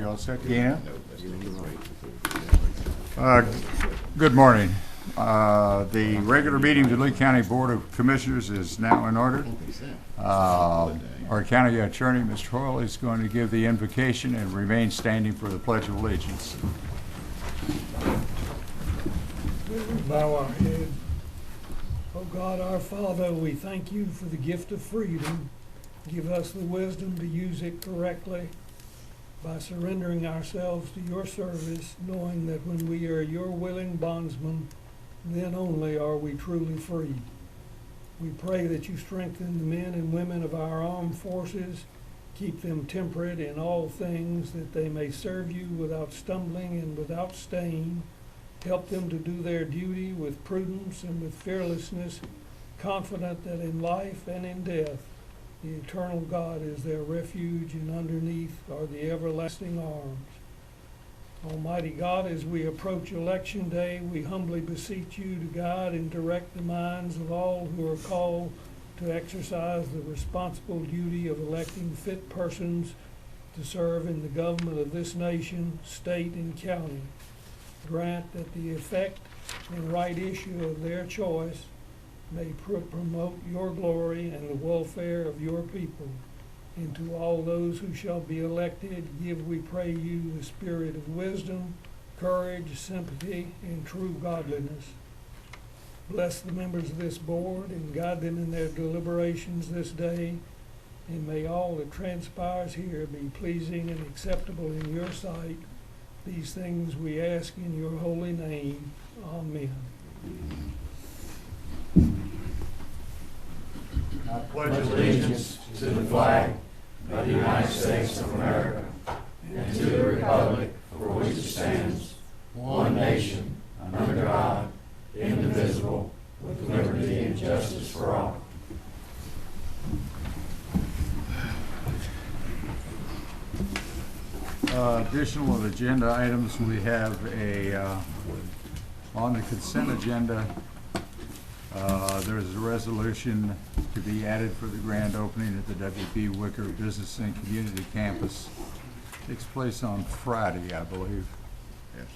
all set, Deanna? Good morning. The regular meeting of the Lee County Board of Commissioners is now in order. Our county attorney, Mr. Hoyle, is going to give the invocation and remain standing for the Pledge of Allegiance. Bow our head. Oh God, our Father, we thank you for the gift of freedom. Give us the wisdom to use it correctly by surrendering ourselves to your service, knowing that when we are your willing bondsmen, then only are we truly free. We pray that you strengthen the men and women of our armed forces, keep them temperate in all things, that they may serve you without stumbling and without stain. Help them to do their duty with prudence and with fearlessness, confident that in life and in death, the eternal God is their refuge, and underneath are the everlasting arms. Almighty God, as we approach Election Day, we humbly beseech you to guide and direct the minds of all who are called to exercise the responsible duty of electing fit persons to serve in the government of this nation, state, and county. Grant that the effect and right issue of their choice may promote your glory and the welfare of your people. And to all those who shall be elected, give, we pray you, the spirit of wisdom, courage, sympathy, and true godliness. Bless the members of this board and guide them in their deliberations this day, and may all that transpires here be pleasing and acceptable in your sight. These things we ask in your holy name. Amen. I pledge allegiance to the flag of the United States of America and to the republic for which it stands, one nation, under God, indivisible, with liberty and justice for all. Additional agenda items, we have on the consent agenda, there is a resolution to be added for the grand opening at the W.B. Wicker Business and Community Campus. Takes place on Friday, I believe. Yes.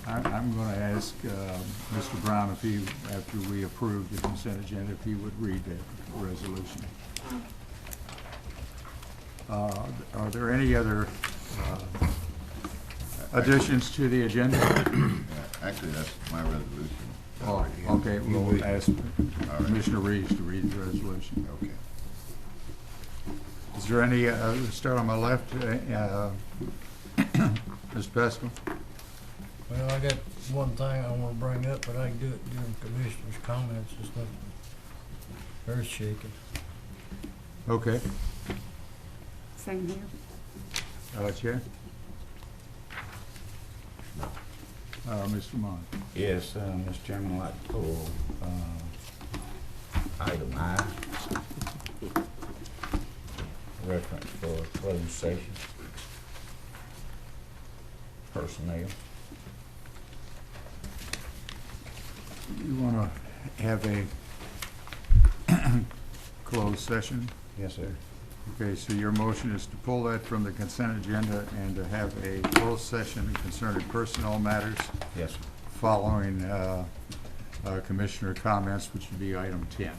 I'm going to ask Mr. Brown if he, after we approve the consent agenda, if he would read that resolution. Are there any other additions to the agenda? Actually, that's my resolution. Oh, okay, we'll ask Commissioner Reeves to read the resolution. Okay. Is there any, start on my left, Ms. Pestle? Well, I got one thing I want to bring up, but I can do it during commissioners' comments. It's not earth shaking. Okay. Same here. Chair? Mr. Mon. Yes, Mr. Chairman, I'd like to pull item I, reference for closed session, personnel. You want to have a closed session? Yes, sir. Okay, so your motion is to pull that from the consent agenda and to have a closed session concerning personnel matters Yes, sir. following commissioner comments, which would be item 10.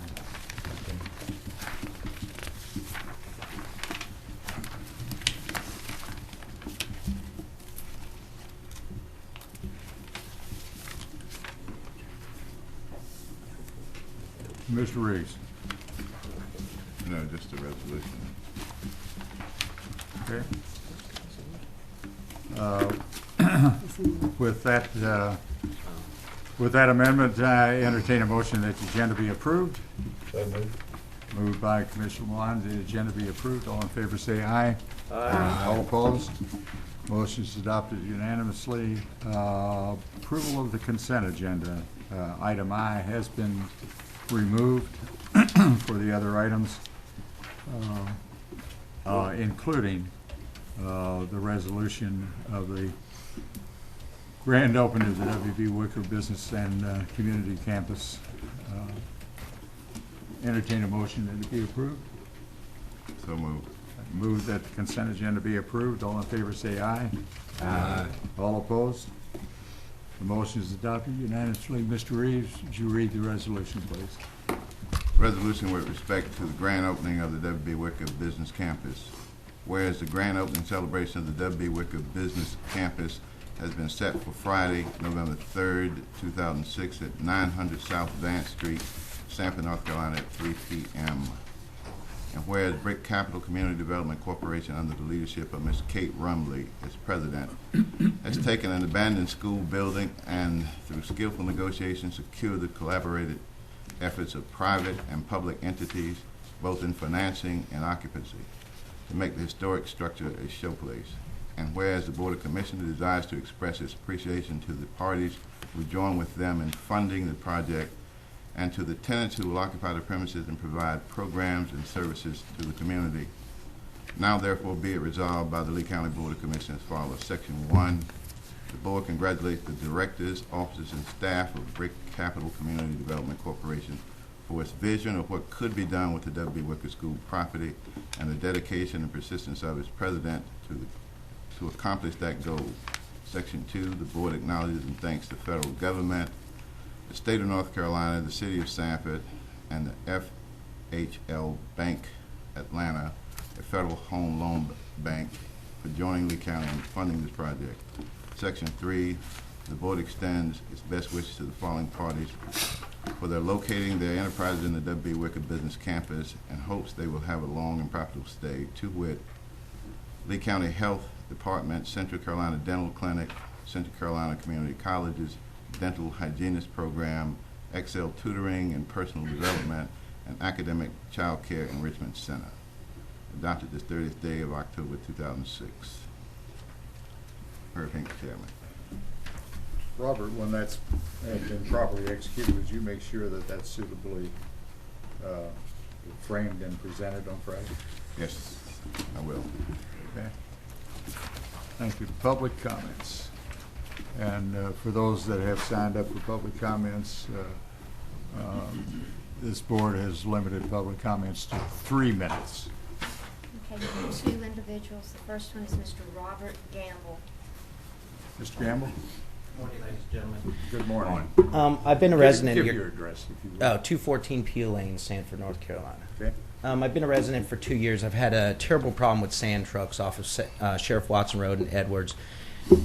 Mr. Reeves. No, just a resolution. Okay. With that amendment, I entertain a motion that the agenda be approved. So moved. Moved by Commissioner Milan, the agenda be approved. All in favor say aye. Aye. All opposed? Motion is adopted unanimously. Approval of the consent agenda. Item I has been removed for the other items, including the resolution of the grand opening of the W.B. Wicker Business and Community Campus. Entertain a motion that it be approved. So moved. Move that the consent agenda be approved. All in favor say aye. Aye. All opposed? The motion is adopted unanimously. Mr. Reeves, would you read the resolution, please? Resolution with respect to the grand opening of the W.B. Wicker Business Campus. Whereas the grand opening celebration of the W.B. Wicker Business Campus has been set for Friday, November 3rd, 2006 at 900 South Vance Street, Sanford, North Carolina at 3 p.m. And whereas Brick Capital Community Development Corporation, under the leadership of Ms. Kate Rumley as president, has taken an abandoned school building and through skillful negotiations secured the collaborated efforts of private and public entities, both in financing and occupancy, to make the historic structure a showplace. And whereas the Board of Commissioners desires to express its appreciation to the parties who join with them in funding the project and to the tenants who will occupy the premises and provide programs and services to the community. Now therefore be it resolved by the Lee County Board of Commissioners as follows. Section 1, the Board congratulates the directors, officers, and staff of Brick Capital Community Development Corporation for its vision of what could be done with the W.B. Wicker School property and the dedication and persistence of its president to accomplish that goal. Section 2, the Board acknowledges and thanks the federal government, the state of North Carolina, the city of Sanford, and the FHL Bank Atlanta, a federal home loan bank, for joining Lee County in funding this project. Section 3, the Board extends its best wishes to the following parties for their locating their enterprises in the W.B. Wicker Business Campus and hopes they will have a long and profitable stay, to wit, Lee County Health Department, Central Carolina Dental Clinic, Central Carolina Community Colleges, Dental Hygienist Program, Excel Tutoring and Personal Development, and Academic Child Care Enrichment Center. Adopted this 30th day of October 2006. Hurricane Chairman. Robert, when that's been properly executed, would you make sure that that's suitably framed and presented on Friday? Yes, I will. Okay. Thank you. Public comments. And for those that have signed up for public comments, this board has limited public comments to 3 minutes. Okay, you have 2 individuals. The first one is Mr. Robert Gamble. Mr. Gamble? Morning, ladies and gentlemen. Good morning. I've been a resident Give here. your address, if you will. 214 Peel Lane, Sanford, North Carolina. Okay. I've been a resident for 2 years. I've had a terrible problem with sand trucks off of Sheriff Watson Road in Edwards.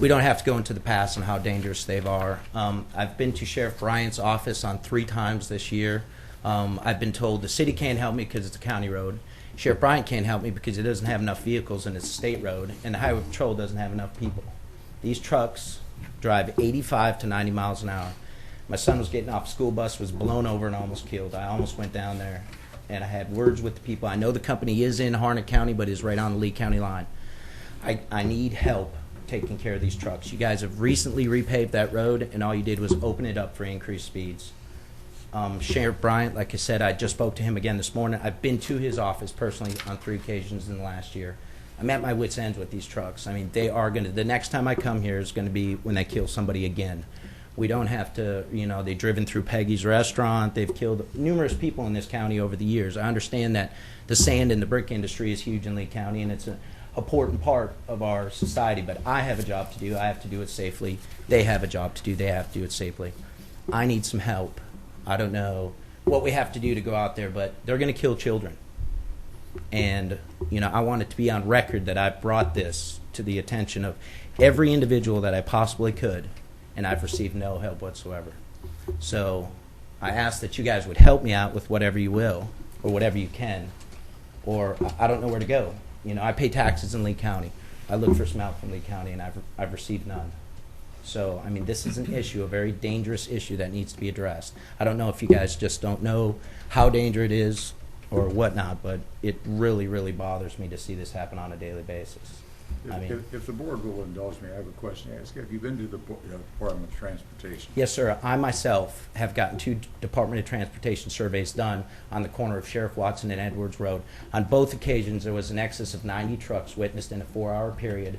We don't have to go into the past on how dangerous they are. I've been to Sheriff Bryant's office on 3 times this year. I've been told the city can't help me because it's a county road. Sheriff Bryant can't help me because it doesn't have enough vehicles and it's a state road, and the Highway Patrol doesn't have enough people. These trucks drive 85 to 90 miles an hour. My son was getting off a school bus, was blown over and almost killed. I almost went down there, and I had words with the people. I know the company is in Harnett County, but is right on the Lee County line. I need help taking care of these trucks. You guys have recently repaved that road, and all you did was open it up for increased speeds. Sheriff Bryant, like I said, I just spoke to him again this morning. I've been to his office personally on 3 occasions in the last year. I'm at my wit's end with these trucks. I mean, they are going to, the next time I come here is going to be when they kill somebody again. We don't have to, you know, they've driven through Peggy's restaurant. They've killed numerous people in this county over the years. I understand that the sand and the brick industry is huge in Lee County, and it's an important part of our society, but I have a job to do. I have to do it safely. They have a job to do. They have to do it safely. I need some help. I don't know what we have to do to go out there, but they're going to kill children. And, you know, I want it to be on record that I brought this to the attention of every individual that I possibly could, and I've received no help whatsoever. So I ask that you guys would help me out with whatever you will, or whatever you can, or I don't know where to go. You know, I pay taxes in Lee County. I look for some help from Lee County, and I've received none. So, I mean, this is an issue, a very dangerous issue that needs to be addressed. I don't know if you guys just don't know how dangerous it is or whatnot, but it really, really bothers me to see this happen on a daily basis. I mean, If the board will indulge me, I have a question to ask. Have you been to the Department of Transportation? yes, sir. I myself have gotten 2 Department of Transportation surveys done on the corner of Sheriff Watson and Edwards Road. On both occasions, there was an excess of 90 trucks witnessed in a 4-hour period,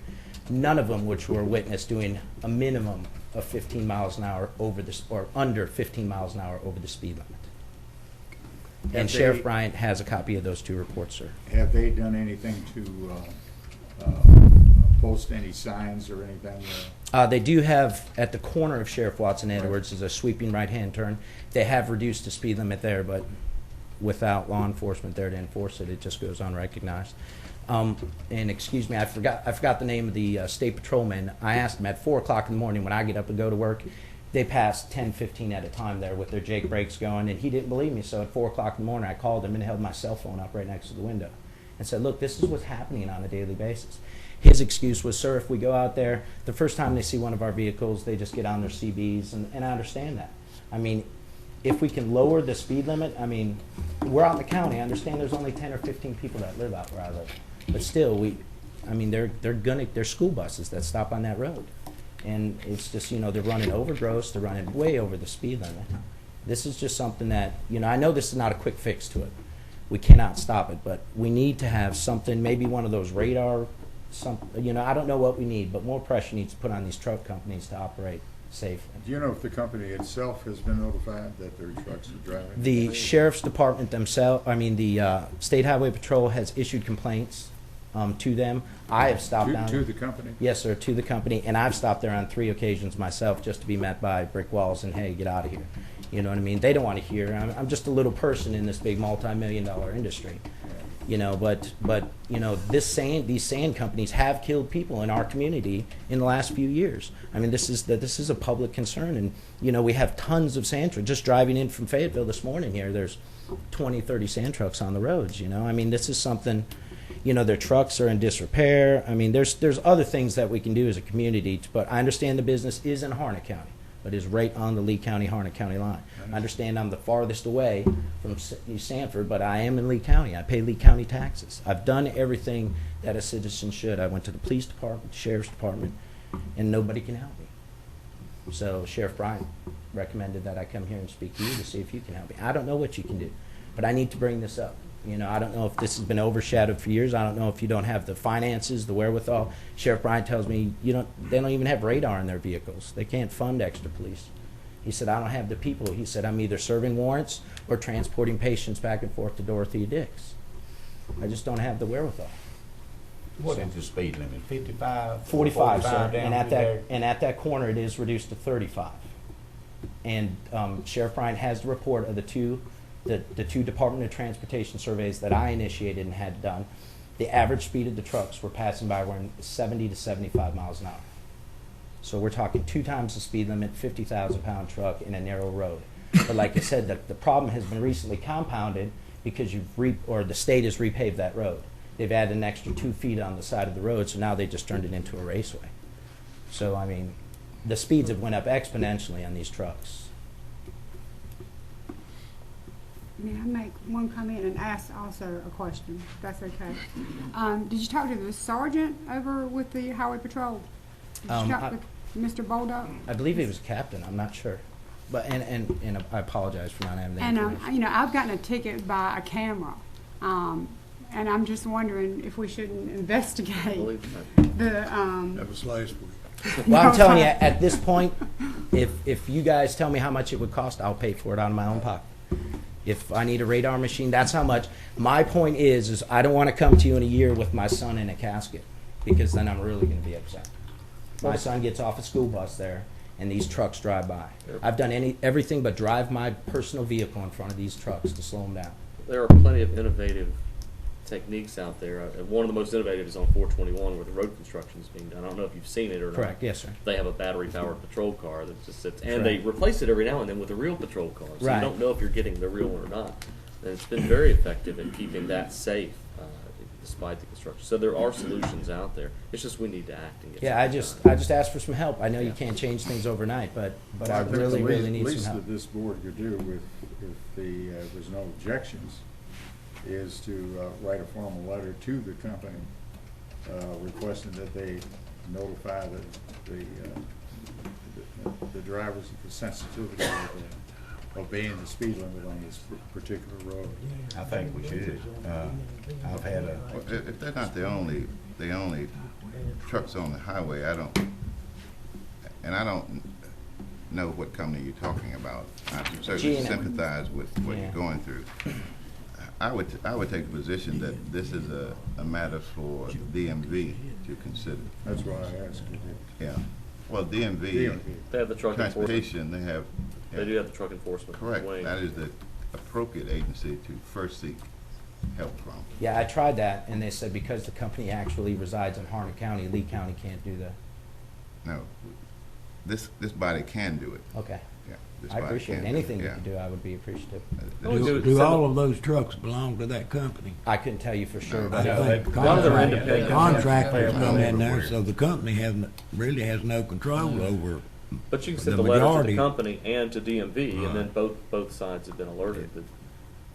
none of them which were witnessed doing a minimum of 15 miles an hour over the, or under 15 miles an hour over the speed limit. And Have Sheriff they- Bryant has a copy of those 2 reports, sir. Have they done anything to post any signs or anything? They do have, at the corner of Sheriff Watson Edwards, is a sweeping right-hand turn. They have reduced the speed limit there, but without law enforcement there to enforce it, it just goes unrecognized. And excuse me, I forgot the name of the state patrolman. I asked them at 4 o'clock in the morning when I get up and go to work. They passed 10, 15 at a time there with their Jake brakes going, and he didn't believe me. So at 4 o'clock in the morning, I called him and held my cell phone up right next to the window and said, look, this is what's happening on a daily basis. His excuse was, sir, if we go out there, the first time they see one of our vehicles, they just get on their CBs, and I understand that. I mean, if we can lower the speed limit, I mean, we're out in the county. I understand there's only 10 or 15 people that live out where I live. But still, they're school buses that stop on that road. And it's just, they're running over gross, they're running way over the speed limit. This is just something that, I know this is not a quick fix to it. We cannot stop it, but we need to have something, maybe one of those radar, I don't know what we need, but more pressure needs to put on these truck companies to operate safely. Do you know if the company itself has been notified that their trucks are driving? The sheriff's department themselves, the State Highway Patrol has issued complaints to them. I have stopped down. To the company? Yes, sir, to the company, and I've stopped there on 3 occasions myself just to be met by brick walls and, hey, get out of here. You know what I mean? They don't want to hear. I'm just a little person in this big multi-million-dollar industry. But these sand companies have killed people in our community in the last few years. I mean, this is a public concern, and we have tons of sand trucks. Just driving in from Fayetteville this morning here, there's 20, 30 sand trucks on the roads. I mean, this is something. Their trucks are in disrepair. I mean, there's other things that we can do as a community. But I understand the business is in Harnett County, but is right on the Lee County, Harnett County line. I understand I'm the farthest away from East Sanford, but I am in Lee County. I pay Lee County taxes. I've done everything that a citizen should. I went to the police department, the sheriff's department, and nobody can help me. So Sheriff Bryant recommended that I come here and speak to you to see if you can help me. I don't know what you can do, but I need to bring this up. I don't know if this has been overshadowed for years. I don't know if you don't have the finances, the wherewithal. Sheriff Bryant tells me they don't even have radar in their vehicles. They can't fund extra police. He said, I don't have the people. He said, I'm either serving warrants or transporting patients back and forth to Dorothea Dix. I just don't have the wherewithal. What is the speed limit? 55? 45, sir. down And at that corner, it is reduced to 35. And Sheriff Bryant has the report of the two Department of Transportation surveys that I initiated and had done. The average speed of the trucks we're passing by were 70 to 75 miles an hour. So we're talking 2 times the speed limit, 50,000-pound truck in a narrow road. But like I said, the problem has been recently compounded because the state has repaved that road. They've added an extra 2 feet on the side of the road, so now they just turned it into a raceway. So, I mean, the speeds have went up exponentially on these trucks. May I make one comment and ask also a question, if that's okay? Did you talk to the sergeant over with the Highway Patrol? Did you talk with Mr. Bolduc? I believe he was captain. I'm not sure. But and I apologize for not having that And, information. I've gotten a ticket by a camera. And I'm just wondering if we shouldn't investigate the, That was last week. Well, I'm telling you, at this point, if you guys tell me how much it would cost, I'll pay for it out of my own pocket. If I need a radar machine, that's how much. My point is I don't want to come to you in a year with my son in a casket, because then I'm really going to be upset. My son gets off a school bus there, and these trucks drive by. I've done everything but drive my personal vehicle in front of these trucks to slow them down. There are plenty of innovative techniques out there. One of the most innovative is on 421 where the road construction is being done. I don't know if you've seen it or not. Correct, yes, sir. They have a battery-powered patrol car that just sits, and they replace it every now and then with a real patrol car. So Right. you don't know if you're getting the real one or not. And it's been very effective in keeping that safe despite the construction. So there are solutions out there. It's just we need to act and get Yeah, I something just asked for some help. I know you can't change things overnight, but I think the really need least some help. that this board could do if there's no objections is to write a formal letter to the company requesting that they notify the drivers of the sensitivity of obeying the speed limit on this particular road. I think we should. I've had a, Well, if they're not the only trucks on the highway, I don't know what company you're talking about. I certainly certainly Gina. sympathize with what Yeah. you're going through. I would take the position that this is a matter for the DMV to consider. That's why I asked you. Yeah. Well, DMV, They have the truck enforcement. transportation, they have. They do have the truck enforcement Correct. wing. That is the appropriate agency to first seek help from. Yeah, I tried that, and they said because the company actually resides in Harnett County, Lee County can't do that. No, this body can do it. Okay. Yeah. this I body appreciate can it. do Anything you yeah. can do, I would be appreciative. Do all of those trucks belong to that company? I couldn't tell you for sure, I but think One of them are contract- independent. Contractors Yeah. come in there, so the company really has no control over. But you can The send the letter to the majority- company and to DMV, Right. and then both sides have been alerted. that-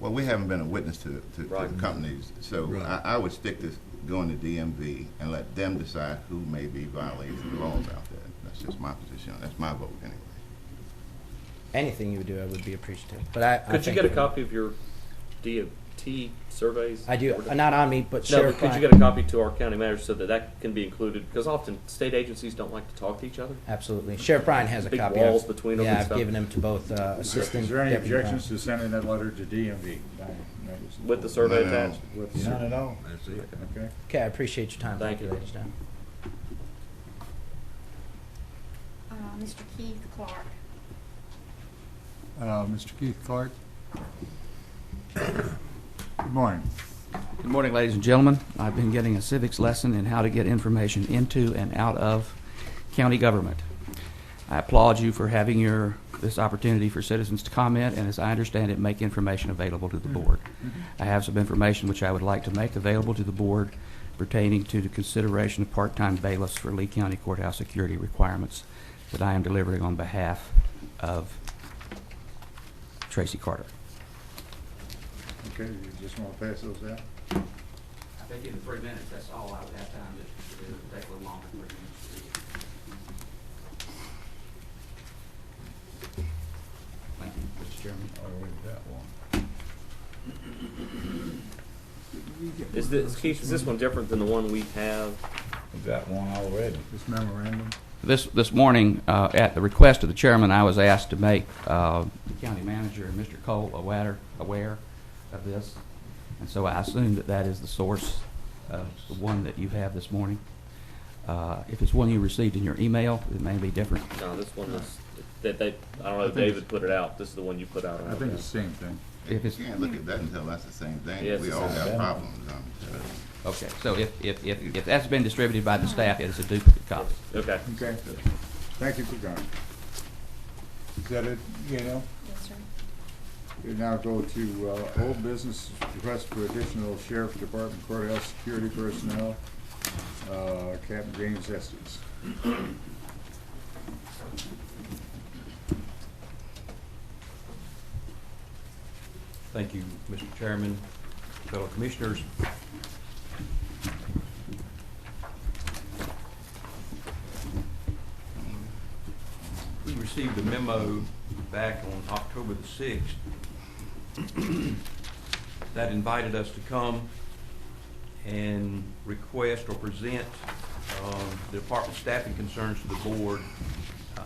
Well, we haven't been a witness to Right. the companies, so Right. I would stick to going to DMV and let them decide who may be violating the laws out there. That's just my position. That's my vote anyway. anything you would do, I would be appreciative. But I Could you think get a that- copy of your DOT surveys? I do. Or- Not on me, but No, Sheriff but could you Bryant- get a copy to our county manager so that that can be included? Because often state agencies don't like to talk to each other. Absolutely. Sheriff Bryan has a Big copy. walls I've- between them Yeah, and I've stuff. given them to both assistant. Is there any Deputy objections to sending that letter to DMV? With the survey No, no. attached? With the None at all. That's it. Okay. Okay, I appreciate your time. Thank you. ladies and gentlemen. Mr. Keith Clark. Mr. Keith Clark. Good morning. Good morning, ladies and gentlemen. I've been getting a civics lesson in how to get information into and out of county government. I applaud you for having this opportunity for citizens to comment, and as I understand it, make information available to the board. I have some information which I would like to make available to the board pertaining to the consideration of part-time bailiffs for Lee County Courthouse security requirements that I am delivering on behalf of Tracy Carter. Okay, you just want to pass those out? I think in 3 minutes, that's all I would have time to do. It'll take a little longer. 3 minutes. Thank you, Mr. Chairman. I'll read that one. Is this, Keith, is this one different than the one we have? We've got one already. This memorandum? This morning, at the request of the chairman, I was asked to make the county manager and Mr. Cole aware of this. And so I assume that that is the source of the one that you have this morning. If it's one you received in your email, it may be different. No, this one is, I don't know if David put it out. This is the one you put out. I think it's the same thing. If it's, You can't look at that and tell that's the same thing. Yeah, it's We the all same got thing. problems. okay, so if that's been distributed by the staff, it is a duplicate copy. Okay. Okay. Thank you for coming. Is that it, Yes, sir. We now go to old business, request for additional sheriff department courthouse security personnel, Captain James Estes. Thank you, Mr. Chairman, fellow commissioners. We received a memo back on October the 6th that invited us to come and request or present the department staffing concerns to the board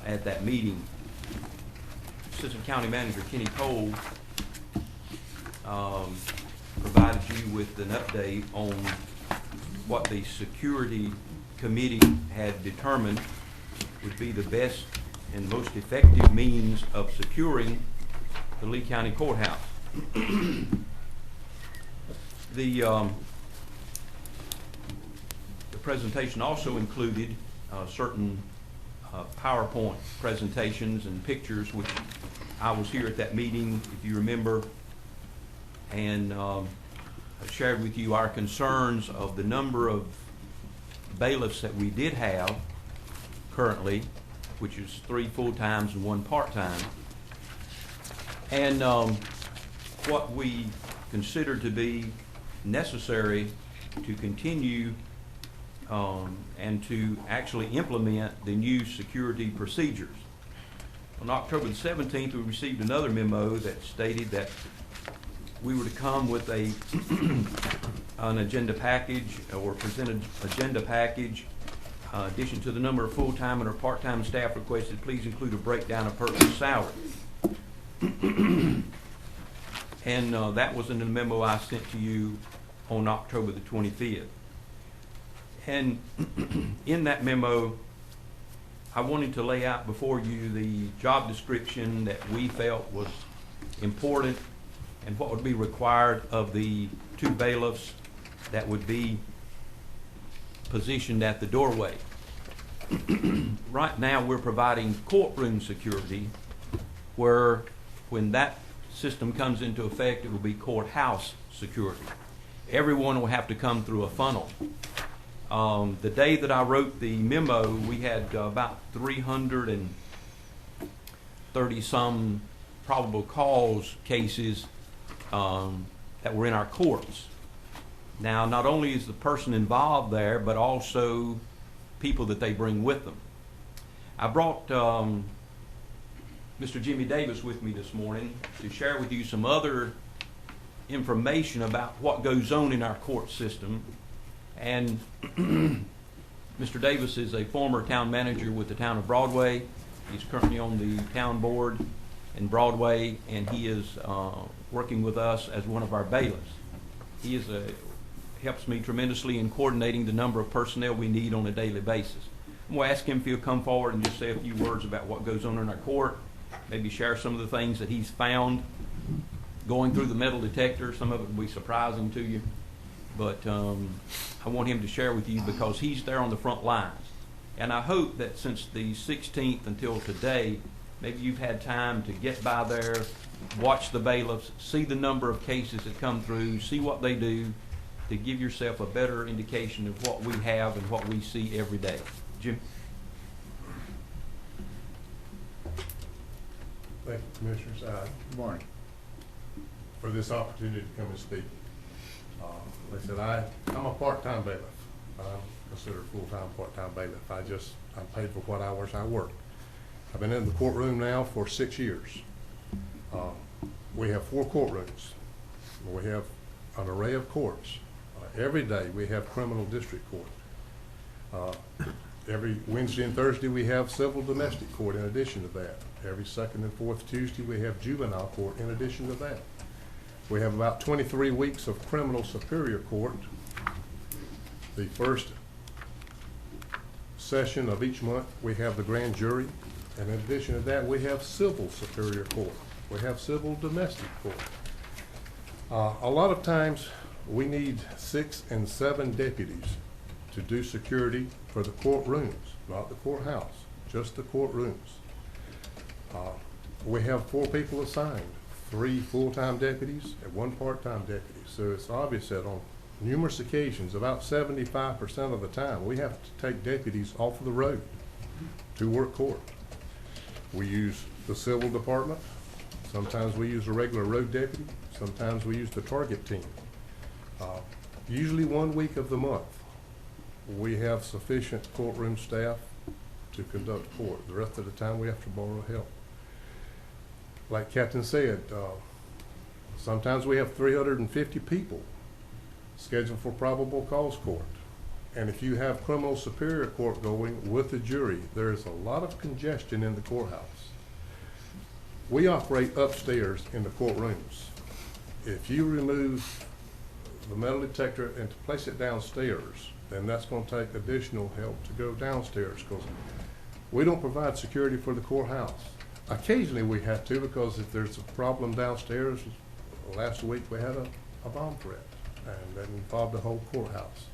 at that meeting. Assistant County Manager Kenny Cole provided you with an update on what the security committee had determined would be the best and most effective means of securing the Lee County Courthouse. The presentation also included certain PowerPoint presentations and pictures, which I was here at that meeting, if you remember, and I shared with you our concerns of the number of bailiffs that we did have currently, which is 3 full-times and 1 part-time, and what we consider to be necessary to continue and to actually implement the new security procedures. On October the 17th, we received another memo that stated that we were to come with an agenda package or present an agenda package. In addition to the number of full-time and or part-time staff requested, please include a breakdown of person's salary. And that was in the memo I sent to you on October the 25th. And in that memo, I wanted to lay out before you the job description that we felt was important and what would be required of the 2 bailiffs that would be positioned at the doorway. Right now, we're providing courtroom security, where when that system comes into effect, it will be courthouse security. Everyone will have to come through a funnel. The day that I wrote the memo, we had about 330-some probable cause cases that were in our courts. Now, not only is the person involved there, but also people that they bring with them. I brought Mr. Jimmy Davis with me this morning to share with you some other information about what goes on in our court system. And Mr. Davis is a former town manager with the town of Broadway. He's currently on the town board in Broadway, and he is working with us as one of our bailiffs. He helps me tremendously in coordinating the number of personnel we need on a daily basis. I'm going to ask him if he'll come forward and just say a few words about what goes on in our court, maybe share some of the things that he's found going through the metal detector. Some of it will be surprising to you, but I want him to share with you because he's there on the front lines. And I hope that since the 16th until today, maybe you've had time to get by there, watch the bailiffs, see the number of cases that come through, see what they do, to give yourself a better indication of what we have and what we see every day. Jim? Thank you, Commissioners. Good morning. For this opportunity to come and speak. Like I said, I'm a part-time bailiff. I'm considered a full-time, part-time bailiff. I'm paid for what hours I work. I've been in the courtroom now for 6 years. We have 4 courtrooms. We have an array of courts. Every day we have criminal district court. Every Wednesday and Thursday we have civil domestic court in addition to that. Every second and fourth Tuesday we have juvenile court in addition to that. We have about 23 weeks of criminal superior court. The first session of each month we have the grand jury, and in addition to that we have civil superior court. We have civil domestic court. A lot of times we need 6 and 7 deputies to do security for the courtrooms, not the courthouse, just the courtrooms. We have 4 people assigned, 3 full-time deputies and 1 part-time deputy. So it's obvious that on numerous occasions, about 75% of the time, we have to take deputies off of the road to work court. We use the civil department. Sometimes we use a regular road deputy. Sometimes we use the target team. Usually 1 week of the month, we have sufficient courtroom staff to conduct court. The rest of the time, we have to borrow help. Like Captain said, sometimes we have 350 people scheduled for probable cause court. And if you have criminal superior court going with the jury, there is a lot of congestion in the courthouse. We operate upstairs in the courtrooms. If you remove the metal detector and to place it downstairs, then that's going to take additional help to go downstairs, because we don't provide security for the courthouse. Occasionally we have to, because if there's a problem downstairs, last week we had a bomb threat, and that involved the whole courthouse.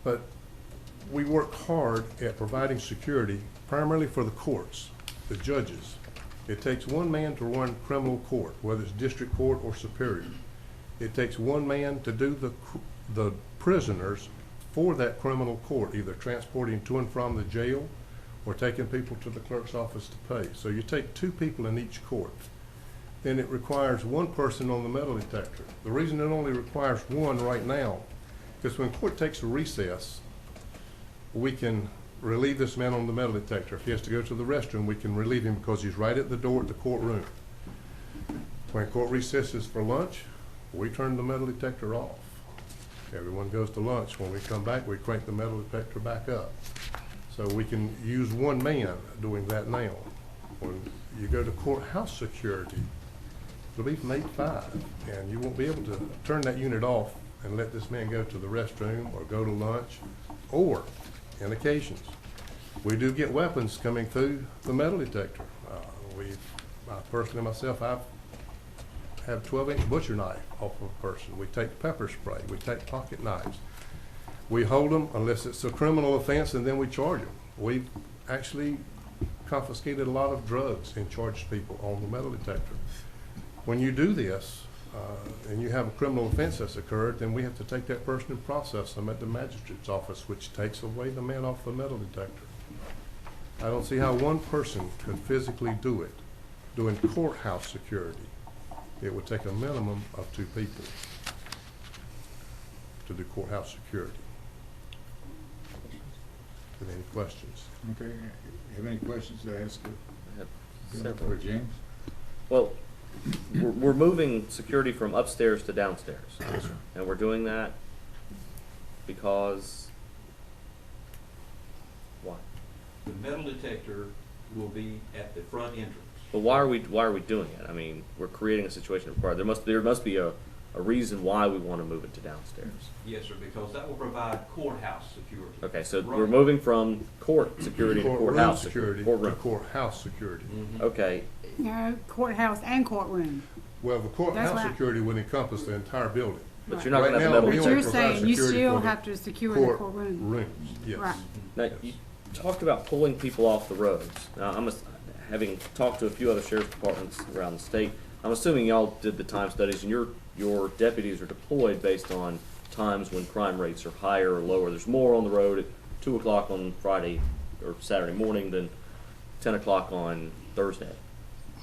But we work hard at providing security primarily for the courts, the judges. It takes 1 man to run criminal court, whether it's district court or superior. It takes 1 man to do the prisoners for that criminal court, either transporting to and from the jail or taking people to the clerk's office to pay. So you take 2 people in each court. Then it requires 1 person on the metal detector. The reason it only requires 1 right now is when court takes a recess, we can relieve this man on the metal detector. If he has to go to the restroom, we can relieve him because he's right at the door at the courtroom. When court recesses for lunch, we turn the metal detector off. Everyone goes to lunch. When we come back, we crank the metal detector back up. So we can use 1 man doing that now. When you go to courthouse security, it'll be from 8 to 5, and you won't be able to turn that unit off and let this man go to the restroom or go to lunch, or in occasions. We do get weapons coming through the metal detector. Personally myself, I've had a 12-inch butcher knife off of a person. We take pepper spray, we take pocket knives. We hold them unless it's a criminal offense, and then we charge them. We've actually confiscated a lot of drugs and charged people on the metal detector. When you do this, and you have a criminal offense that's occurred, then we have to take that person and process them at the magistrate's office, which takes away the man off the metal detector. I don't see how one person could physically do it, doing courthouse security. It would take a minimum of 2 people to do courthouse security. Any questions? Okay, have any questions to ask Several. for James? Well, we're moving security from upstairs to downstairs. And we're doing that because, why? The metal detector will be at the front entrance. But why are we doing it? I mean, we're creating a situation required. There must be a reason why we want to move it to downstairs. Yes, sir, because that will provide courthouse security. Okay, so we're moving from court security to Courtroom courthouse security to Courtroom. courthouse security. Okay, No, courthouse and courtroom. Well, the courthouse right. security would encompass the entire building. but you're not Right going to have now, the we metal. But only you're provide saying you security still for the have to secure the courtroom. Rooms, yes. Right. Now, you talked about pulling people off the roads. Now, having talked to a few other sheriff's departments around the state, I'm assuming y'all did the time studies, and your deputies are deployed based on times when crime rates are higher or lower. There's more on the road at 2 o'clock on Friday or Saturday morning than 10 o'clock on Thursday,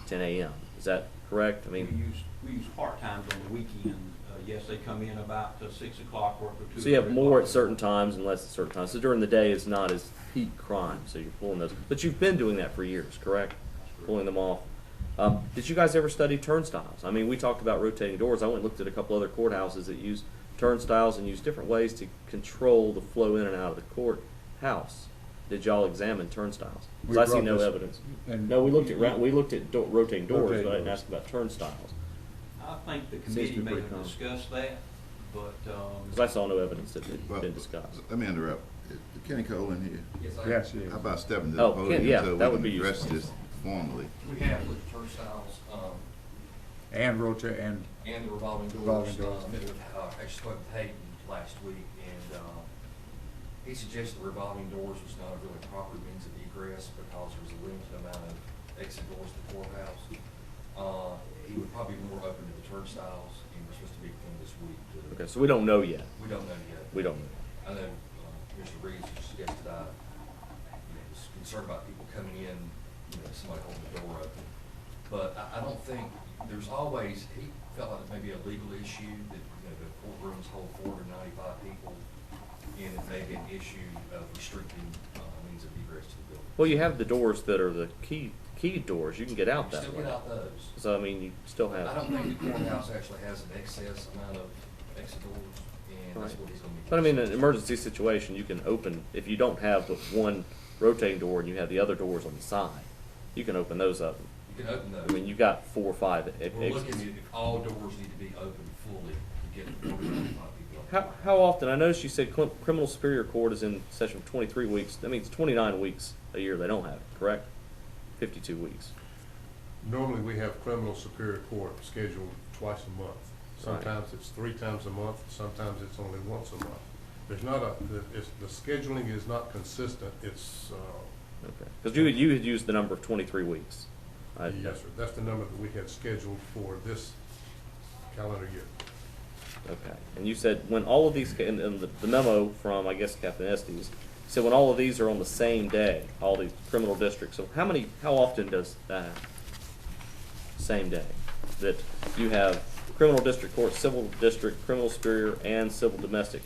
10 a.m. Is that correct? I We mean, use part-times on the weekend. Yes, they come in about 6 o'clock, work for 2 so you have 3 more at o'clock. certain times and less at certain times. So during the day it's not as peak crime, so you're pulling those. But you've been doing that for years, correct? Pulling them off. Did you guys ever study turnstiles? I mean, we talked about rotating doors. I went and looked at a couple other courthouses that use turnstiles and use different ways to control the flow in and out of the courthouse. Did y'all examine turnstiles? We Because I see brought no this- evidence. and- No, we looked at rotating doors, Rotating but I didn't doors. ask about turnstiles. I think the Seems to committee be may pretty have common. discussed that, but, Because I saw no evidence that it Well, had been discussed. Let me interrupt. Is Kenny Cole in here? Yes, yes. How about stepping to the Oh, podium yeah, so that we would can be address useful. this formally? We have with turnstiles, And rotate, and and the revolving doors. Revolving doors. Actually spoke with Hayden last week, and, he suggested the revolving doors was not a really proper means of egress because there was a limited amount of exit doors to the courthouse. He would probably be more open to the turnstiles, and we're supposed to be with him this week. Okay, so we don't know yet. We don't know yet. We don't know. I know, Mr. Reeves suggested was concerned about people coming in, somebody holding the door open. But I don't think, there's always, he felt like it may be a legal issue that, the courtrooms hold 495 people, and it may be an issue of restricting, means of egress to the building. Well, you have the doors that are the key doors. You can get out You that still way. get out those. So, I mean, you still I have. don't think the courthouse actually has an excess amount of exit doors, and that's Right. what he's gonna be. But I mean, in an emergency situation, you can open, if you don't have the one rotating door and you have the other doors on the side, you can open those up. You can open those. I mean, you've got 4 or 5 We're looking exits. at if all doors need to be open fully to get the 495 people out. How often, I noticed you said criminal superior court is in session for 23 weeks. That means 29 weeks a year they don't have it, correct? 52 weeks. Normally, we have criminal superior court scheduled twice a month. Right. Sometimes it's 3 times a month, sometimes it's only once a month. There's not the scheduling is not consistent, it's, Okay. Because you had used the number of 23 weeks. yes, sir, that's the number that we had scheduled for this calendar year. Okay. And you said when all of these, in the memo from, I guess, Captain Estes, said when all of these are on the same day, all these criminal districts. So how often does that happen? Same day? That you have criminal district court, civil district, criminal superior, and civil domestic.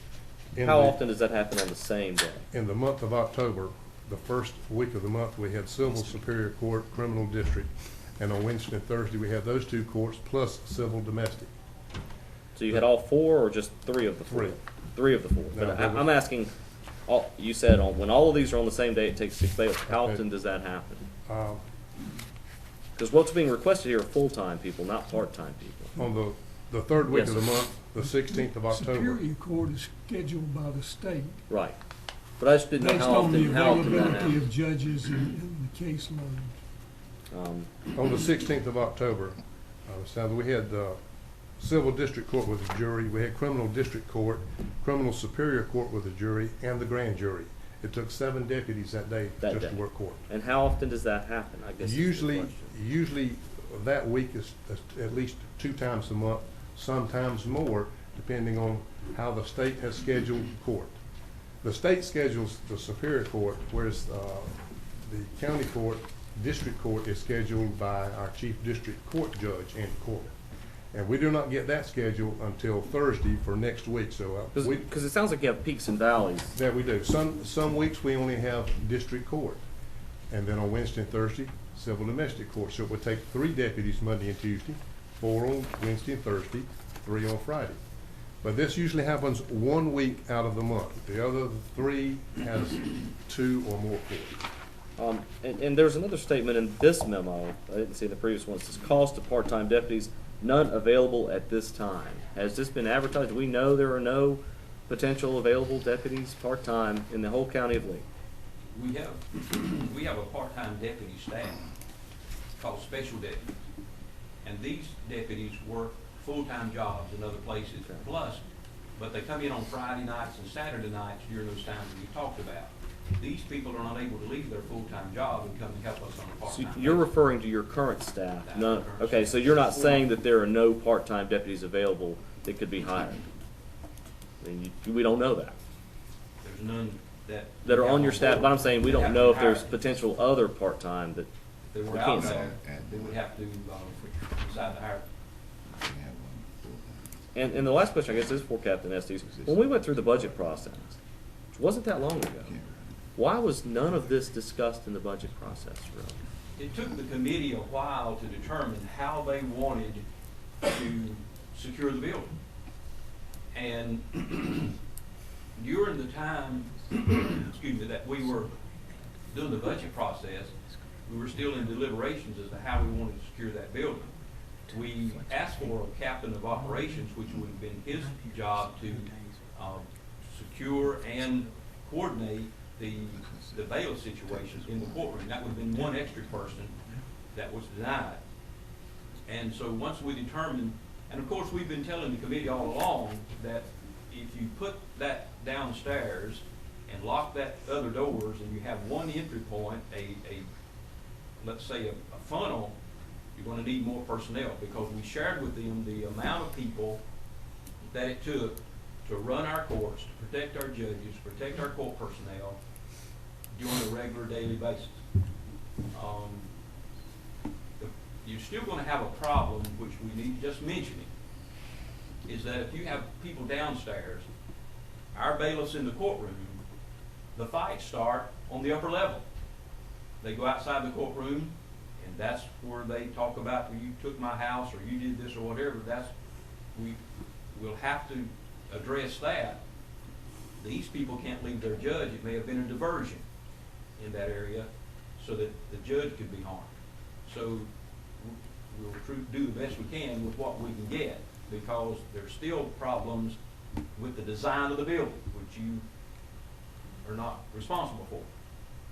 In How the- often does that happen on the same day? In the month of October, the first week of the month, we had civil superior court, criminal district, and on Wednesday and Thursday, we had those 2 courts plus civil domestic. So you had all 4 or just 3 of the 4? 3. 3 of the 4. No, But there was- I'm asking, you said when all of these are on the same day, it takes 6 days. How Okay. often does that happen? Because what's being requested here are full-time people, not part-time people. On the third week of the Yes, sir. month, the 16th of October. Superior Court is scheduled by the state, Right. But I just didn't know based how on the often that availability happens. of judges and the caseload. On the 16th of October, we had civil district court with a jury, we had criminal district court, criminal superior court with a jury, and the grand jury. It took 7 deputies that day That just day. to work court. And how often does that happen, I guess is the question. Usually that week is at least 2 times a month, sometimes more, depending on how the state has scheduled court. The state schedules the superior court, whereas the county court, district court is scheduled by our chief district court judge, Andy Corbett. And we do not get that schedule until Thursday for next week, so Because it sounds like you have peaks and valleys. that we do. Some weeks we only have district court, and then on Wednesday and Thursday, civil domestic court. So it would take 3 deputies Monday and Tuesday, 4 on Wednesday and Thursday, 3 on Friday. But this usually happens 1 week out of the month. The other 3 has 2 or more courts. And there's another statement in this memo, I didn't see in the previous one, it says cost of part-time deputies, none available at this time. Has this been advertised? Do we know there are no potential available deputies part-time in the whole county of Lee? We have a part-time deputy staff called special deputies. And these deputies work full-time jobs in other places plus, but they come in on Friday nights and Saturday nights during those times that you talked about. These people are not able to leave their full-time job and come and help us on a So part-time you're basis. referring to your current staff? That's No, the current okay, staff. so you're not saying that there are no part-time deputies available that could be hired? I mean, we don't know that. There's none That are on your staff, but I'm saying we don't know if there's If potential other part-time that, they were we out can't there, say. they would have to decide to hire. And the last question, I guess, is for Captain Estes. When we went through the budget process, which wasn't that long ago, why was none of this discussed in the budget process, really? It took the committee a while to determine how they wanted to secure the building. And during the time, excuse me, that we were doing the budget process, we were still in deliberations as to how we wanted to secure that building. We asked for a captain of operations, which would have been his job to secure and coordinate the bailiff situation in the courtroom. That would have been one extra person that was denied. And so once we determined, and of course we've been telling the committee all along that if you put that downstairs and lock that other doors and you have one entry point, let's say a funnel, you're going to need more personnel, because we shared with them the amount of people that it took to run our courts, to protect our judges, protect our court personnel during a regular daily basis. You're still going to have a problem, which we need to just mention it, is that if you have people downstairs, our bailiffs in the courtroom, the fights start on the upper level. They go outside the courtroom, and that's where they talk about, well, you took my house, or you did this, or whatever. We'll have to address that. These people can't leave their judge. It may have been a diversion in that area so that the judge could be harmed. So we'll do the best we can with what we can get, because there's still problems with the design of the building, which you are not responsible for.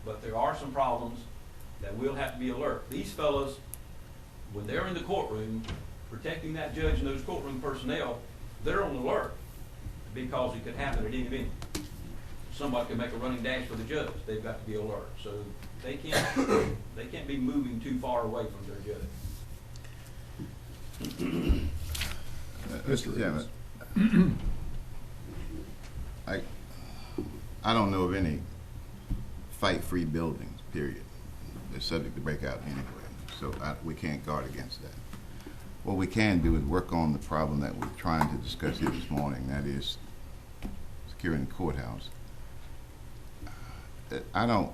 But there are some problems that will have to be alert. These fellows, when they're in the courtroom, protecting that judge and those courtroom personnel, they're on alert, because it could happen at any minute. Somebody could make a running dash for the judge. They've got to be alert. So they can't be moving too far away from their judge. Mr. Chairman, I don't know of any fight-free buildings, period. They're subject to breakout anyway, so we can't guard against that. What we can do is work on the problem that we're trying to discuss here this morning, that is securing the courthouse. I don't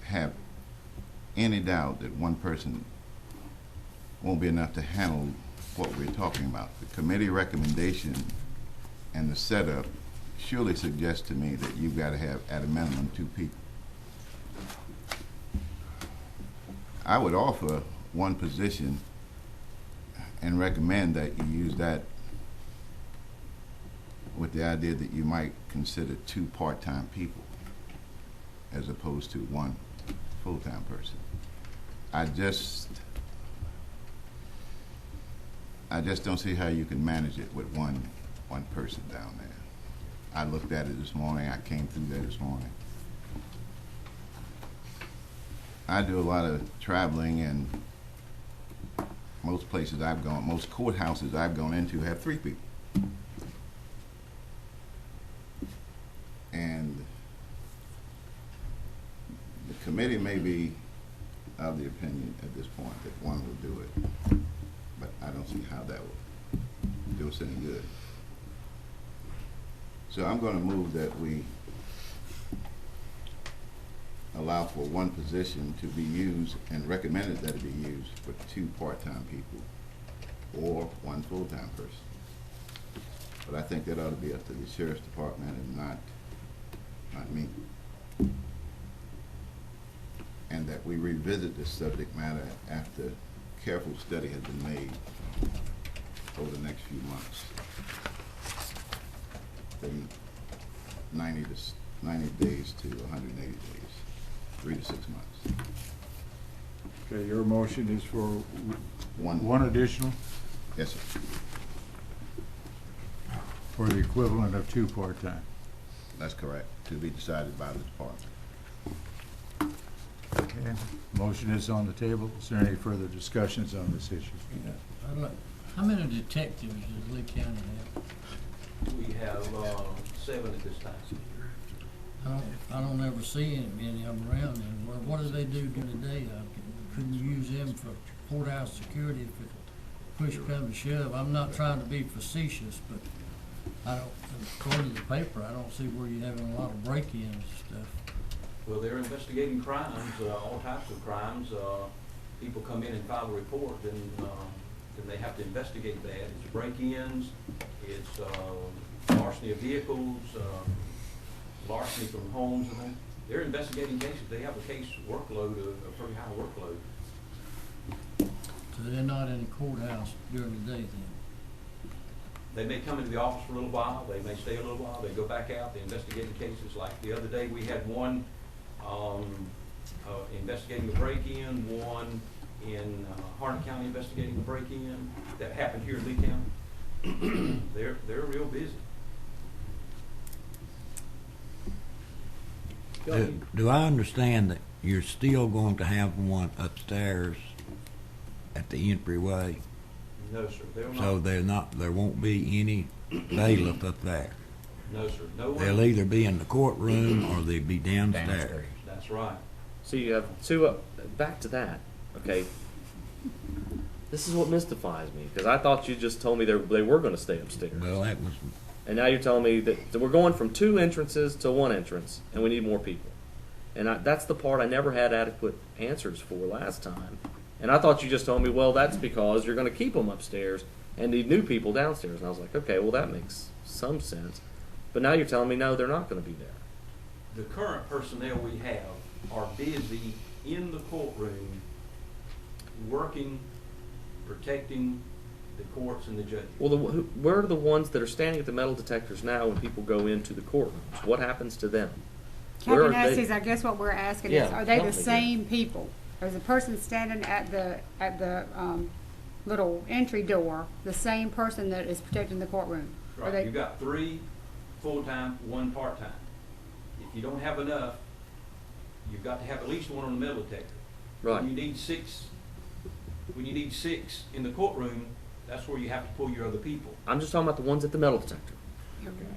have any doubt that one person won't be enough to handle what we're talking about. The committee recommendation and the setup surely suggests to me that you've got to have at a minimum 2 people. I would offer one position and recommend that you use that with the idea that you might consider 2 part-time people as opposed to 1 full-time person. I just don't see how you can manage it with one person down there. I looked at it this morning. I came through there this morning. I do a lot of traveling, and most places I've gone, most courthouses I've gone into have 3 people. And the committee may be of the opinion at this point that 1 will do it, but I don't see how that will do us any good. So I'm going to move that we allow for 1 position to be used and recommended that it be used for 2 part-time people or 1 full-time person. But I think that ought to be up to the sheriff's department and not me. And that we revisit this subject matter after careful study has been made over the next few months. From 90 days to 180 days, 3 to 6 months. Okay, your motion is for One. one additional Yes, sir. for the equivalent of 2 part-time. That's correct. To be decided by the department. Okay, motion is on the table. Is there any further discussions on this issue? I'd like, how many detectives does Lee County have? We have 7 at this time. I don't ever see any of them around anymore. What do they do during the day? Couldn't you use them for courthouse security if it push comes to shove? I'm not trying to be facetious, but according to the paper, I don't see where you're having a lot of break-ins and stuff. Well, they're investigating crimes, all types of crimes. People come in and file a report, then they have to investigate that. It's break-ins, it's larceny of vehicles, larceny from homes, and they're investigating cases. They have a case workload, a pretty high workload. So they're not in the courthouse during the day then? They may come into the office for a little while, they may stay a little while, they go back out, they investigate the cases. Like the other day, we had one investigating a break-in, one in Harnett County investigating a break-in that happened here in Lee County. They're real busy. Do I understand that you're still going to have one upstairs at the entryway? No, sir. So there won't be any bailiff up there. No, sir. No one. They'll either be in the courtroom or they'll be downstairs. That's right. So you have 2 back to that, okay? This is what mystifies me, because I thought you just told me they were going to stay upstairs. Well, that was, And now you're telling me that we're going from 2 entrances to 1 entrance, and we need more people. And that's the part I never had adequate answers for last time. And I thought you just told me, well, that's because you're going to keep them upstairs and need new people downstairs. And I was like, okay, well, that makes some sense. But now you're telling me, no, they're not going to be there. The current personnel we have are busy in the courtroom, working, protecting the courts and the judges. Well, where are the ones that are standing at the metal detectors now when people go into the courtrooms? What happens to them? Where are Captain they? Estes, I guess what we're asking is, Yeah, are they tell the me, yeah. same people? Is the person standing at the little entry door the same person that is protecting the courtroom? Are Right, they- you've got 3 full-time, 1 part-time. If you don't have enough, you've got to have at least 1 on the metal detector. Right. When you need 6 in the courtroom, that's where you have to pull your other people. I'm just talking about the ones at the metal detector.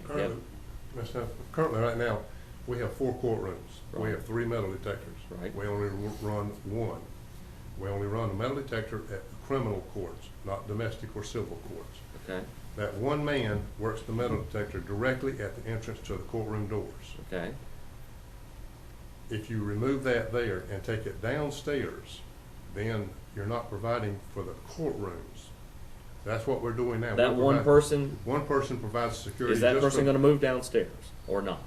Currently, currently, right now, we have 4 courtrooms. We Right. have 3 metal detectors. Right. We only run 1. We only run the metal detector at criminal courts, not domestic or civil courts. Okay. That 1 man works the metal detector directly at the entrance to the courtroom doors. Okay. If you remove that there and take it downstairs, then you're not providing for the courtrooms. That's what we're doing now. That one person, One person provides security. is that just person for- going to move downstairs or not?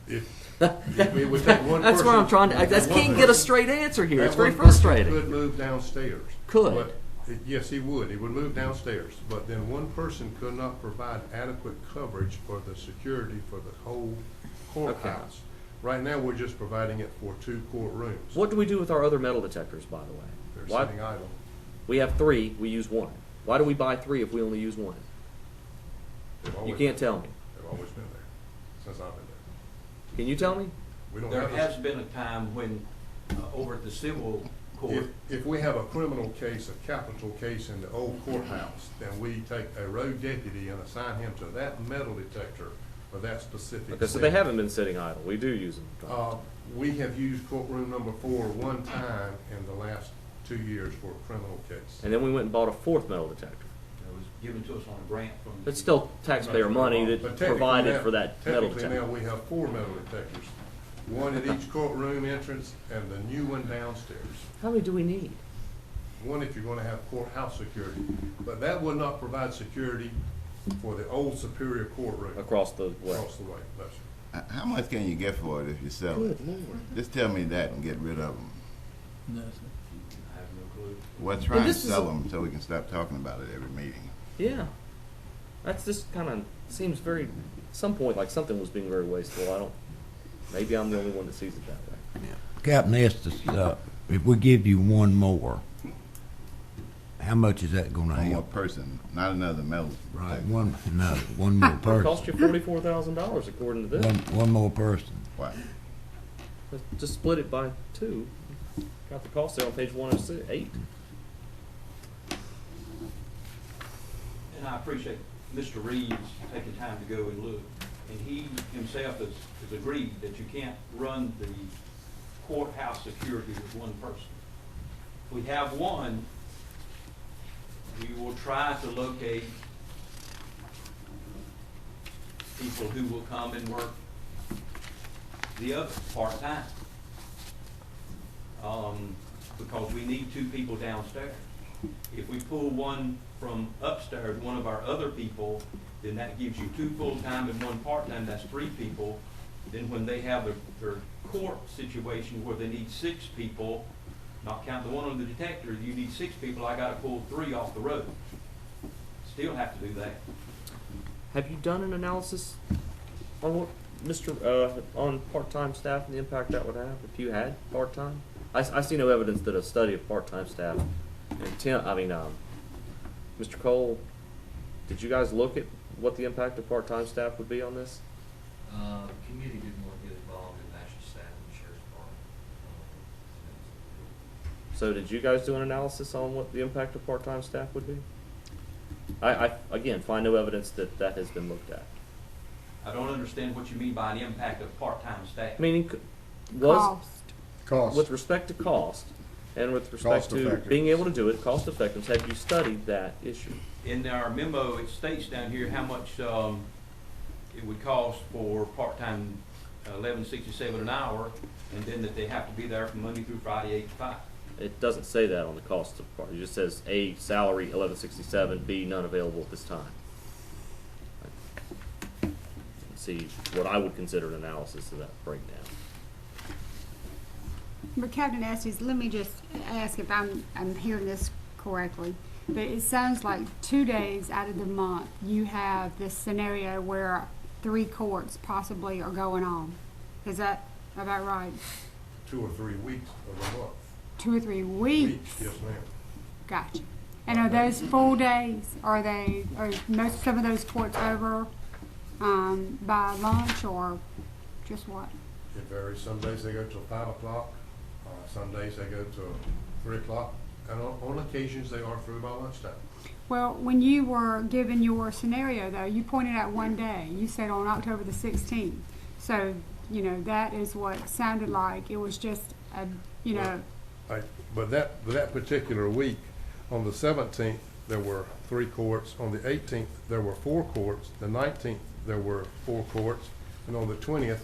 If It would take one That's where I'm person- trying to, I just one can't get a person- straight answer here. that It's very one person frustrating. Could move downstairs. Could. But yes, he would. He would move downstairs. But then one person could not provide adequate coverage for the security for the whole courthouse. Right now, we're just providing it for 2 courtrooms. What do we do with our other metal detectors, by the way? They're Why- sitting idle. We have 3, we use 1. Why do we buy 3 if we only use 1? They've You always can't been- tell me. They've always been there, since I've been there. Can you tell me? We don't There have has a- been a time when, over at the civil court, If we have a criminal case, a capital case in the old courthouse, then we take a road deputy and assign him to that metal detector for that specific. Okay, so scene. they haven't been sitting idle. We do use them. We have used courtroom number 4 one time in the last 2 years for a criminal case. And then we went and bought a 4th metal detector. it was given to us on a grant from. It's still taxpayer money But that technically provided now- for that metal Technically now, detector. we have 4 metal detectors, one at each courtroom entrance and the new one downstairs. How many do we need? One if you're gonna have courthouse security, but that would not provide security for the old Superior Courtroom. Across the way. Across the way, no, sir. How much can you get for it if you sell it? Just tell me that and get rid of them. Nothing. I have no clue. Well, try and this is sell a- them so we can stop talking about it every meeting. Yeah. That's just kind of, seems very, at some point, like something was being very wasteful. I don't, maybe I'm the only one that sees it that way. Captain Estes, if we give you one more, how much is that gonna One more help? person, not another metal Right, detector. one more It cost person. you $44,000 according to this. One more person. Why? Just split it by 2. Got the cost there on page 108. And I appreciate Mr. Reeves taking time to go and look. And he himself has agreed that you can't run the courthouse security with one person. If we have one, we will try to locate people who will come and work the other part-time. Because we need 2 people downstairs. If we pull one from upstairs, one of our other people, then that gives you 2 full-time and 1 part-time, that's 3 people. Then when they have their court situation where they need 6 people, not counting the one on the detector, you need 6 people, I gotta pull 3 off the road. Still have to do that. Have you done an analysis on what, on part-time staff and the impact that would have if you had part-time? I see no evidence that a study of part-time staff and Mr. Cole, did you guys look at what the impact of part-time staff would be on this? Committee didn't want to get involved in national staff and the sheriff's department. So did you guys do an analysis on what the impact of part-time staff would be? I again, find no evidence that that has been looked at. I don't understand what you mean by an impact of part-time staff. Meaning, was, Cost. Cost. with respect to cost, and with respect Cost to effectiveness. being able to do it, cost effectiveness, have you studied that issue? In our memo, it states down here how much it would cost for part-time, $11.67 an hour, and then that they have to be there from Monday through Friday, 8 to 5. It doesn't say that on the cost of part. It just says A, salary, $11.67, B, none available at this time. See what I would consider an analysis of that breakdown. But Captain Estes, let me just ask if I'm hearing this correctly. But it sounds like 2 days out of the month, you have this scenario where 3 courts possibly are going on. Is that about right? 2 or 3 weeks of the month. 2 or 3 weeks? Yes, ma'am. Gotcha. And are those full days? Are some of those courts over by lunch or just what? It varies. Some days they go till 5 o'clock. Some days they go till 3 o'clock. And on occasions, they are through by lunchtime. Well, when you were given your scenario, though, you pointed out one day. You said on October the 16th. So, that is what sounded like. It was just, But that particular week, on the 17th, there were 3 courts. On the 18th, there were 4 courts. The 19th, there were 4 courts. And on the 20th,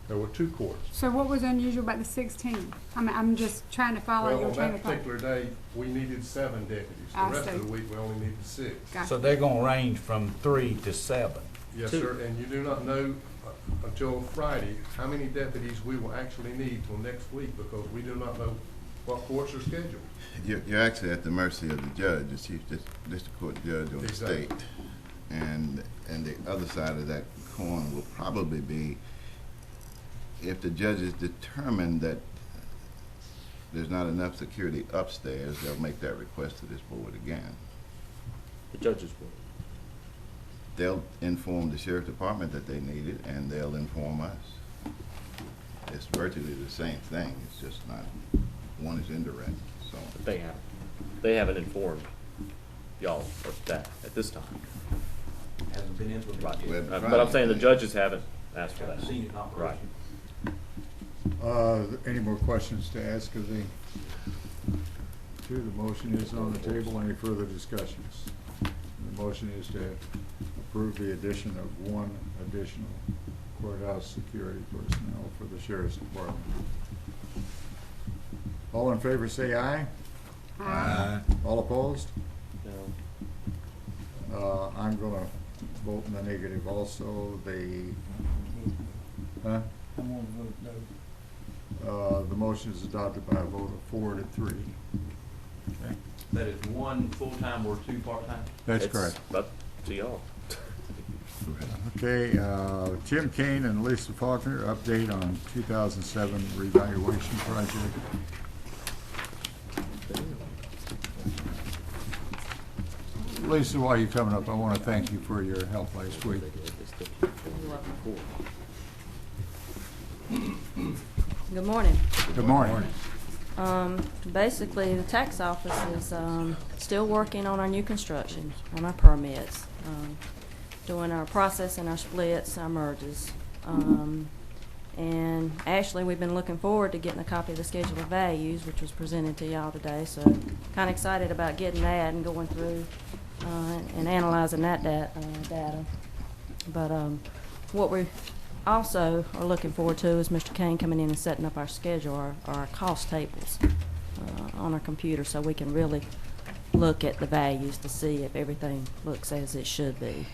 there were 2 courts. So what was unusual about the 16th? I'm just trying to follow Well, your on train that of thought. particular day, we needed 7 deputies. The I rest see. of the week, we only needed 6. Gotcha. So they're gonna range from 3 to 7. Yes, 2. sir, and you do not know until Friday how many deputies we will actually need till next week, because we do not know what courts are scheduled. You're actually at the mercy of the judge, the chief district court judge on the Exactly. state. And the other side of that coin will probably be if the judges determine that there's not enough security upstairs, they'll make that request to this board again. The judges will. They'll inform the sheriff department that they need it, and they'll inform us. It's virtually the same thing, it's just not, one is indirect, so. But they haven't informed y'all of that at this time. Hasn't been implemented Right. yet. But I'm saying the judges haven't asked for that. Haven't seen it in Right. operation. Any more questions to ask of the two? The motion is on the table. Any further discussions? The motion is to approve the addition of one additional courthouse security personnel for the sheriff's department. All in favor say aye. Aye. All opposed? No. I'm gonna vote in the negative also. Huh? I'm gonna vote no. The motion is adopted by a vote of 4 to 3. Okay. That is one full-time or two part-time? That's It's correct. up to y'all. Okay, Tim Kane and Lisa Faulkner, update on 2007 revaluation project. Lisa, while you're coming up, I want to thank you for your help last week. Good morning. Good morning. Basically, the tax office is still working on our new construction, on our permits, doing our processing, our splits, our merges. And actually, we've been looking forward to getting a copy of the schedule of values, which was presented to y'all today. So kind of excited about getting that and going through and analyzing that data. But what we also are looking forward to is Mr. Kane coming in and setting up our schedule, our cost tables on our computer, so we can really look at the values to see if everything looks as it should be.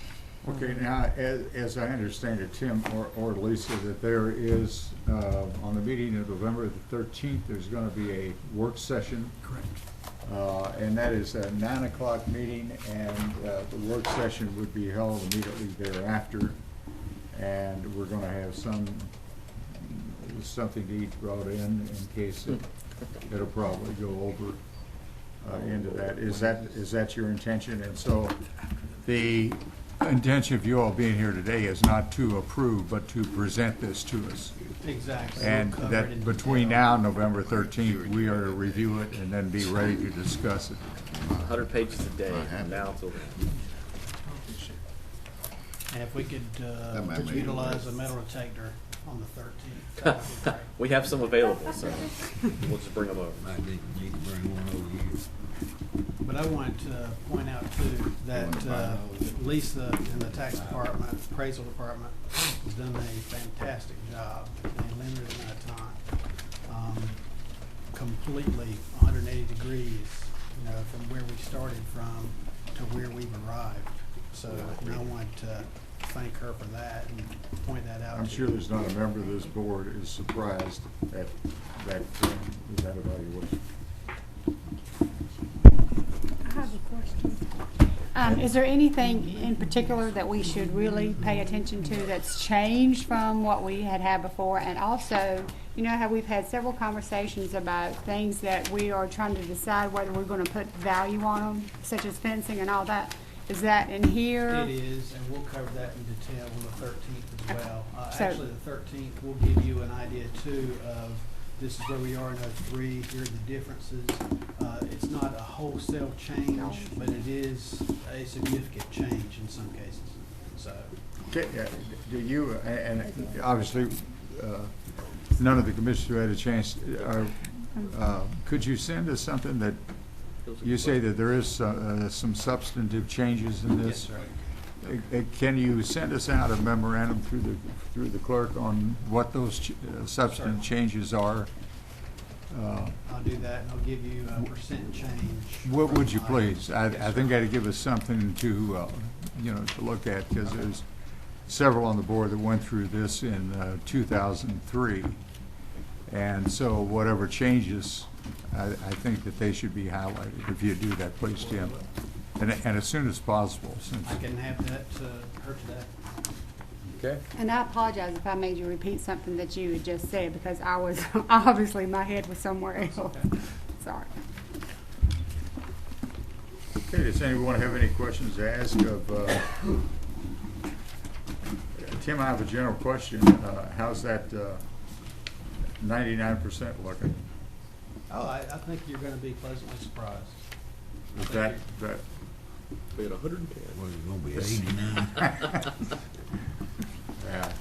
Okay, now, as I understand it, Tim or Lisa, that there is, on the meeting of November the 13th, there's going to be a work session. Correct. And that is a 9 o'clock meeting, and the work session would be held immediately thereafter. And we're going to have something to eat brought in case it'll probably go over into that. Is that your intention? And so the intention of you all being here today is not to approve, but to present this to us. Exactly. And We'll cover it that in between detail. now and November 13th, we are to review it and then be ready to discuss it. 100 pages a day from now till then. And if we could might make it utilize worse. a metal detector on the 13th, that would be great. We have some available, so we'll just bring them over. But I wanted to point out too that Lisa in the tax department, appraisal department, has done a fantastic job in a limited amount of time. Completely 180 degrees, you know, from where we started from to where we've arrived. So I wanted to thank her for that and point that out. I'm to sure you. there's not a member of this board is surprised at that evaluation. I have a question. Is there anything in particular that we should really pay attention to that's changed from what we had before? And also, you know how we've had several conversations about things that we are trying to decide whether we're going to put value on them, such as fencing and all that. Is that in here? It is, and we'll cover that in detail on the 13th as well. So- Actually, the 13th will give you an idea too of this is where we are in '03, here are the differences. It's not a wholesale change, but it is a significant change in some cases, so. Okay, do you, and obviously, none of the commissioners had a chance, could you send us something that, you say that there is some substantive changes in this? Yes, sir. Can you send us out a memorandum through the clerk on what those substantive changes are? I'll do that, and I'll give you a percent change. What would you from please? I Yes, think sir. that'd give us something to, to look at, because there's, several on the board that went through this in 2003. And so whatever changes, I think that they should be highlighted. If you do that, please, Tim. And as soon as possible. Since I can have that to her today. Okay. And I apologize if I made you repeat something that you had just said, because I was, obviously my head was somewhere else. Sorry. Okay, does anyone have any questions to ask of, Tim, I have a general question. How's that 99% looking? Oh, I think you're gonna be pleasantly surprised. Is that, We had 110. Well, it's gonna be 89. yeah,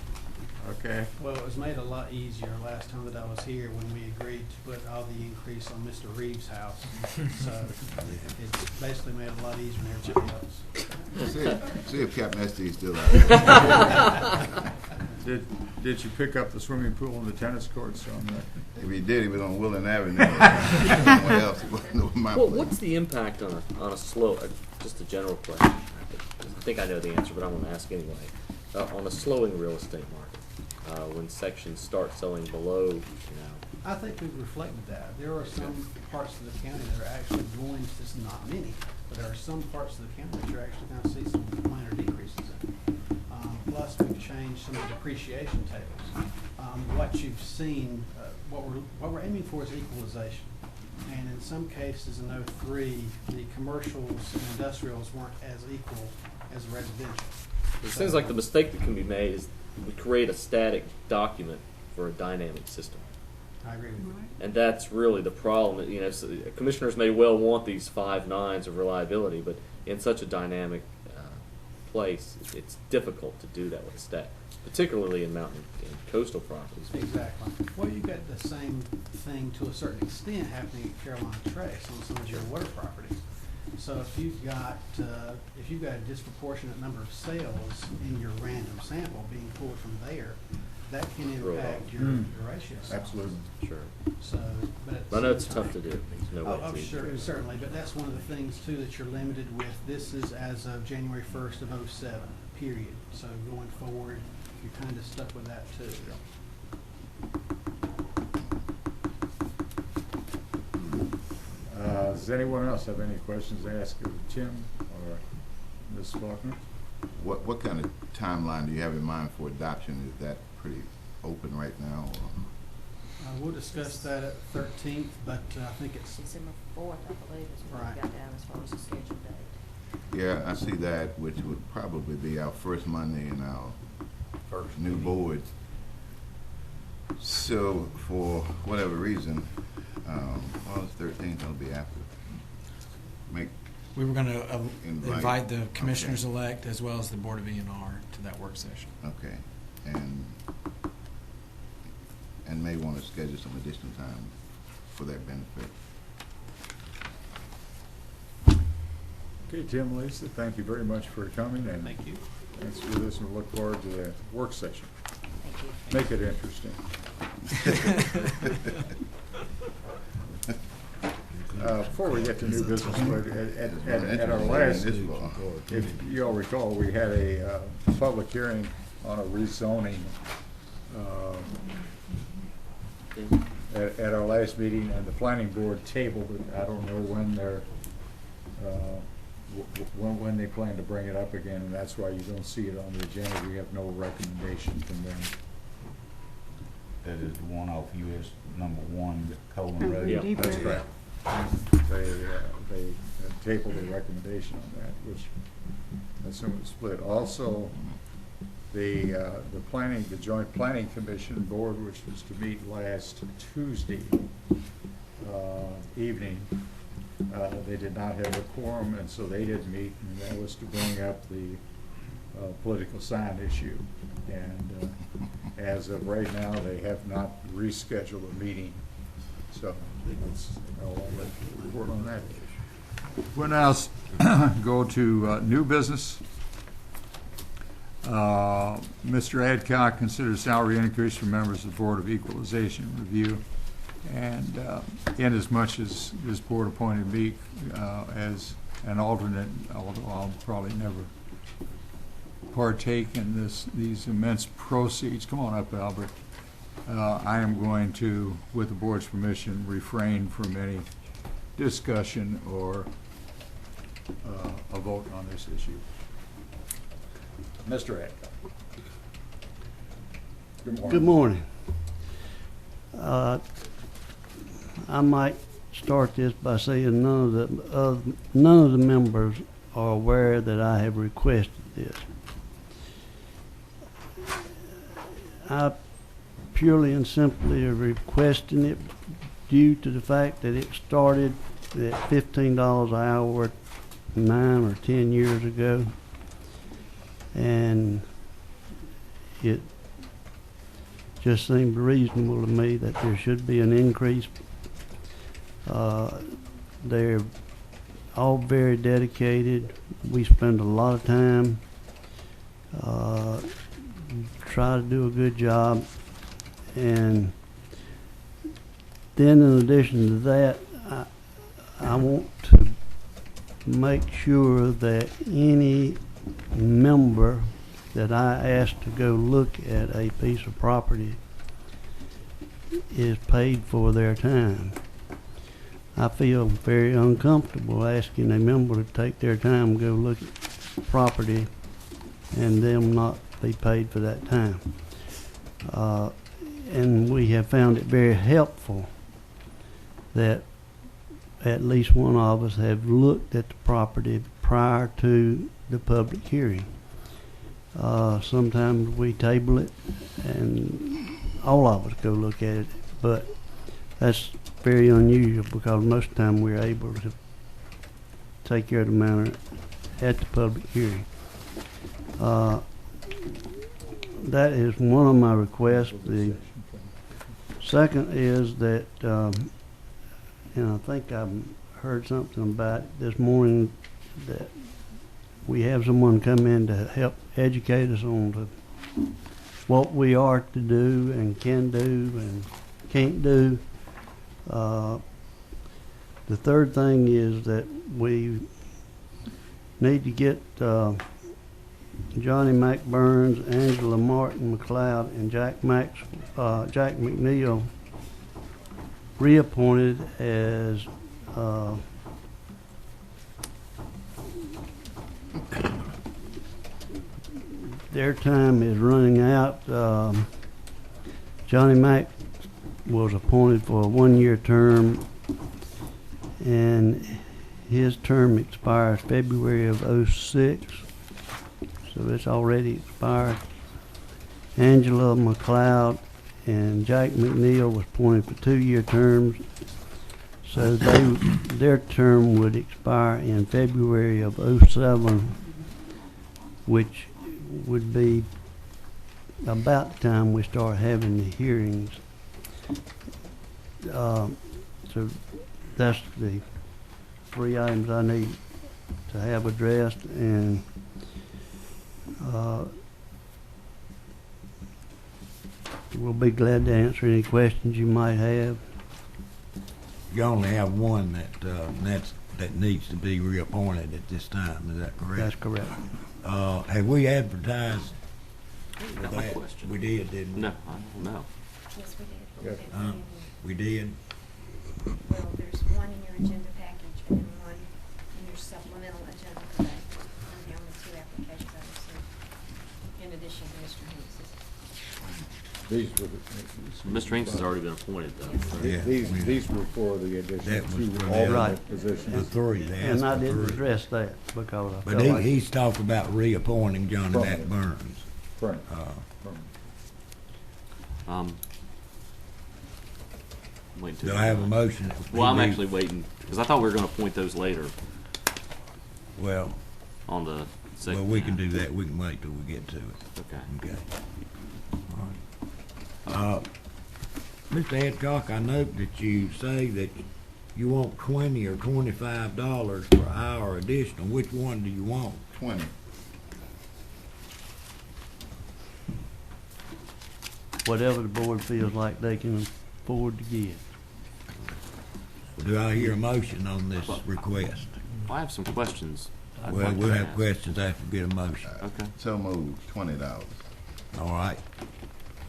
okay. Well, it was made a lot easier last time that I was here when we agreed to put all the increase on Mr. Reeves' house. So it's basically made it a lot easier than everybody else. See if Captain Estes still out there. Did you pick up the swimming pool and the tennis courts on that? If he did, he was on Willing Avenue. Somewhere else. It wasn't on my Well, place. what's the impact on a slow, just a general question? I think I know the answer, but I'm gonna ask anyway. On a slowing real estate market, when sections start selling below, you know, I think we've reflected that. There are some parts of the county that are actually going, just not many, but there are some parts of the county that you're actually gonna see some minor decreases in. Plus, we've changed some of the depreciation tables. What you've seen, what we're aiming for is equalization. And in some cases in '03, the commercials and industrials weren't as equal as residential. it seems like the mistake that can be made is we create a static document for a dynamic system. I agree with you. And that's really the problem. You know, so commissioners may well want these 5 nines of reliability, but in such a dynamic place, it's difficult to do that with a stat, particularly in mountain and coastal properties. Exactly. Well, you've got the same thing to a certain extent happening at Carolina Trace on some of your water properties. So if you've got a disproportionate number of sales in your random sample being pulled from there, that can impact your ratios. Absolutely. Sure. So, but at the I know same it's time- tough to do. There's no way Oh, to sure, certainly, but that's one of the things too that you're limited with. This is as of January 1st of '07, period. So going forward, you're kind of stuck with that too. Does anyone else have any questions to ask of Tim or Ms. Faulkner? What kind of timeline do you have in mind for adoption? Is that pretty open right now? Or? We'll discuss that at 13th, but I think it's December 4th, I believe, is what Right. we got down as far as the scheduled date. Yeah, I see that, which would probably be our first Monday in our first new board. So, for whatever reason, well, it's 13th, it'll be after. We were going to invite the Okay. commissioners-elect as well as the Board of E&R to that work session. Okay, and may want to schedule some additional time for that benefit. Okay, Tim, Lisa, thank you very much for coming, and Thank you. thanks for this, and we look forward to the work session. Thank you. Make it interesting. Before we get to new business, at our last, if you all recall, we had a public hearing on a rezoning at our last meeting, and the planning board tabled it. I don't know when they're, when they plan to bring it up again, and that's why you don't see it on the agenda. We have no recommendation from them. That is the one off US #1 Coleman Road. Yeah. That's correct. They tabled a recommendation on that, which I assume was split. Also, the Joint Planning Commission Board, which was to meet last Tuesday evening, they did not have a quorum, and so they didn't meet, and that was to bring up the political sign issue. And as of right now, they have not rescheduled a meeting. So I'll let you report on that. We'll now go to new business. Mr. Adcock considers salary increase for members of the Board of Equalization Review. And inasmuch as this board appointed me as an alternate, although I'll probably never partake in these immense proceeds. Come on up, Albert. I am going to, with the board's permission, refrain from any discussion or a vote on this issue. Mr. Adcock. Good morning. Good morning. I might start this by saying none of the members are aware that I have requested this. I purely and simply are requesting it due to the fact that it started at $15 an hour 9 or 10 years ago, and it just seemed reasonable to me that there should be an increase. They're all very dedicated. We spend a lot of time, try to do a good job, and then in addition to that, I want to make sure that any member that I ask to go look at a piece of property is paid for their time. I feel very uncomfortable asking a member to take their time and go look at property and them not be paid for that time. And we have found it very helpful that at least one of us have looked at the property prior to the public hearing. Sometimes we table it and all of us go look at it, but that's very unusual because most of the time we're able to take care of the matter at the public hearing. That is one of my requests. The second is that, and I think I've heard something about this morning, that we have someone come in to help educate us on what we are to do and can do and can't do. The third thing is that we need to get Johnny McBurns, Angela Martin McLeod, and Jack McNeil reappointed as their time is running out. Johnny Mac was appointed for a one-year term, and his term expires February of '06, so it's already expired. Angela McLeod and Jack McNeil was appointed for 2-year terms, so their term would expire in February of '07, which would be about the time we start having the hearings. So that's the 3 items I need to have addressed, and we'll be glad to answer any questions you might have. You only have one that needs to be reappointed at this time, is that correct? That's correct. Have we advertised for Not my that? question. We did, didn't we? No, I don't know. Yes, we did. We did? Well, there's one in your agenda package and one in your supplemental agenda today. Those are the only 2 applications I received, in addition to Mr. Hanks's. Mr. Hanks has already been appointed, though. Yeah. These were for the additional That was 2 for the alternate Right. positions. The 3, they And I asked for didn't 3. address that because I But felt like he's talked about reappointing Johnny From Mac it. Burns. Right. Waiting to. Do I have a motion? Well, I'm actually waiting, because I thought we were going to appoint those later Well, on the second. well, we can do that. We can wait till we get to it. Okay. Okay. All right. Mr. Adcock, I note that you say that you want $20 or $25 per hour additional. Which one do you want? 20. whatever the board feels like they can afford to give. Do I hear a motion on this request? I have some questions. I'd Well, like to we'll have ask. questions after we get a motion. Okay. So moved, $20. All right.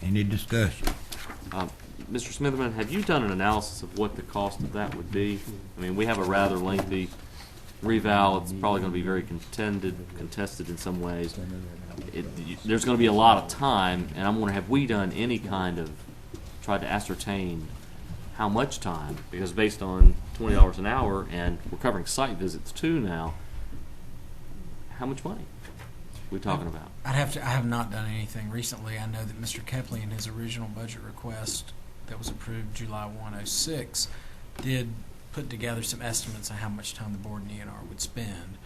Any discussion? Mr. Smitherman, have you done an analysis of what the cost of that would be? I mean, we have a rather lengthy reval. It's probably going to be very contested in some ways. There's going to be a lot of time, and I'm wondering, have we done any kind of, tried to ascertain how much time? Because based on $20 an hour, and we're covering site visits too now, how much money are we talking about? I have not done anything recently. I know that Mr. Kepley, in his original budget request that was approved July 106, did put together some estimates on how much time the board and ENR would spend.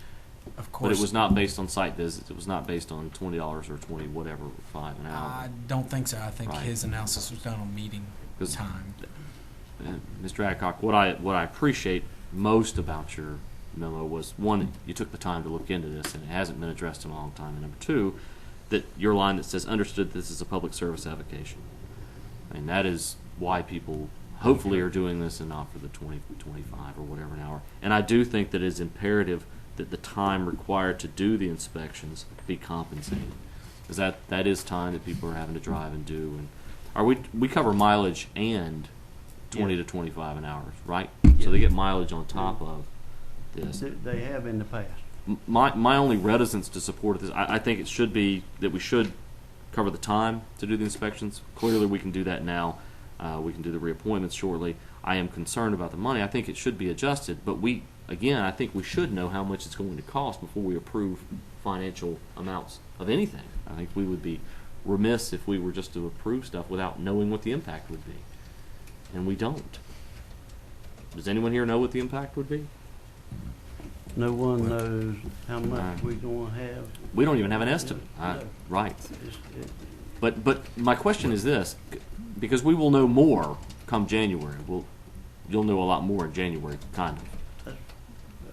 Of course, But it was not based on site visits. It was not based on $20 or 20 whatever, 5 an hour. I don't think so. I think Right. his analysis was done on meeting 'Cause, time. Mr. Adcock, what I appreciate most about your memo was, one, you took the time to look into this, and it hasn't been addressed in a long time. And number two, that your line that says, understood this is a public service avocation. I mean, that is why people hopefully are doing this and not for the 20, 25 or whatever an hour. And I do think that it is imperative that the time required to do the inspections be compensated. Because that is time that people are having to drive and do. And we cover mileage and 20 to 25 an hour, right? So they get mileage on top of this. They have in the past. My only reticence to support this, I think it should be that we should cover the time to do the inspections. Clearly, we can do that now. We can do the reappointments shortly. I am concerned about the money. I think it should be adjusted, but I think we should know how much it's going to cost before we approve financial amounts of anything. I think we would be remiss if we were just to approve stuff without knowing what the impact would be. And we don't. Does anyone here know what the impact would be? No one knows how much we're gonna have. We don't even have an estimate. Right. But my question is this, because we will know more come January. You'll know a lot more in January, kind of.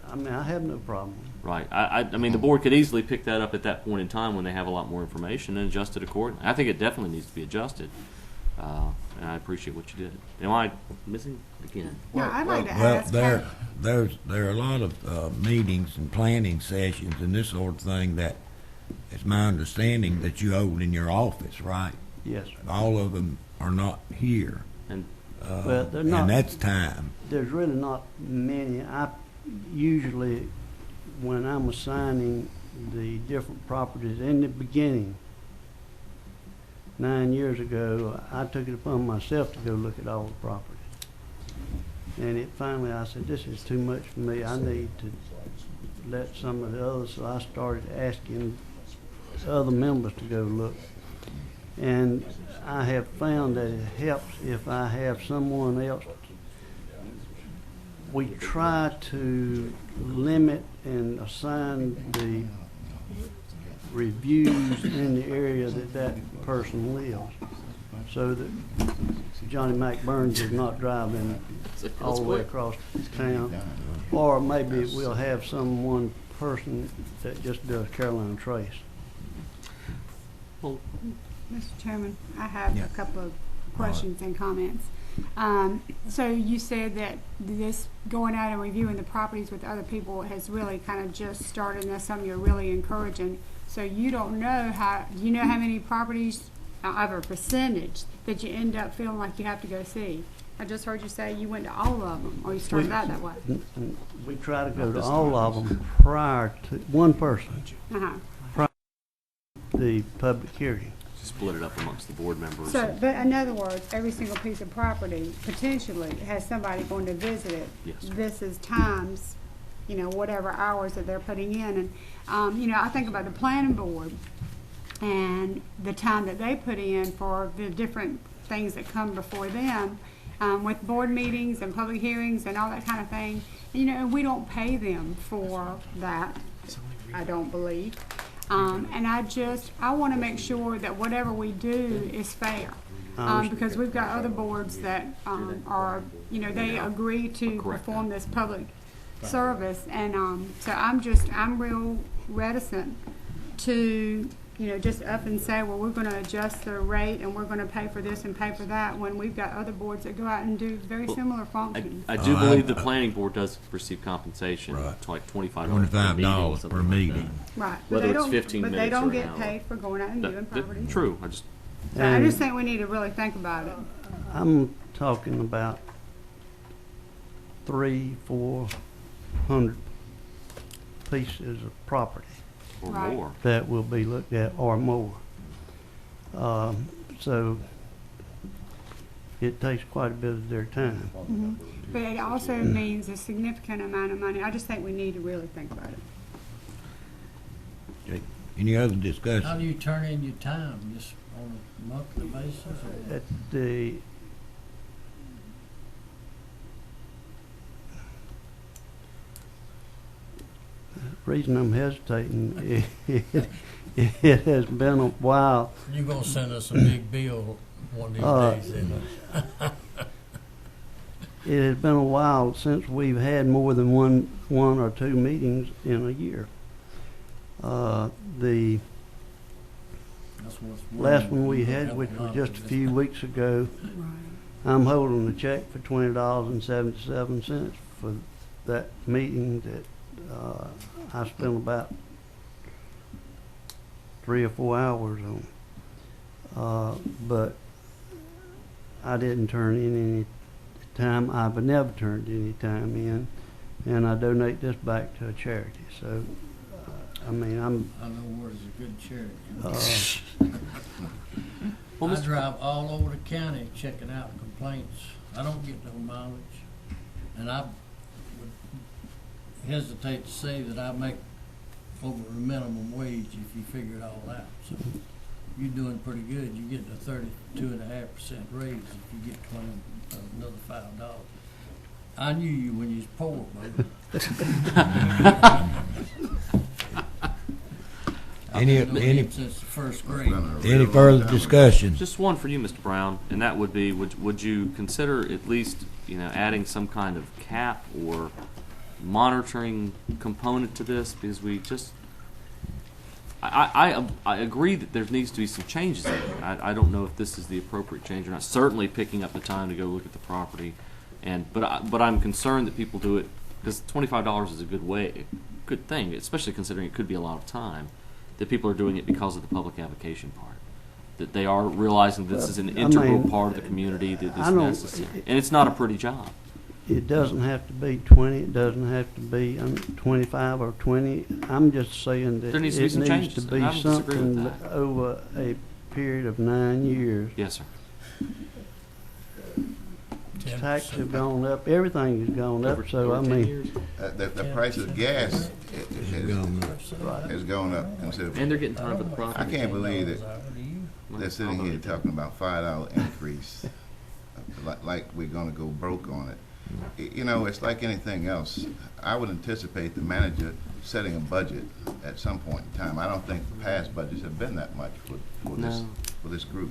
I mean, I have no problem. Right. I mean, the board could easily pick that up at that point in time when they have a lot more information and adjust it accordingly. I think it definitely needs to be adjusted. And I appreciate what you did. Am I missing again? No, I'd like to Well, ask. there are a lot of meetings and planning sessions and this sort of thing that it's my understanding that you hold in your office, right? Yes, sir. All of them are not here. And Well, they're not. And that's time. There's really not many. I usually, when I'm assigning the different properties in the beginning, 9 years ago, I took it upon myself to go look at all the properties. And I said, this is too much for me. I need to let some of the others, so I started asking other members to go look. And I have found that it helps if I have someone else. We try to limit and assign the reviews in the area that person lives, so that Johnny McBurns is not driving all the way across town. Or maybe we'll have one person that just does Carolina Trace. Mr. Chairman, I have Yeah. a couple of questions and comments. So you said that this going out and reviewing the properties with other people has really kind of just started, and that's something you're really encouraging. So you don't know do you know how many properties, of a percentage, that you end up feeling like you have to go see? I just heard you say you went to all of them, or you started out that way. We try to go to all of them prior to one person, Uh-huh. the public hearing. Split it up amongst the board members. So, but in other words, every single piece of property potentially has somebody going to visit it. Yes. This is times, whatever hours that they're putting in. And, I think about the planning board and the time that they put in for the different things that come before them, with board meetings and public hearings and all that kind of thing. And we don't pay them for that, I don't believe. And I want to make sure that whatever we do is fair. Because we've got other boards that are, they agree to perform this public service. And so I'm real reticent to just up and say, well, we're gonna adjust the rate and we're gonna pay for this and pay for that, when we've got other boards that go out and do very similar functions. I do believe the planning board does receive compensation, Right. to like $25 $25 per meeting. Right. But Whether they it's don't- 15 But they minutes or don't an get hour. paid for going out and doing property. True, So I just think we need to really think about it. I'm talking about 300-400 pieces of property or Right. more. that will be looked at or more. So it takes quite a bit of their time. Mhm. But it also means a significant amount of money. I just think we need to really think about it. Okay. Any other How discussion? do you turn in your time, just on a monthly basis? Or? At the reason I'm hesitating, it has been a while. You're gonna send us a big bill one of these days, isn't it? It has been a while since we've had more than one or two meetings in a year. The That's what's last one we worrying. had, which was just a Right. few weeks ago, I'm holding a check for $20.77 for that meeting that I spent about 3 or 4 hours on. But I didn't turn in any time. I've never turned any time in, and I donate this back to a charity. So, I mean, I know where's a good charity. Well, I drive all over the county checking out complaints. I don't get no mileage. And I would hesitate to say that I make over the minimum wage if you figure it all out. So you're doing pretty good. You get a 32.5% raise if you get another $5. I knew you when you was poor, brother. Any Since the first grade. any further discussion? Just one for you, Mr. Brown, and that would be, would you consider at least, adding some kind of cap or monitoring component to this? Because we just, I agree that there needs to be some changes in it. I don't know if this is the appropriate change or not. Certainly picking up the time to go look at the property, but I'm concerned that people do it because $25 is a good thing, especially considering it could be a lot of time. That people are doing it because of the public avocation part. That they are realizing this is an integral part of the community that is necessary. And it's not a pretty job. it doesn't have to be 20, it doesn't have to be 25 or 20. I'm just saying that There needs it to be some needs changes. to be I don't disagree with something that. over a period of 9 years. Yes, sir. Taxes have gone up, everything has gone up, so I mean, The price of gas has gone up considerably. And they're getting time for the profit. I can't believe that they're sitting here talking about $5 increase, like we're gonna go broke on it. You know, it's like anything else. I would anticipate the manager setting a budget at some point in time. I don't think past budgets have been that much for this group.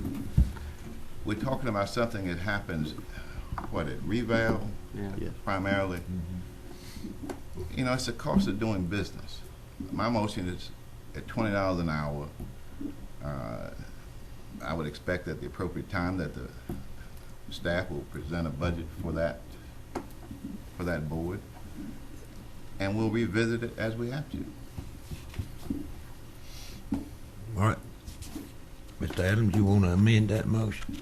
We're talking about something that happens, at Revale primarily. You know, it's the cost of doing business. My motion is at $20 an hour. I would expect at the appropriate time that the staff will present a budget for that board, and we'll revisit it as we have to. All right. Mr. Adams, you want to amend that motion?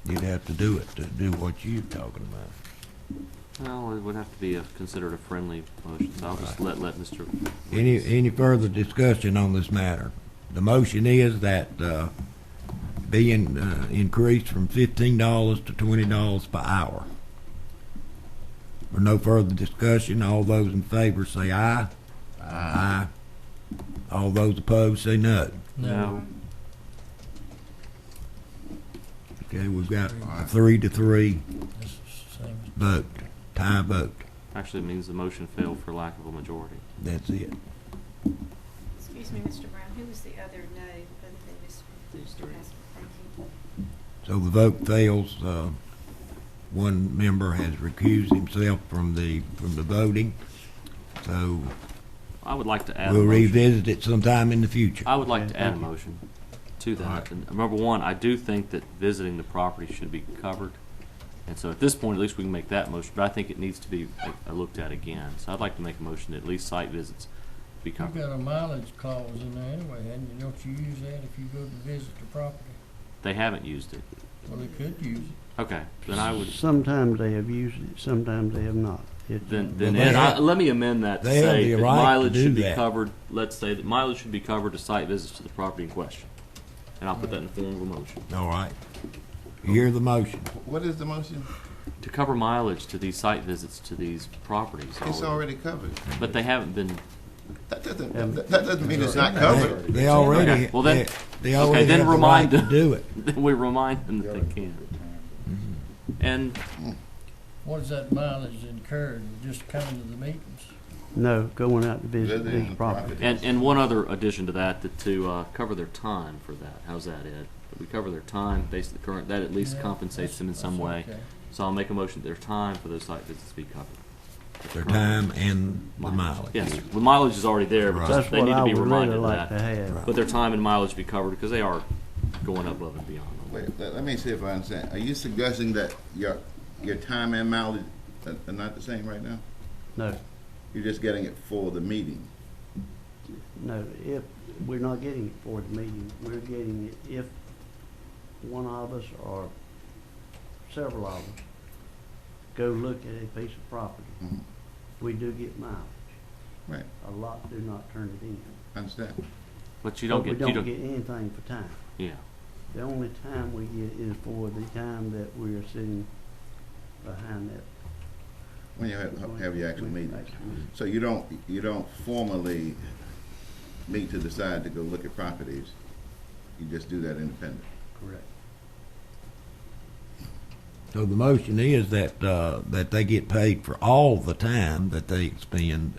You'd have to do it to do what you're talking about. Well, it would have to be considered a friendly motion, so I'll just let Mr. Any further discussion on this matter? The motion is that being increased from $15 to $20 per hour. For no further discussion, all those in favor say aye. Aye. All those opposed say no. No. Okay, we've got a 3-3 vote, tie vote. Actually, it means the motion failed for lack of a majority. That's it. Excuse me, Mr. Brown, who was the other no other than Mr. Haskell? Thank you. So the vote fails. One member has recused himself from the voting. So I would like to add. We'll a motion. revisit it sometime in the future. I would like to add a thank you. motion to that. right. And number one, I do think that visiting the property should be covered. And so at this point, at least we can make that motion, but I think it needs to be looked at again. So I'd like to make a motion that at least site visits be You've covered. got a mileage clause in there anyway, and you don't you use that if you go to visit the property? They haven't used it. Well, they could use it. Okay, then I would, Sometimes they have used it, sometimes they have not. then Well, they Ed, have- let me amend that to they have say the that right to mileage do should be that. covered. Let's say that mileage should be covered to site visits to the property in question. And I'll put that in the form of a motion. All right. You hear the motion. What is the motion? To cover mileage to these site visits to these properties. It's already covered. But they haven't been, That doesn't mean it's not covered. They already, Okay, well then- they already okay, then have the remind right to them. do it. then we remind them that they can. And What is that mileage incurred, just coming to the meetings? No, going out to visit Visiting these the properties. And one other addition to that, that to cover their time for that. How's that, Ed? That we cover their time based on the current, that at least Yeah, compensates them in some way. okay. So I'll make a motion that their time for those site visits be covered. Their time and the mileage. Yes, the mileage is already there, but Right. just, That's they what need to I be would really reminded of like to that. have. But their time and mileage be covered because they are going above and beyond. Wait, let me see if I understand. Are you suggesting that your time and mileage are not the same right now? No, You're just getting it for the meeting? no, if, we're not getting it for the meeting, we're getting it if one of us or several of us go look at a piece of property. Mhm. We do get mileage. Right, A lot do not turn it in. understand. But you don't But get, we you don't don't, get anything for time. yeah. The only time we get is for the time that we are sitting behind that. When you have your actual meetings. Actual meeting. So you don't formally meet to decide to go look at properties. You just do that independent. Correct. So the motion is that, that they get paid for all the time that they expend,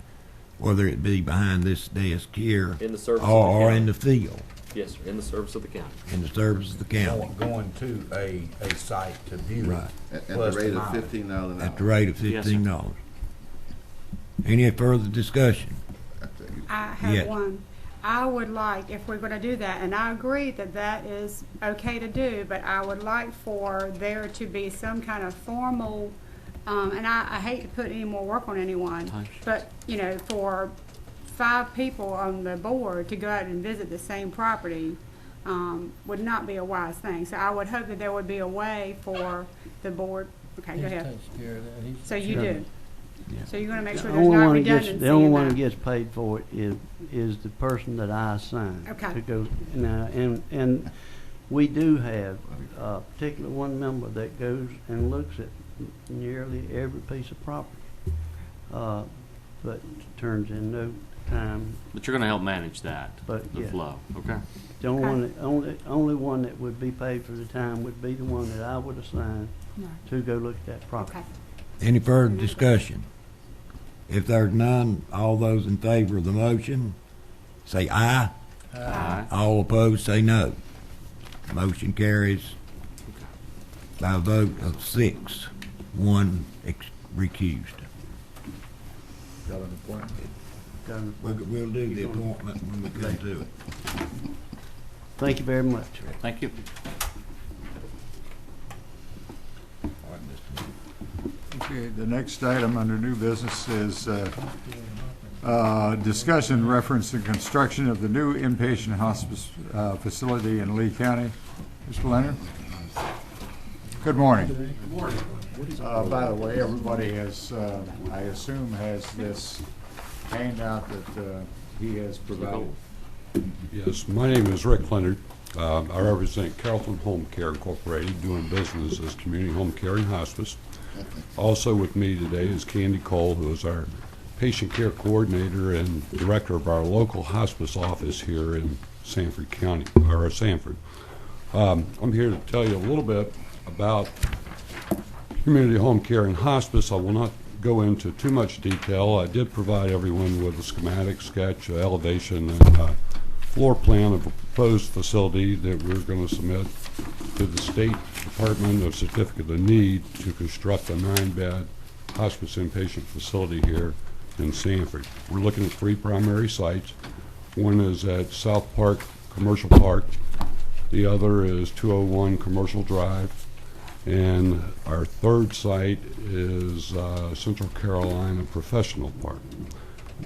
whether it be behind this desk here In the service of the or county. in the field, Yes, sir, in the service of the county. in the service of the county. Going to a site to view. Right. At the Plus the rate of mileage. $15 an hour. At the rate of Yes, sir. $15. Any further discussion? I have Yes. one. I would like, if we're gonna do that, and I agree that that is okay to do, but I would like for there to be some kind of formal, and I hate to put any more work on anyone, but, you know, for 5 people on the board to go out and visit the same property, would not be a wise thing. So I would hope that there would be a way for the board, okay, go He ahead. takes care of that. He's- So you do? So you're gonna make The sure there's only not one that gets, redundancy the only in one that that? gets paid for it is the person that I assign. Okay. To go, now, and we do have a particular one member that goes and looks at nearly every piece of property. But turns in no time. But you're gonna help manage that, But, the yeah. flow, okay? The only one that would be paid for the time would be the one that I would assign to go look at that property. Okay. Any further discussion? If there's none, all those in favor of the motion, say aye. Aye. All opposed, say no. Motion carries by a vote of 6, 1 recused. Got an appointment? We'll do the appointment when we come to it. Thank you very much. Thank you. Okay, the next item under new business is discussion reference to construction of the new inpatient hospice facility in Lee County. Mr. Leonard? Good morning. Good morning. By the way, everybody has, I assume, has this handout that he has provided. Yes, my name is Rick Leonard. I represent Carrollton Home Care Incorporated, doing business as community home care and hospice. Also with me today is Candy Cole, who is our patient care coordinator and director of our local hospice office here in Sanford County, or Sanford. I'm here to tell you a little bit about community home care and hospice. I will not go into too much detail. I did provide everyone with a schematic sketch, elevation, and floor plan of a proposed facility that we're going to submit to the State Department of Certificate of Need to construct a 9-bed hospice inpatient facility here in Sanford. We're looking at 3 primary sites. One is at South Park Commercial Park. The other is 201 Commercial Drive. And our third site is Central Carolina Professional Park.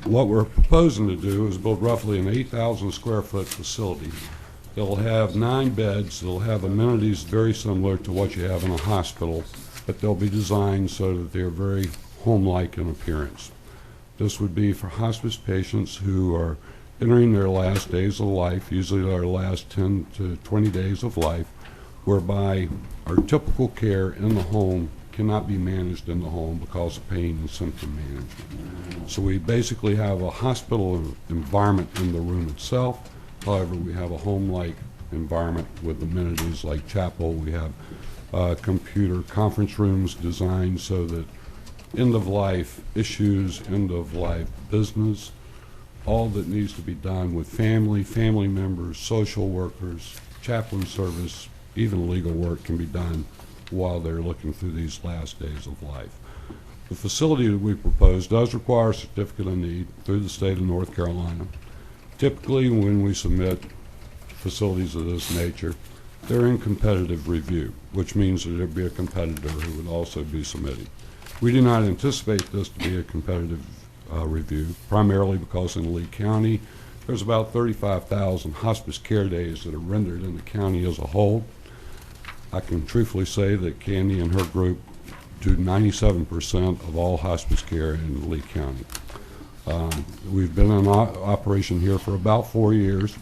What we're proposing to do is build roughly an 8,000 square foot facility. It'll have 9 beds. It'll have amenities very similar to what you have in a hospital, but they'll be designed so that they're very home-like in appearance. This would be for hospice patients who are entering their last days of life, usually their last 10 to 20 days of life, whereby our typical care in the home cannot be managed in the home because of pain and symptom management. So we basically have a hospital environment in the room itself. However, we have a home-like environment with amenities like chapel. We have computer conference rooms designed so that end-of-life issues, end-of-life business, all that needs to be done with family members, social workers, chaplain service, even legal work can be done while they're looking through these last days of life. The facility that we propose does require a certificate of need through the state of North Carolina. Typically, when we submit facilities of this nature, they're in competitive review, which means that there'd be a competitor who would also be submitting. We do not anticipate this to be a competitive review, primarily because in Lee County, there's about 35,000 hospice care days that are rendered in the county as a whole. I can truthfully say that Candy and her group do 97% of all hospice care in Lee County. We've been in operation here for about 4 years.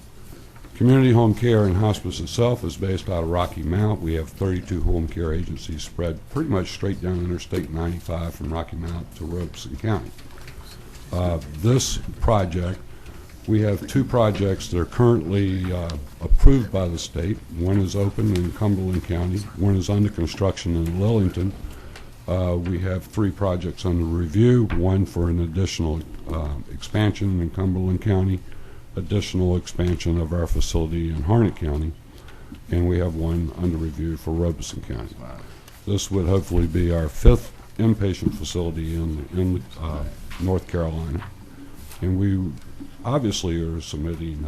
Community home care and hospice itself is based out of Rocky Mount. We have 32 home care agencies spread pretty much straight down Interstate 95 from Rocky Mount to Robeson County. This project, we have 2 projects that are currently approved by the state. One is open in Cumberland County. One is under construction in Lillington. We have 3 projects under review, one for an additional expansion in Cumberland County, additional expansion of our facility in Harnett County, and we have one under review for Robeson County. This would hopefully be our 5th inpatient facility in North Carolina, and we obviously are submitting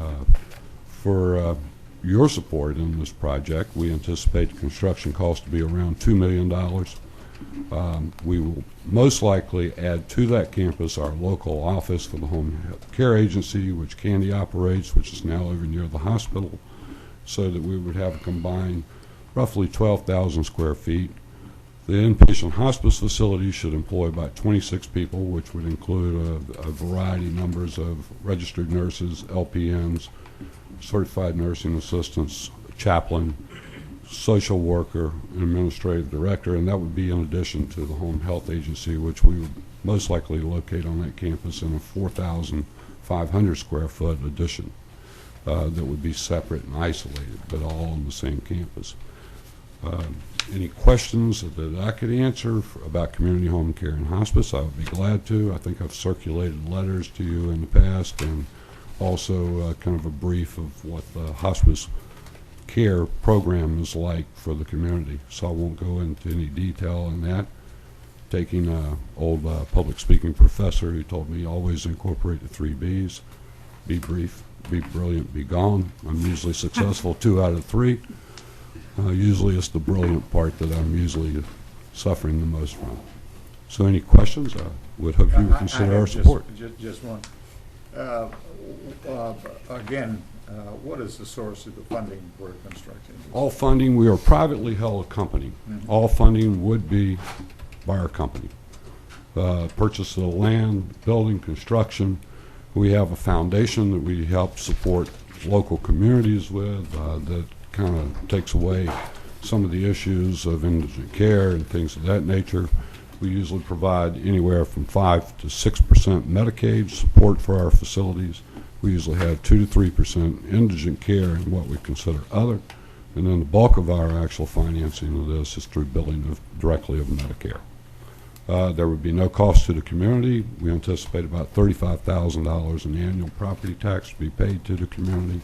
for your support in this project. We anticipate the construction cost to be around $2 million. We will most likely add to that campus our local office for the home care agency, which Candy operates, which is now over near the hospital, so that we would have a combined roughly 12,000 square feet. The inpatient hospice facility should employ about 26 people, which would include a variety numbers of registered nurses, LPNs, certified nursing assistants, chaplain, social worker, and administrative director, and that would be in addition to the home health agency, which we would most likely locate on that campus in a 4,500 square foot addition that would be separate and isolated, but all on the same campus. Any questions that I could answer about community home care and hospice, I would be glad to. I think I've circulated letters to you in the past, and also kind of a brief of what the hospice care program is like for the community, so I won't go into any detail on that. Taking an old public speaking professor who told me always incorporate the 3 B's: be brief, be brilliant, be gone. I'm usually successful 2 out of 3. Usually it's the brilliant part that I'm usually suffering the most from. So any questions? I would hope you would consider our support. Just one. Again, what is the source of the funding for construction? All funding, we are a privately held company. All funding would be by our company. Purchase of the land, building, construction. We have a foundation that we help support local communities with that kind of takes away some of the issues of indigent care and things of that nature. We usually provide anywhere from 5 to 6% Medicaid support for our facilities. We usually have 2 to 3% indigent care and what we consider other, and then the bulk of our actual financing of this is through billing directly of Medicare. There would be no cost to the community. We anticipate about $35,000 in annual property tax to be paid to the community,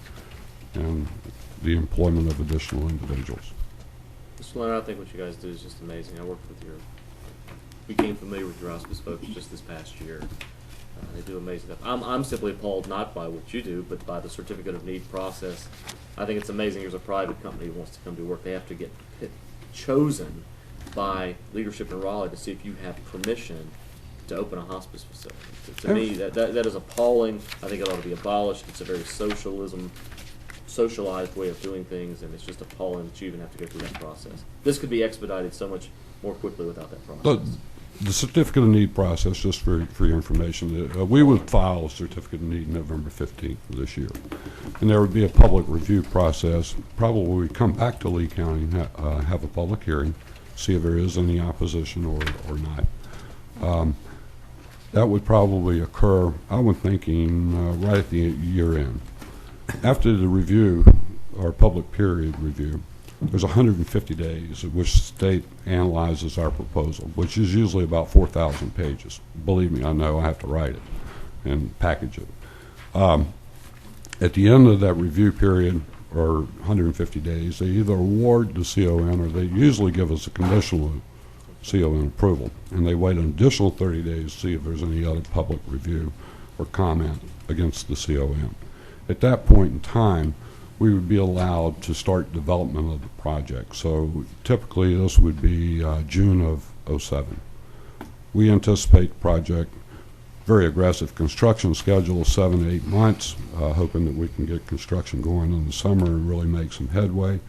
and the employment of additional individuals. Mr. Leonard, I think what you guys do is just amazing. I worked with became familiar with your hospice folks just this past year. They do amazing stuff. I'm simply appalled not by what you do, but by the certificate of need process. I think it's amazing. Here's a private company who wants to come do work. They have to get chosen by leadership in Raleigh to see if you have permission to open a hospice facility. To me, that is appalling. I think it ought to be abolished. It's a very socialized way of doing things, and it's just appalling that you even have to go through that process. This could be expedited so much more quickly without that process. The certificate of need process, just for your information, we would file a certificate of need November 15th of this year. And there would be a public review process. Probably we'd come back to Lee County and have a public hearing, see if there is any opposition or not. That would probably occur, I was thinking, right at the year end. After the review, our public period review, there's 150 days at which the state analyzes our proposal, which is usually about 4,000 pages. Believe me, I know I have to write it and package it. At the end of that review period, or 150 days, they either award the CON or they usually give us a conditional CON approval, and they wait an additional 30 days to see if there's any other public review or comment against the CON. At that point in time, we would be allowed to start development of the project. So typically this would be June of '07. We anticipate the project, very aggressive construction schedule of 7 to 8 months, hoping that we can get construction going in the summer and really make some headway.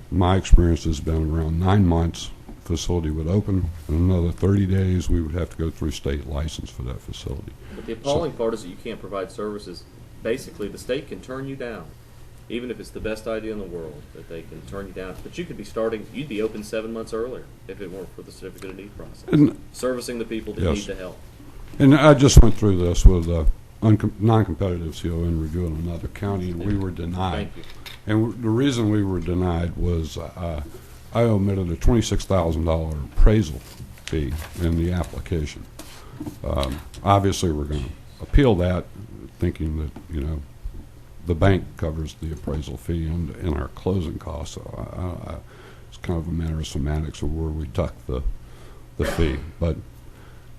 My experience has been around 9 months, facility would open. In another 30 days, we would have to go through state license for that facility. But the appalling part is that you can't provide services. Basically, the state can turn you down. Even if it's the best idea in the world, that they can turn you down. But you could be you'd be open 7 months earlier if it weren't for the certificate of need process. And servicing the people that need the help. And I just went through this with a non-competitive CON review in another county, and we were denied. Thank you. And the reason we were denied was I omitted a $26,000 appraisal fee in the application. Obviously, we're going to appeal that, thinking that, the bank covers the appraisal fee and our closing costs. So it's kind of a matter of semantics of where we tuck the fee. But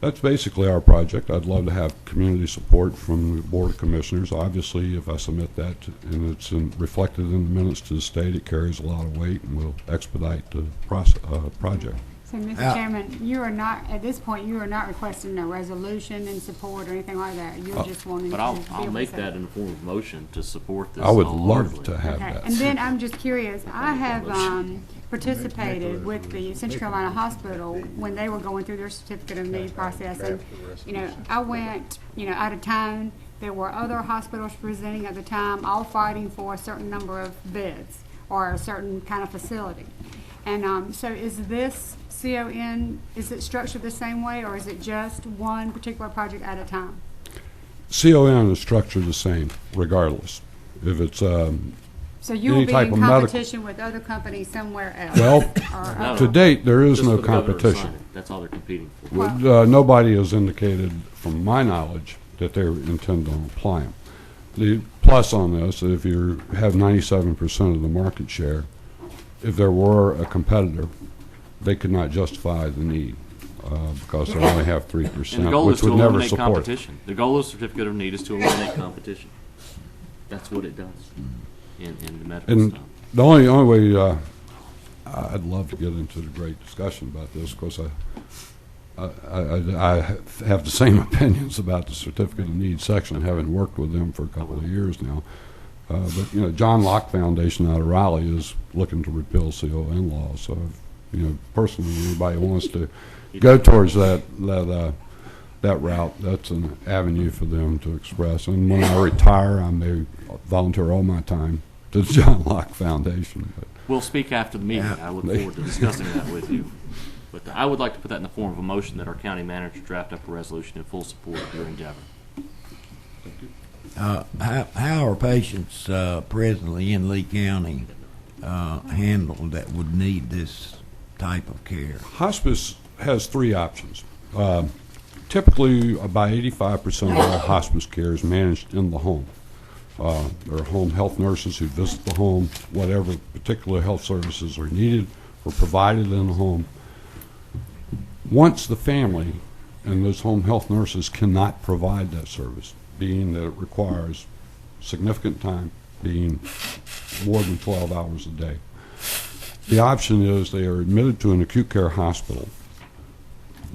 that's basically our project. I'd love to have community support from the Board of Commissioners. Obviously, if I submit that and it's reflected in the minutes to the state, it carries a lot of weight, and we'll expedite the project. So, Mr. Chairman, you are not, at this point, you are not requesting a resolution in support or anything like that. You're just wanting But to be I'll able make to that in the form of motion to support this. I would love wholeheartedly. to have Okay, that. and then I'm just curious, I have participated with the Central Carolina Hospital when they were going through their certificate of need process, and, I went, out of town. There were other hospitals presenting at the time, all fighting for a certain number of beds or a certain kind of facility. And so is this CON, is it structured the same way, or is it just one particular project at a time? CON is structured the same regardless. If it's So you will any be type in of medical. competition with other companies somewhere else? Well, Or- to date, there is Just no for the governor to sign competition. it. That's all they're competing for. Nobody has indicated, from my knowledge, that they intend on applying. The plus on this, if you have 97% of the market share, if there were a competitor, they could not justify the need because they only have 3%, And the goal is which to would never eliminate support. competition. The goal of the certificate of need is to eliminate competition. That's what it does in the medical And stuff. the only way I'd love to get into the great discussion about this, because I have the same opinions about the certificate of need section, having worked with them for a couple of years now. But John Locke Foundation out of Raleigh is looking to repeal CON law. So, personally, anybody wants to go towards that route, that's an avenue for them to express. And when I retire, I may volunteer all my time to the John Locke Foundation. But We'll speak after the meeting. I look forward to discussing that with you. But I would like to put that in the form of a motion that our county manager draft up a resolution in full support of your endeavor. How are patients presently in Lee County handled that would need this type of care? Hospice has three options. Typically, about 85% of all hospice care is managed in the home. There are home health nurses who visit the home. Whatever particular health services are needed or provided in the home. Once the family and those home health nurses cannot provide that service, being that it requires significant time, being more than 12 hours a day. The option is they are admitted to an acute care hospital.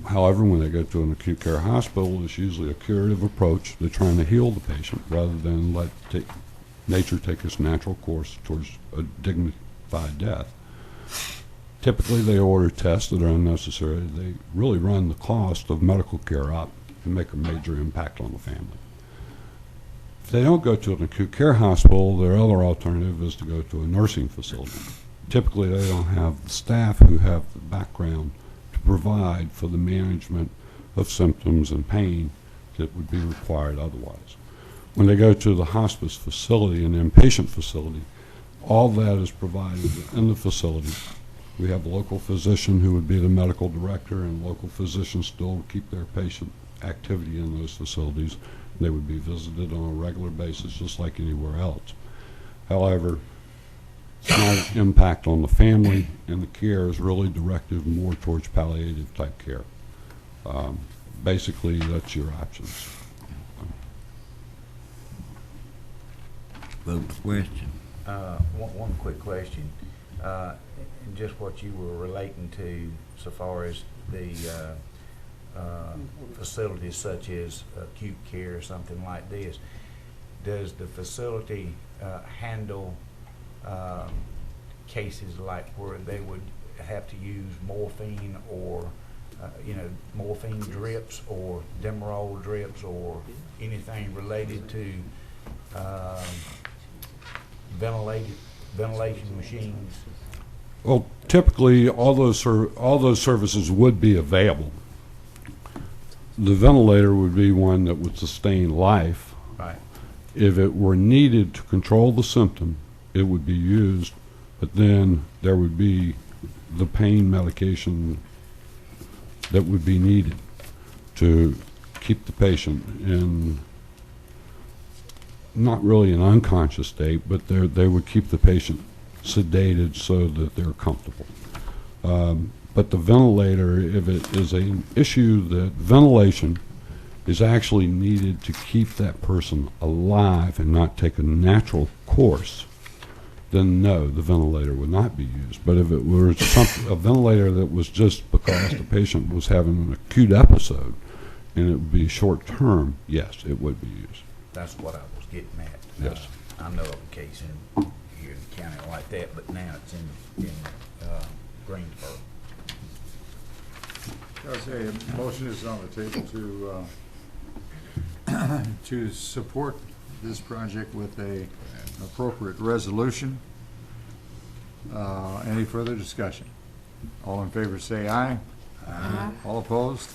However, when they go to an acute care hospital, it's usually a curative approach. They're trying to heal the patient rather than let nature take its natural course towards a dignified death. Typically, they order tests that are unnecessary. They really run the cost of medical care up and make a major impact on the family. If they don't go to an acute care hospital, their other alternative is to go to a nursing facility. Typically, they don't have the staff who have the background to provide for the management of symptoms and pain that would be required otherwise. When they go to the hospice facility, an inpatient facility, all that is provided in the facility. We have a local physician who would be the medical director, and local physicians still keep their patient activity in those facilities. They would be visited on a regular basis just like anywhere else. However, it's not an impact on the family, and the care is really directed more towards palliative type care. Basically, that's your options. Vote for question. One quick question. And just what you were relating to so far as the facilities such as acute care or something like this, does the facility handle cases like where they would have to use morphine or morphine drips or Demerol drips or anything related to ventilation machines? Well, typically, all those services would be available. The ventilator would be one that would sustain life. Right. If it were needed to control the symptom, it would be used, but then there would be the pain medication that would be needed to keep the patient in not really an unconscious state, but they would keep the patient sedated so that they're comfortable. But the ventilator, if it is an issue that ventilation is actually needed to keep that person alive and not take a natural course, then no, the ventilator would not be used. But if it were a ventilator that was just because the patient was having an acute episode and it would be short term, yes, it would be used. That's what I was getting at. Yes. I know of a case here in the county like that, but now it's in Greensboro. Okay, a motion is on the table to support this project with an appropriate resolution. Any further discussion? All in favor say aye. Aye. All opposed?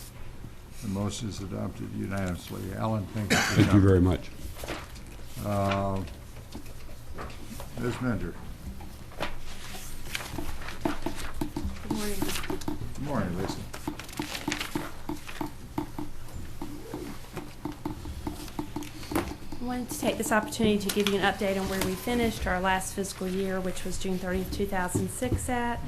The motion is adopted unanimously. Alan, thank you. Thank you very much. Ms. Mender. Good morning. Good morning, Lisa. I wanted to take this opportunity to give you an update on where we finished our last fiscal year, which was June 30th, 2006 at.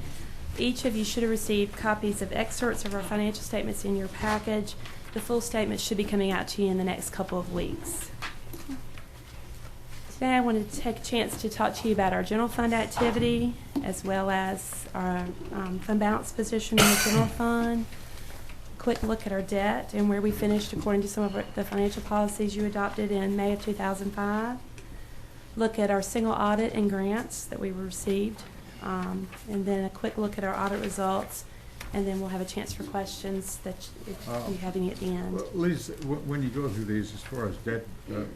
Each of you should have received copies of excerpts of our financial statements in your package. The full statement should be coming out to you in the next couple of weeks. Today I wanted to take a chance to talk to you about our general fund activity as well as our fund balance position in the general fund. Quick look at our debt and where we finished according to some of the financial policies you adopted in May of 2005. Look at our single audit and grants that we received, and then a quick look at our audit results, and then we'll have a chance for questions that if you have any at the end. Well, Lisa, when you go through these, as far as debt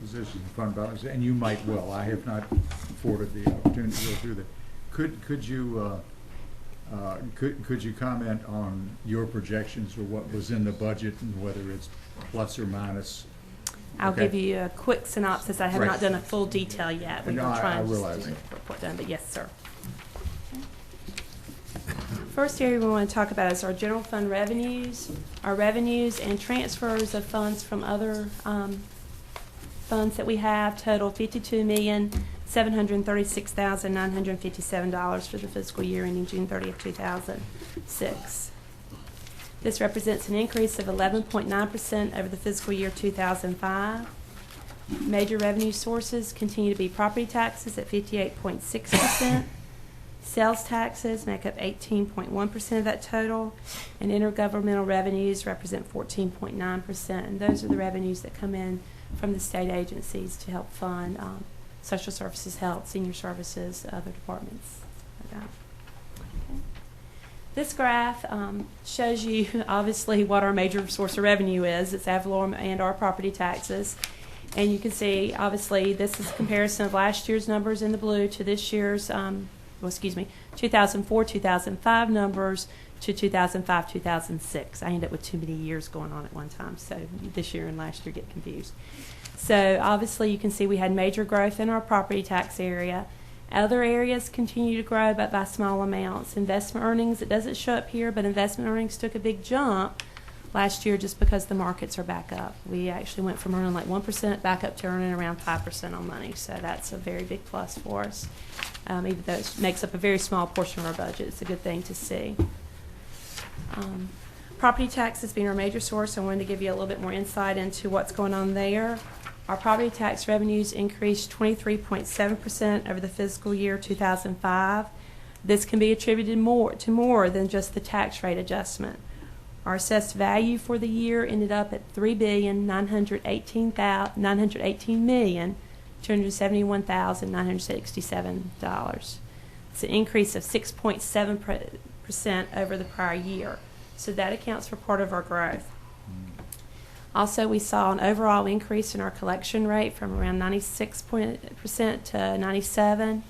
positions and fund balance, and you might well, I have not afforded the opportunity to go through that. Could you comment on your projections or what was in the budget and whether it's plus or minus? I'll Okay. give you a quick synopsis. I have Right. not done a full detail yet. We've No, been I trying to realize get that. the report done, but yes, sir. First area we want to talk about is our general fund revenues. Our revenues and transfers of funds from other funds that we have total $52,736,957 for the fiscal year ending June 30th, 2006. This represents an increase of 11.9% over the fiscal year 2005. Major revenue sources continue to be property taxes at 58.6%. Sales taxes make up 18.1% of that total, and intergovernmental revenues represent 14.9%. And those are the revenues that come in from the state agencies to help fund social services, health, senior services, other departments. Okay. This graph shows you obviously what our major source of revenue is. It's ad valorem and our property taxes. And you can see, obviously, this is a comparison of last year's numbers in the blue to this year's, 2004-2005 numbers to 2005-2006. I end up with too many years going on at one time, so this year and last year get confused. So obviously you can see we had major growth in our property tax area. Other areas continue to grow, but by small amounts. Investment earnings, it doesn't show up here, but investment earnings took a big jump last year just because the markets are back up. We actually went from earning like 1% back up to earning around 5% on money, so that's a very big plus for us. Even though it makes up a very small portion of our budget, it's a good thing to see. Property taxes being our major source, I wanted to give you a little bit more insight into what's going on there. Our property tax revenues increased 23.7% over the fiscal year 2005. This can be attributed to more than just the tax rate adjustment. Our assessed value for the year ended up at $3,918,271,967. It's an increase of 6.7% over the prior year. So that accounts for part of our growth. Also, we saw an overall increase in our collection rate from around 96% to 97%.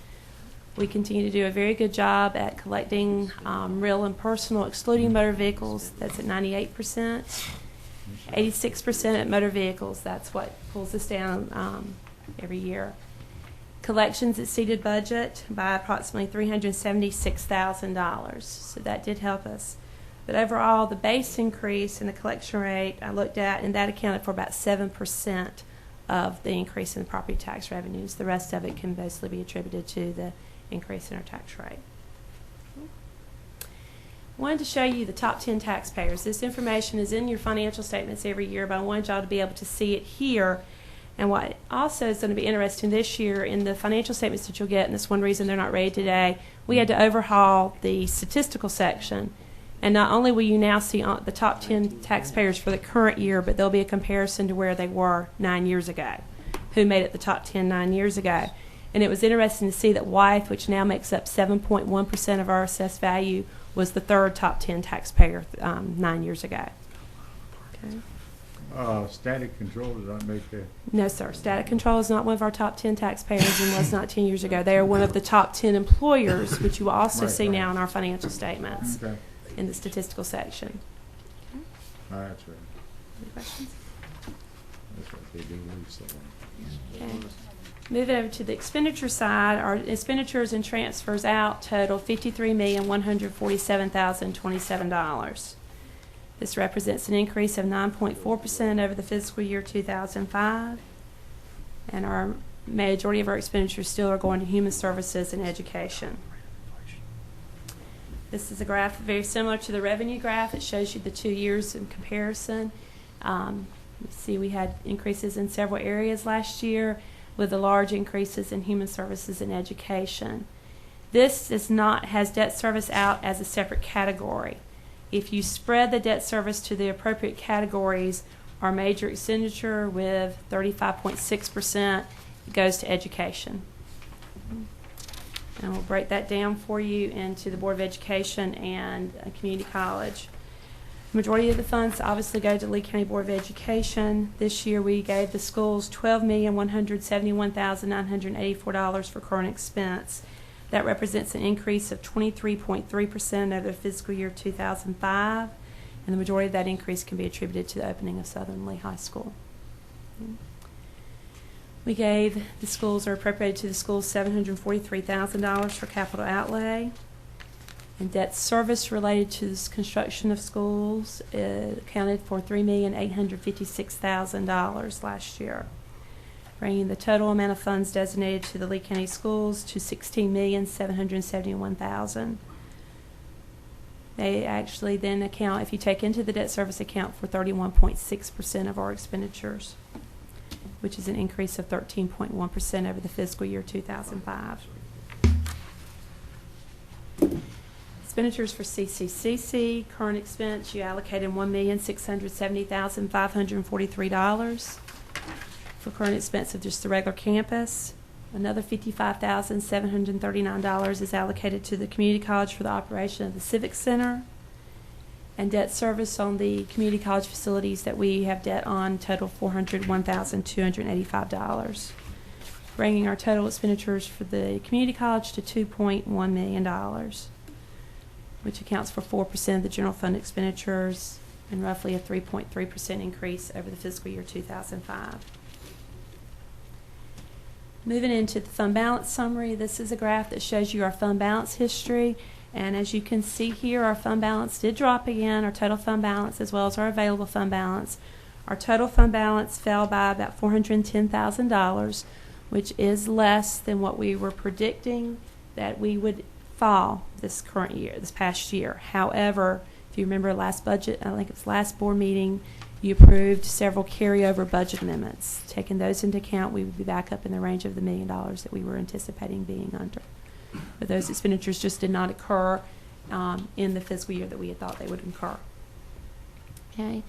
We continue to do a very good job at collecting real and personal, excluding motor vehicles. That's at 98%. 86% at motor vehicles. That's what pulls us down every year. Collections exceeded budget by approximately $376,000. So that did help us. But overall, the base increase in the collection rate I looked at, and that accounted for about 7% of the increase in the property tax revenues. The rest of it can basically be attributed to the increase in our tax rate. I wanted to show you the top 10 taxpayers. This information is in your financial statements every year, but I wanted y'all to be able to see it here. And what also is going to be interesting this year in the financial statements that you'll get, and that's one reason they're not ready today, we had to overhaul the statistical section. And not only will you now see the top 10 taxpayers for the current year, but there'll be a comparison to where they were 9 years ago, who made it the top 10 9 years ago. And it was interesting to see that Wythe, which now makes up 7.1% of our assessed value, was the third top 10 taxpayer 9 years ago. Okay. Static control, does that make a... No, sir. Static Control is not one of our top 10 taxpayers and was not 10 years ago. They are one of the top 10 employers, which you will also see now in our financial statements. Okay. In the statistical section. All right, that's right. Any questions? That's what they do. Okay. Moving over to the expenditure side, our expenditures and transfers out total $53,147,027. This represents an increase of 9.4% over the fiscal year 2005, and our majority of our expenditures still are going to human services and education. This is a graph very similar to the revenue graph. It shows you the 2 years in comparison. You see we had increases in several areas last year with the large increases in human services and education. This has debt service out as a separate category. If you spread the debt service to the appropriate categories, our major expenditure with 35.6% goes to education. And we'll break that down for you into the Board of Education and Community College. The majority of the funds obviously go to Lee County Board of Education. This year we gave the schools $12,171,984 for current expense. That represents an increase of 23.3% over the fiscal year 2005, and the majority of that increase can be attributed to the opening of Southern Lee High School. We gave the schools, or appropriated to the schools, $743,000 for capital outlay. And debt service related to this construction of schools accounted for $3,856,000 last year, bringing the total amount of funds designated to the Lee County schools to $16,771,000. They actually then account, if you take into the debt service account, for 31.6% of our expenditures, which is an increase of 13.1% over the fiscal year 2005. Expenditures for CCCC, current expense, you allocated $1,670,543 for current expense of just the regular campus. Another $55,739 is allocated to the community college for the operation of the Civic Center. And debt service on the community college facilities that we have debt on total $401,285, bringing our total expenditures for the community college to $2.1 million, which accounts for 4% of the general fund expenditures and roughly a 3.3% increase over the fiscal year 2005. Moving into the fund balance summary, this is a graph that shows you our fund balance history. And as you can see here, our fund balance did drop again, our total fund balance as well as our available fund balance. Our total fund balance fell by about $410,000, which is less than what we were predicting that we would fall this current year, this past year. However, if you remember last budget, I think it was last board meeting, you approved several carryover budget amendments. Taking those into account, we would be back up in the range of the $1 million that we were anticipating being under. But those expenditures just did not occur in the fiscal year that we had thought they would incur. Okay.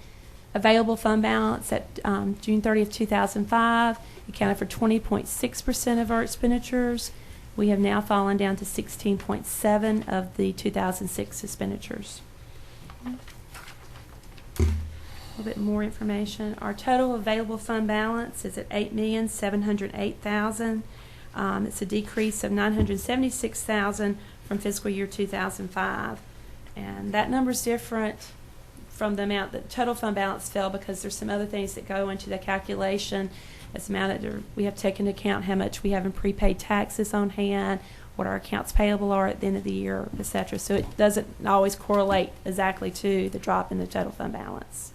Available fund balance at June 30th, 2005 accounted for 20.6% of our expenditures. We have now fallen down to 16.7% of the 2006 expenditures. Okay. A little bit more information. Our total available fund balance is at $8,708,000. It's a decrease of $976,000 from fiscal year 2005. And that number is different from the amount that total fund balance fell because there's some other things that go into the calculation. It's the amount that we have to take into account how much we have in prepaid taxes on hand, what our accounts payable are at the end of the year, etc. So it doesn't always correlate exactly to the drop in the total fund balance.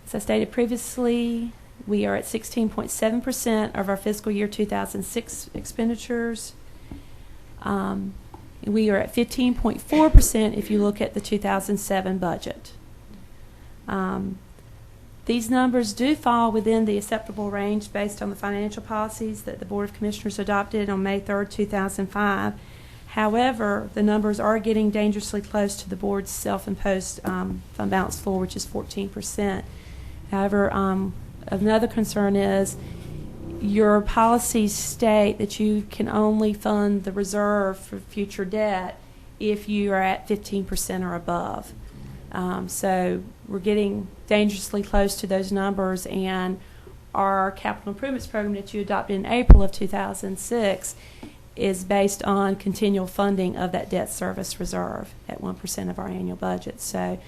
As I stated previously, we are at 16.7% of our fiscal year 2006 expenditures. We are at 15.4% if you look at the 2007 budget. These numbers do fall within the acceptable range based on the financial policies that the Board of Commissioners adopted on May 3rd, 2005. However, the numbers are getting dangerously close to the Board's self-imposed fund balance floor, which is 14%. However, another concern is your policies state that you can only fund the reserve for future debt if you are at 15% or above. So we're getting dangerously close to those numbers, and our capital improvements program that you adopted in April of 2006 is based on continual funding of that debt service reserve at 1% of our annual budget. So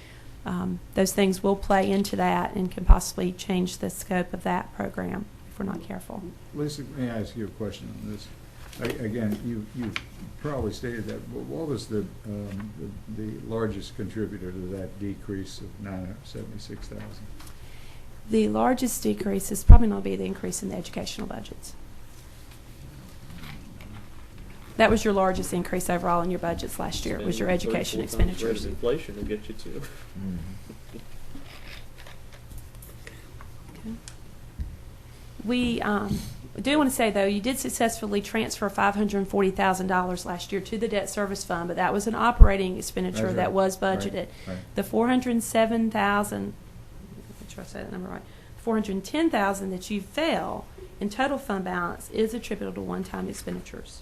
those things will play into that and can possibly change the scope of that program if we're not careful. Lisa, may I ask you a question on this? Again, you probably stated that, but what was the largest contributor to that decrease of $976,000? The largest decrease is probably going to be the increase in the educational budgets. That was your largest increase overall in your budgets last year, was your education expenditures. Inflation will get you to. Okay. We do want to say, though, you did successfully transfer $540,000 last year to the debt service fund, but that was an operating expenditure that was budgeted. Right. The $407,000, make sure I say that number right, $410,000 that you fell in total fund balance is attributable to one-time expenditures.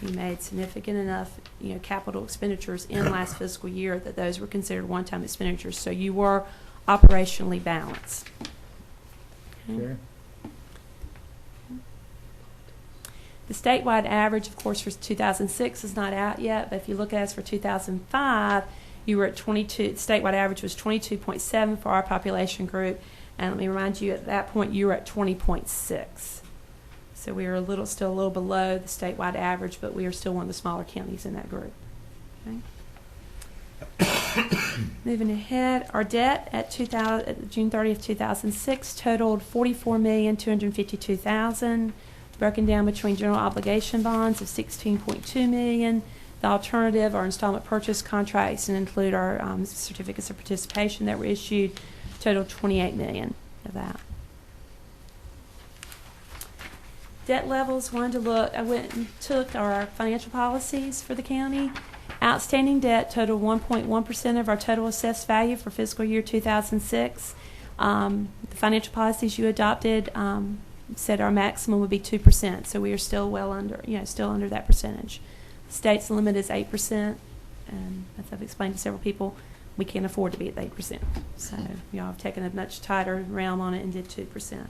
You made significant enough, capital expenditures in last fiscal year that those were considered one-time expenditures. So you were operationally balanced. Okay. The statewide average, of course, for 2006 is not out yet, but if you look at us for 2005, you were at 22. The statewide average was 22.7 for our population group, and let me remind you, at that point, you were at 20.6. So we are still a little below the statewide average, but we are still one of the smaller counties in that group. Okay. Moving ahead, our debt at June 30th, 2006 totaled $44,252,000, broken down between general obligation bonds of $16.2 million, The alternative are installment purchase contracts and include our certificates of participation that were issued, total $28 million of that. Debt levels, I went and took our financial policies for the county. Outstanding debt totaled 1.1% of our total assessed value for fiscal year 2006. The financial policies you adopted said our maximum would be 2%, so we are still well under, still under that percentage. The state's limit is 8%, and as I've explained to several people, we can't afford to be at 8%. So y'all have taken a much tighter realm on it and did 2%.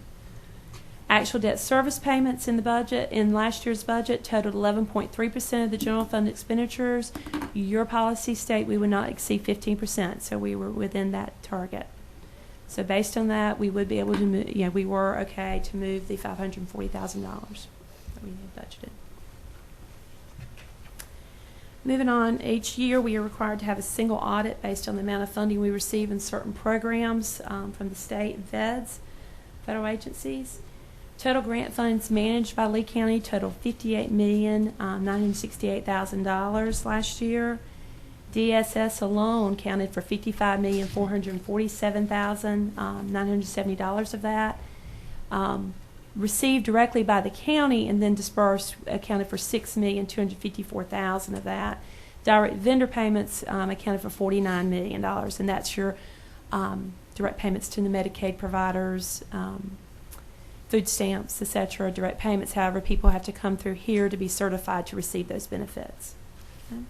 Actual debt service payments in the budget, in last year's budget, totaled 11.3% of the general fund expenditures. Your policies state we would not exceed 15%, so we were within that target. So based on that, we would be able to move, we were okay to move the $540,000 that we had budgeted. Moving on, each year we are required to have a single audit based on the amount of funding we receive in certain programs from the state and feds, federal agencies. Total grant funds managed by Lee County totaled $58,968,000 last year. DSS alone counted for $55,447,970 of that. Received directly by the county and then dispersed accounted for $6,254,000 of that. Direct vendor payments accounted for $49 million, and that's your direct payments to the Medicaid providers, food stamps, etc. Direct payments, however, people have to come through here to be certified to receive those benefits. Okay.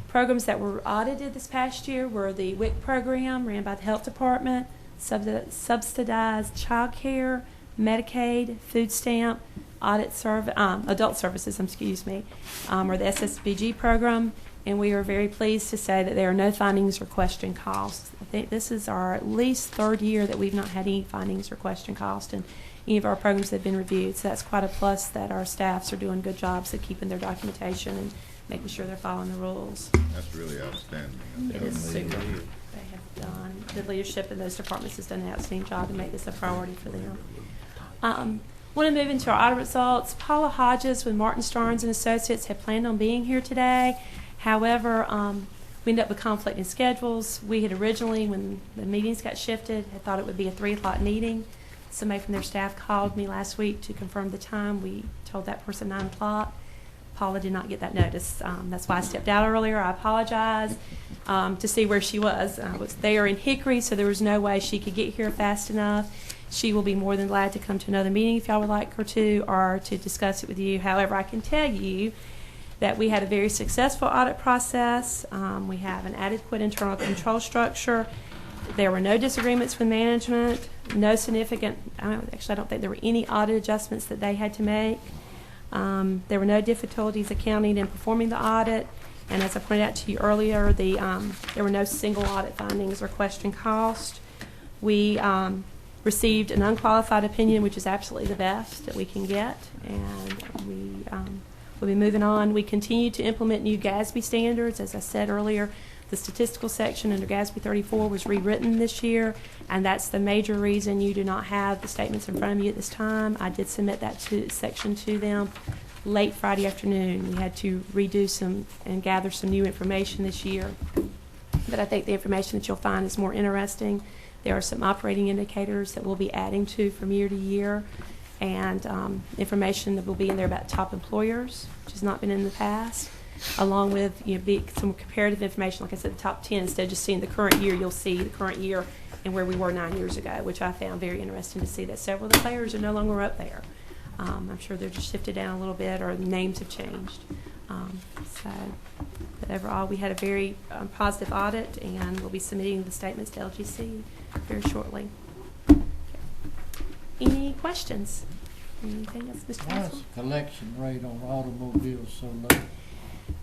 Programs that were audited this past year were the WIC program ran by the Health Department, subsidized child care, Medicaid, food stamp, adult services, or the SSBG program, and we are very pleased to say that there are no findings or question costs. I think this is our at least third year that we've not had any findings or question costs in any of our programs that have been reviewed. So that's quite a plus that our staffs are doing good jobs of keeping their documentation and making sure they're following the rules. That's really outstanding. It is super. They have done, the leadership in those departments has done an outstanding job to make this a priority for them. Want to move into our audit results. Paula Hodges with Martin Starnes and Associates had planned on being here today. However, we ended up with conflict in schedules. We had originally, when the meetings got shifted, had thought it would be a 3 o'clock meeting. Somebody from their staff called me last week to confirm the time. We told that person 9 o'clock. Paula did not get that notice. That's why I stepped out earlier. I apologize to see where she was. I was there in Hickory, so there was no way she could get here fast enough. She will be more than glad to come to another meeting if y'all would like her to, or to discuss it with you. However, I can tell you that we had a very successful audit process. We have an adequate internal control structure. There were no disagreements with management, no significant, I don't think there were any audit adjustments that they had to make. There were no difficulties accounting and performing the audit. And as I pointed out to you earlier, there were no single audit findings or question cost. We received an unqualified opinion, which is absolutely the best that we can get, and we'll be moving on. We continue to implement new GASB standards. As I said earlier, the statistical section under GASB 34 was rewritten this year, and that's the major reason you do not have the statements in front of you at this time. I did submit that section to them late Friday afternoon. We had to redo some and gather some new information this year, but I think the information that you'll find is more interesting. There are some operating indicators that we'll be adding to from year to year, and information that will be in there about top employers, which has not been in the past, along with some comparative information. Like I said, the top 10, instead of just seeing the current year, you'll see the current year and where we were 9 years ago, which I found very interesting to see that several of the players are no longer up there. I'm sure they're just shifted down a little bit, or the names have changed. But overall, we had a very positive audit, and we'll be submitting the statements to LGC very shortly. Okay. Any questions? Anything else, Mr. Why is Council? the collection rate on automobiles so low?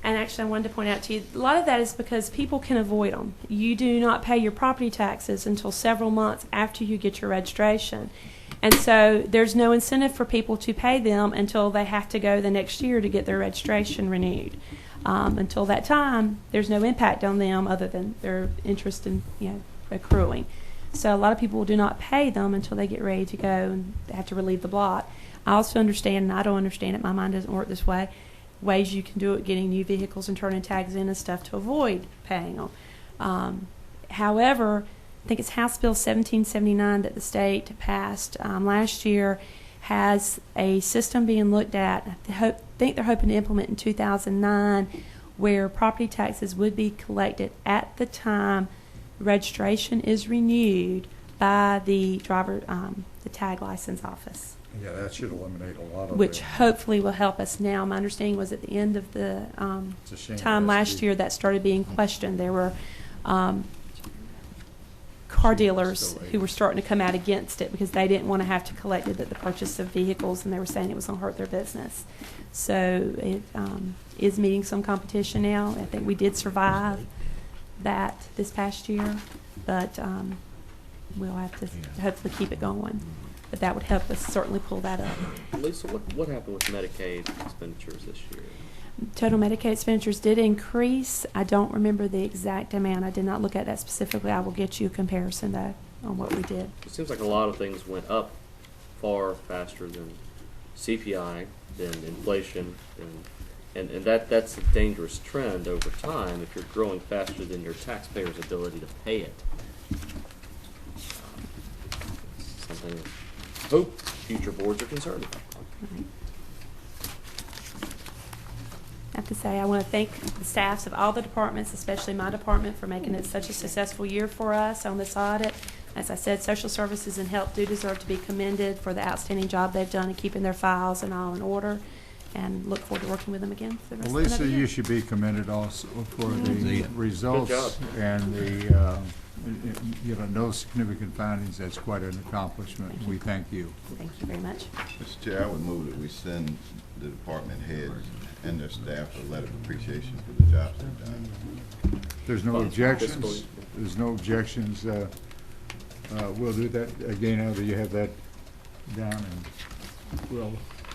And actually, I wanted to point out to you, a lot of that is because people can avoid them. You do not pay your property taxes until several months after you get your registration. And so there's no incentive for people to pay them until they have to go the next year to get their registration renewed. Until that time, there's no impact on them other than their interest in accruing. So a lot of people do not pay them until they get ready to go and they have to relieve the blot. I also understand, and I don't understand it, my mind doesn't work this way, ways you can do it, getting new vehicles and turning tags in and stuff to avoid paying them. However, I think it's House Bill 1779 that the state passed last year has a system being looked at. I think they're hoping to implement in 2009, where property taxes would be collected at the time registration is renewed by the driver, the tag license office. Yeah, that should eliminate a lot of Which it. hopefully will help us now. My understanding was at the end of the It's a shame time it has to last be- year that started being questioned. There were car dealers who were starting to come out against it because they didn't want to have to collect it at the purchase of vehicles, and they were saying it was going to hurt their business. So it is meeting some competition now. I think we did survive that this past year, but we'll have to hopefully keep it going. But that would help us certainly pull that up. Lisa, what happened with Medicaid expenditures this year? Total Medicaid expenditures did increase. I don't remember the exact amount. I did not look at that specifically. I will get you a comparison, though, on what we did. It seems like a lot of things went up far faster than CPI, than inflation, and that's a dangerous trend over time if you're growing faster than your taxpayers' ability to pay it. Something I hope future boards are concerned about. I have to say, I want to thank the staffs of all the departments, especially my department, for making it such a successful year for us on this audit. As I said, social services and health do deserve to be commended for the outstanding job they've done in keeping their files and all in order, and look forward to working with them again for the rest Well, of the Lisa, year. you should be commended also for the Mhm. results Good job. and the, no significant findings. That's quite an accomplishment. We thank you. Thank you very much. Mr. Chair, I would move that we send the department heads and their staff a letter of appreciation for the jobs they've done. There's no Fine. objections. There's no objections. We'll do that again. Now that you have that down, and we'll.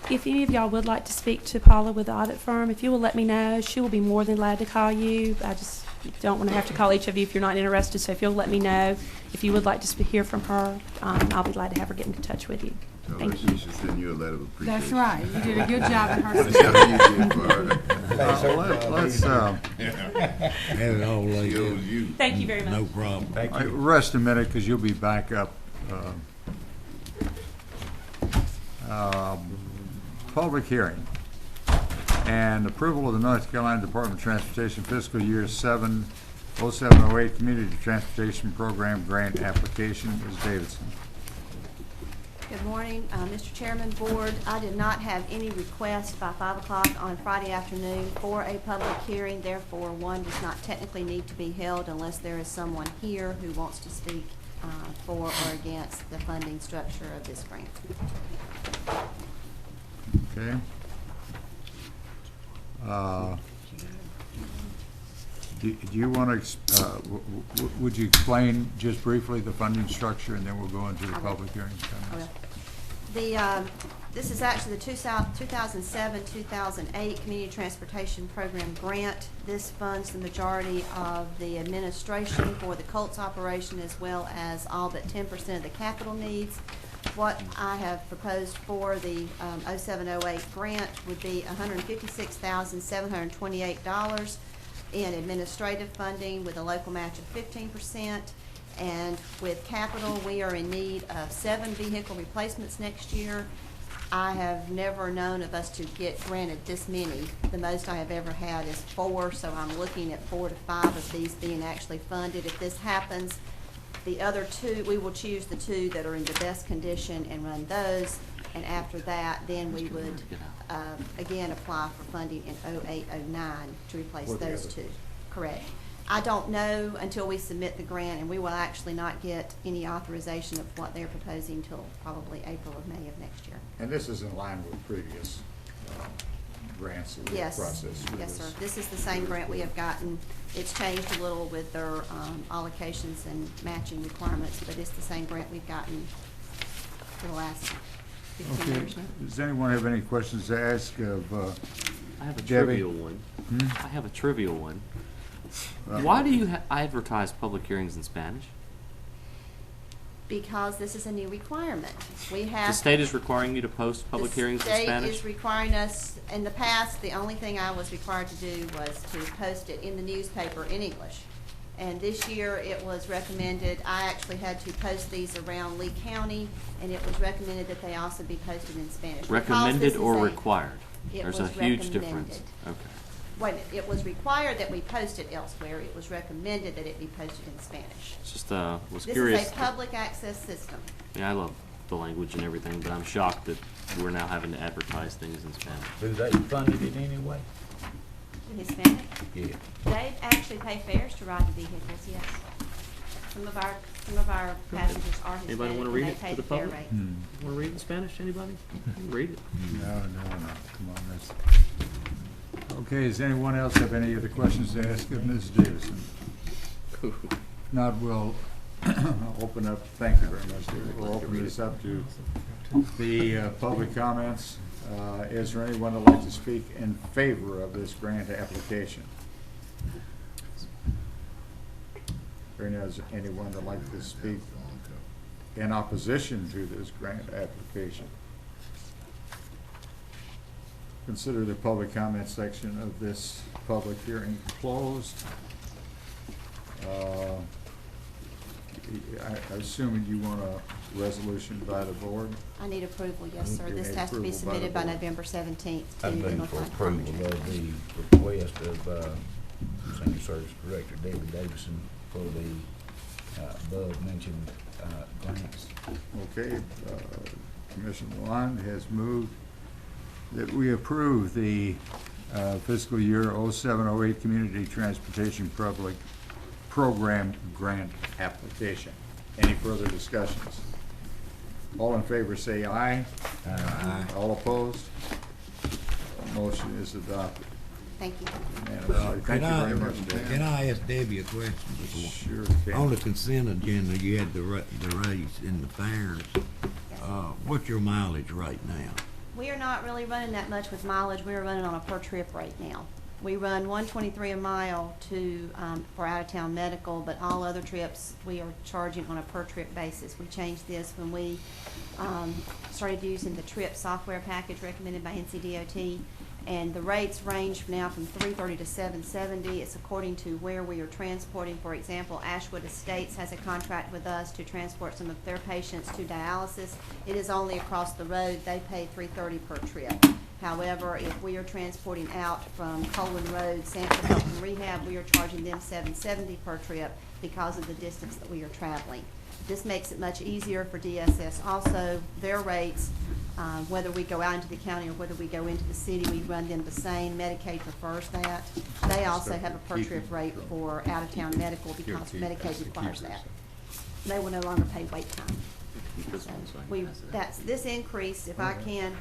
If any of y'all would like to speak to Paula with the audit firm, if you will let me know, she will be more than glad to call you. I just don't want to have to call each of you if you're not interested, so if you'll let me know, if you would like to hear from her, I'll be glad to have her get in touch with you. Tell her Thank she you. should send you a letter of appreciation. That's right. You did a good job in her. Whatever you did for her. Let's Had it all laid She out. owes you. Thank you very much. No problem. Rest a minute, because you'll be back up. Public hearing and approval of the North Carolina Department of Transportation fiscal year 0708 Community Transportation Program Grant Application. Ms. Davidson. Good morning, Mr. Chairman, Board. I did not have any requests by 5 o'clock on Friday afternoon for a public hearing. Therefore, one does not technically need to be held unless there is someone here who wants to speak for or against the funding structure of this grant. Okay. Do you want to, would you explain just briefly the funding structure, and then we'll go into the public hearing comments? This is actually the 2007-2008 Community Transportation Program grant. This funds the majority of the administration for the Colts operation, as well as all but 10% of the capital needs. What I have proposed for the 0708 grant would be $156,728 in administrative funding with a local match of 15%. And with capital, we are in need of 7 vehicle replacements next year. I have never known of us to get granted this many. The most I have ever had is 4, so I'm looking at 4 to 5 of these being actually funded. If this happens, the other 2, we will choose the 2 that are in the best condition and run those. And after that, then we would, again, apply for funding in 0809 to replace those 2. Correct. I don't know until we submit the grant, and we will actually not get any authorization of what they're proposing until probably April or May of next year. And this is in line with previous grants that we have processed. Yes, sir. This is the same grant we have gotten. It's changed a little with their allocations and matching requirements, but it's the same grant we've gotten for the last 15 years now. Does anyone have any questions to ask of I have a Debbie? trivial one. Hmm? I have a trivial one. Why do you advertise public hearings in Spanish? Because this is a new requirement. We have. The state is requiring you to post public hearings in The state Spanish? is requiring us, in the past, the only thing I was required to do was to post it in the newspaper in English. And this year, it was recommended, I actually had to post these around Lee County, and it was recommended that they also be posted in Spanish. Because Recommended this is or a- required? It There's a was huge difference. recommended. Okay. Wait a minute, it was required that we post it elsewhere. It was recommended that it be posted in Spanish. Just was This curious. is a public access system. Yeah, I love the language and everything, but I'm shocked that we're now having to advertise things in Spanish. Do they funded it anyway? The Hispanic? Yeah. They actually pay fares to ride the vehicles, yes. Some of our passengers are Hispanic, Anybody want to and read they it pay to the the fare public? rate. Want to read it in Spanish, anybody? Read it. No, come on, that's. Okay, does anyone else have any other questions to ask of Ms. Davison? If not, we'll open up, thank you very much, David. We'll open this up to the public comments. Is there anyone that'd like to speak in favor of this grant application? Is there anyone that'd like to speak in opposition to this grant application? Consider the public comment section of this public hearing closed. I'm assuming you want a resolution by the board? I need approval, yes, sir. You This need has to be approval by submitted the by board. November 17th to I the move for notified approval comments. of the request of Senior Service Director Debbie Davison for the above mentioned grants. Okay, Commissioner Milan has moved that we approve the fiscal year 07-08 Community Transportation Public Program Grant Application. Any further discussions? All in favor say aye. Aye. All opposed? Motion is adopted. Thank you. Unanimously. Thank you very much, Dan. Can I ask Debbie a question before? Sure can. On the consent agenda, you had the raise in the fares. What's your mileage right now? We are not really running that much with mileage. We are running on a per trip rate now. We run $1.23 a mile for out-of-town medical, but all other trips we are charging on a per trip basis. We changed this when we started using the trip software package recommended by NCDOT, and the rates range now from $3.30 to $7.70. It's according to where we are transporting. For example, Ashwood Estates has a contract with us to transport some of their patients to dialysis. It is only across the road. They pay $3.30 per trip. However, if we are transporting out from Colin Road, Sanford Health and Rehab, we are charging them $7.70 per trip because of the distance that we are traveling. This makes it much easier for DSS. Also, their rates, whether we go out into the county or whether we go into the city, we run them the same. Medicaid prefers that. They also have a per trip rate for out-of-town medical because Medicaid requires that. They will no longer pay wait time. So this increase, if I can,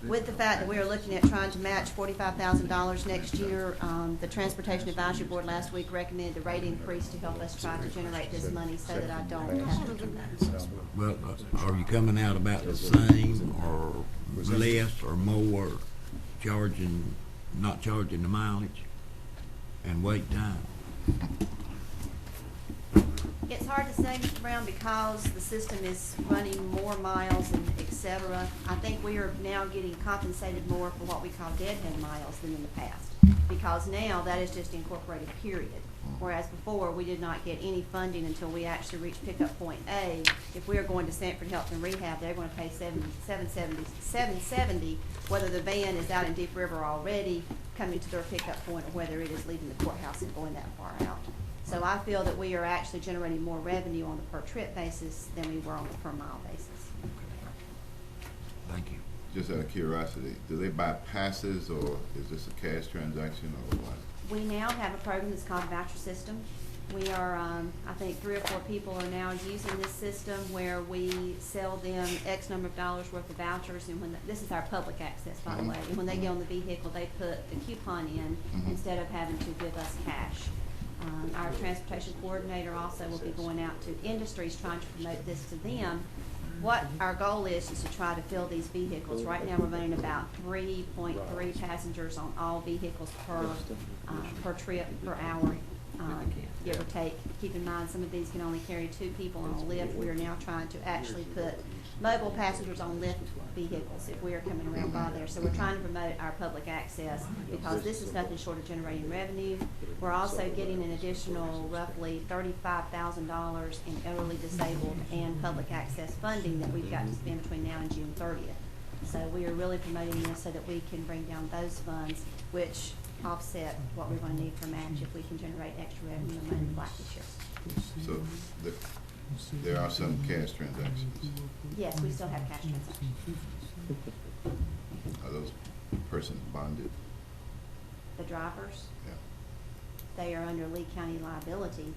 with the fact that we are looking at trying to match $45,000 next year, the Transportation Advisory Board last week recommended the rate increase to help us try to generate this money so that I don't have to do that. Well, are you coming out about the same or less or more not charging the mileage and wait time? It's hard to say, Mr. Brown, because the system is running more miles and et cetera. I think we are now getting compensated more for what we call deadhead miles than in the past, because now that is just incorporated, period. Whereas before, we did not get any funding until we actually reached pickup point A. If we are going to Sanford Health and Rehab, they're going to pay $7.70, whether the van is out in Deep River already, coming to their pickup point, or whether it is leaving the courthouse and going that far out. So I feel that we are actually generating more revenue on the per trip basis than we were on the per mile basis. Thank you. Just out of curiosity, do they buy passes or is this a cash transaction or what? We now have a program that's called Voucher System. We are, I think 3 or 4 people are now using this system where we sell them X number of dollars worth of vouchers, and this is our public access, by the way, and when they get on the vehicle, they put the coupon in instead of having to give us cash. Our transportation coordinator also will be going out to industries trying to promote this to them. What our goal is to try to fill these vehicles. Right now, we're running about 3.3 passengers on all vehicles per trip per hour. give or take. Keep in mind, some of these can only carry 2 people on a lift. We are now trying to actually put mobile passengers on lift vehicles if we are coming around by there. So we're trying to promote our public access because this is nothing short of generating revenue. We're also getting an additional roughly $35,000 in elderly disabled and public access funding that we've got to spend between now and June 30th. So we are really promoting this so that we can bring down those funds, which offset what we're going to need for match if we can generate extra revenue and money black this year. So there are some cash transactions. Yes, we still have cash transactions. Are those persons bonded? The drivers, Yeah. they are under Lee County liability.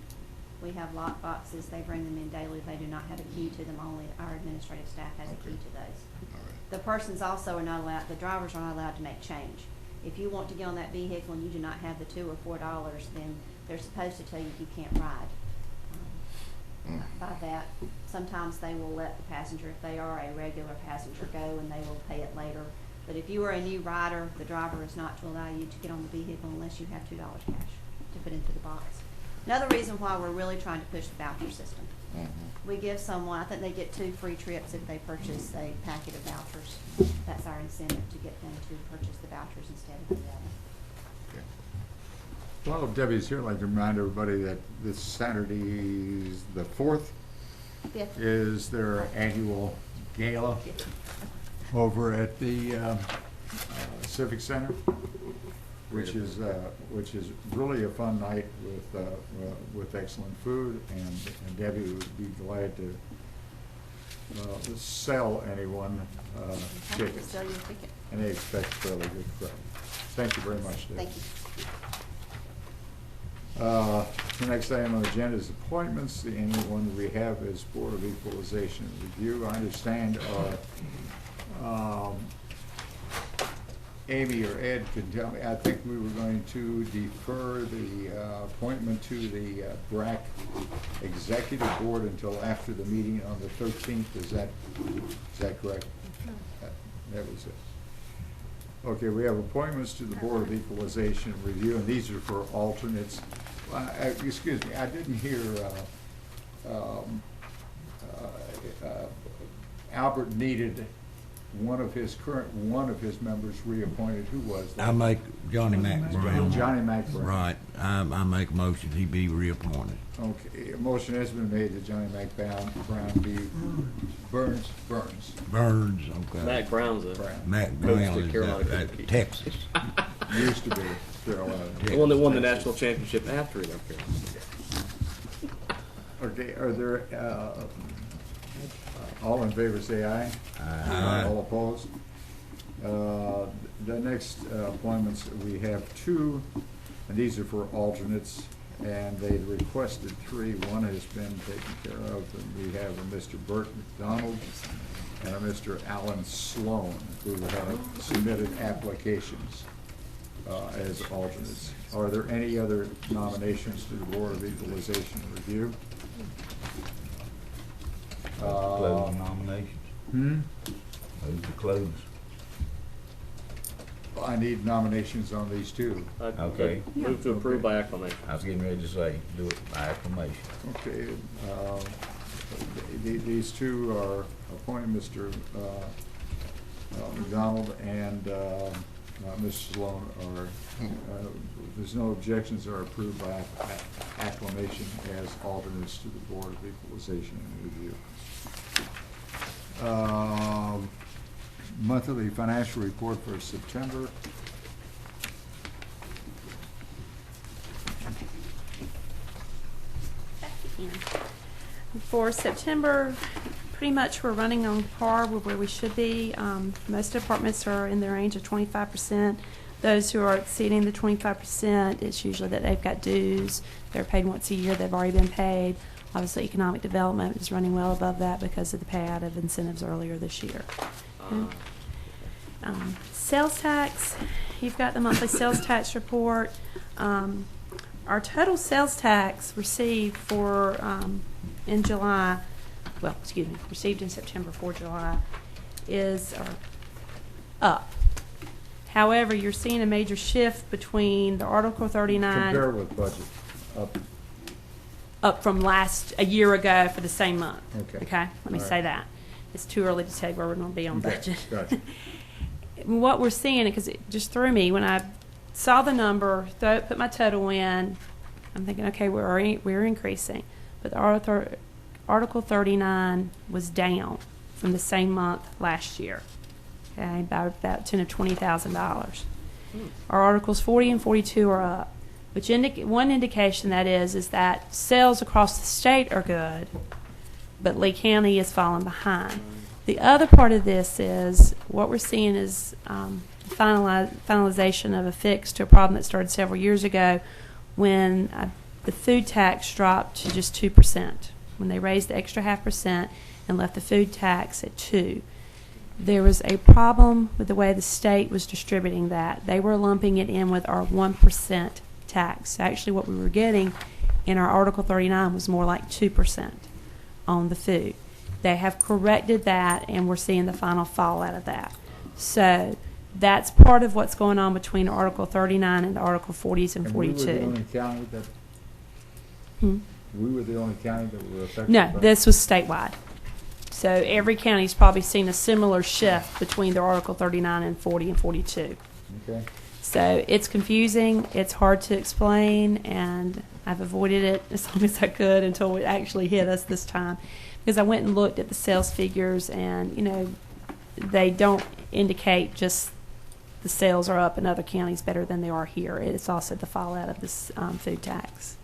We have lock boxes. They bring them in daily. They do not have a key to them. Only our administrative staff has a key to those. All right. The persons also are not allowed, the drivers are not allowed to make change. If you want to get on that vehicle and you do not have the $2 or $4, then they're supposed to tell you you can't ride. By that, sometimes they will let the passenger, if they are a regular passenger, go and they will pay it later. But if you are a new rider, the driver is not to allow you to get on the vehicle unless you have $2 cash to put into the box. Another reason why we're really trying to push the voucher system. We give someone, I think they get 2 free trips if they purchase a packet of vouchers. That's our incentive, to get them to purchase the vouchers instead of the other. While Debbie's here, I'd like to remind everybody that this Saturday, the 4th, Fifth. is their annual gala over at the Civic Center, which is really a fun night with excellent food, and Debbie would be glad to sell anyone tickets. Sell you a ticket. And they expect a fairly good crowd. Thank you very much, Debbie. Thank you. The next item on the agenda is appointments. The only one that we have is Board of Equalization and Review. I understand Amy or Ed can tell me, I think we were going to defer the appointment to the BRAC Executive Board until after the meeting on the 13th. Is that correct? That was it. Okay, we have appointments to the Board of Equalization and Review, and these are for alternates. Excuse me, I didn't hear Albert needed one of his members reappointed. Who was that? I make Johnny Mac Brown. Johnny Mac Brown. Right. I make a motion he be reappointed. Okay, a motion has been made that Johnny Mac Brown be Burns. Okay. Mac Brown's a Mac coach Brown to is Carolina Texas. Used to be Carolina. The one that won the national championship after he left Carolina. Okay, are there, all in favor say aye. Aye. All opposed? The next appointments, we have 2, and these are for alternates, and they requested 3. One has been taken care of, and we have a Mr. Burt McDonald and a Mr. Alan Sloan, who have submitted applications as alternates. Are there any other nominations to the Board of Equalization and Review? Close nominations. Move to close. I need nominations on these 2. Okay. Move to approve by acclamation. I was getting ready to say, do it by acclamation. Okay, these 2 are appointing Mr. McDonald and Mr. Sloan are, there's no objections, are approved by acclamation as alternates to the Board of Equalization and Review. Monthly financial report for September. For September, pretty much we're running on par with where we should be. Most departments are in the range of 25%. Those who are exceeding the 25%, it's usually that they've got dues. They're paid once a year. They've already been paid. Obviously, economic development is running well above that because of the payout of incentives earlier this year. Sales tax, you've got the monthly sales tax report. Our total sales tax received for in July, well, excuse me, received in September for July is up. However, you're seeing a major shift between the Article 39. Compare with budget. up from a year ago for the same month. Okay. Okay, let me All say right. that. It's too early to tell where we're gonna be on Okay, budget. gotcha. What we're seeing, because it just threw me, when I saw the number, put my total in, I'm thinking, okay, we're increasing. But the Article 39 was down from the same month last year, okay, by about $10,000 to $20,000. Our Articles 40 and 42 are up, which one indication that is that sales across the state are good, but Lee County is falling behind. The other part of this is what we're seeing is finalization of a fix to a problem that started several years ago when the food tax dropped to just 2%, when they raised the extra 0.5% and left the food tax at 2%. There was a problem with the way the state was distributing that. They were lumping it in with our 1% tax. Actually, what we were getting in our Article 39 was more like 2% on the food. They have corrected that, and we're seeing the final fallout of that. So that's part of what's going on between Article 39 and the Article 40s and 42. We were the only county that, we were the only county that were affected? No, by- this was statewide. So every county's probably seen a similar shift between the Article 39 and 40 and 42. Okay. So it's confusing, it's hard to explain, and I've avoided it as long as I could until it actually hit us this time. Because I went and looked at the sales figures, and, you know, they don't indicate just the sales are up in other counties better than they are here. It's also the fallout of this food tax.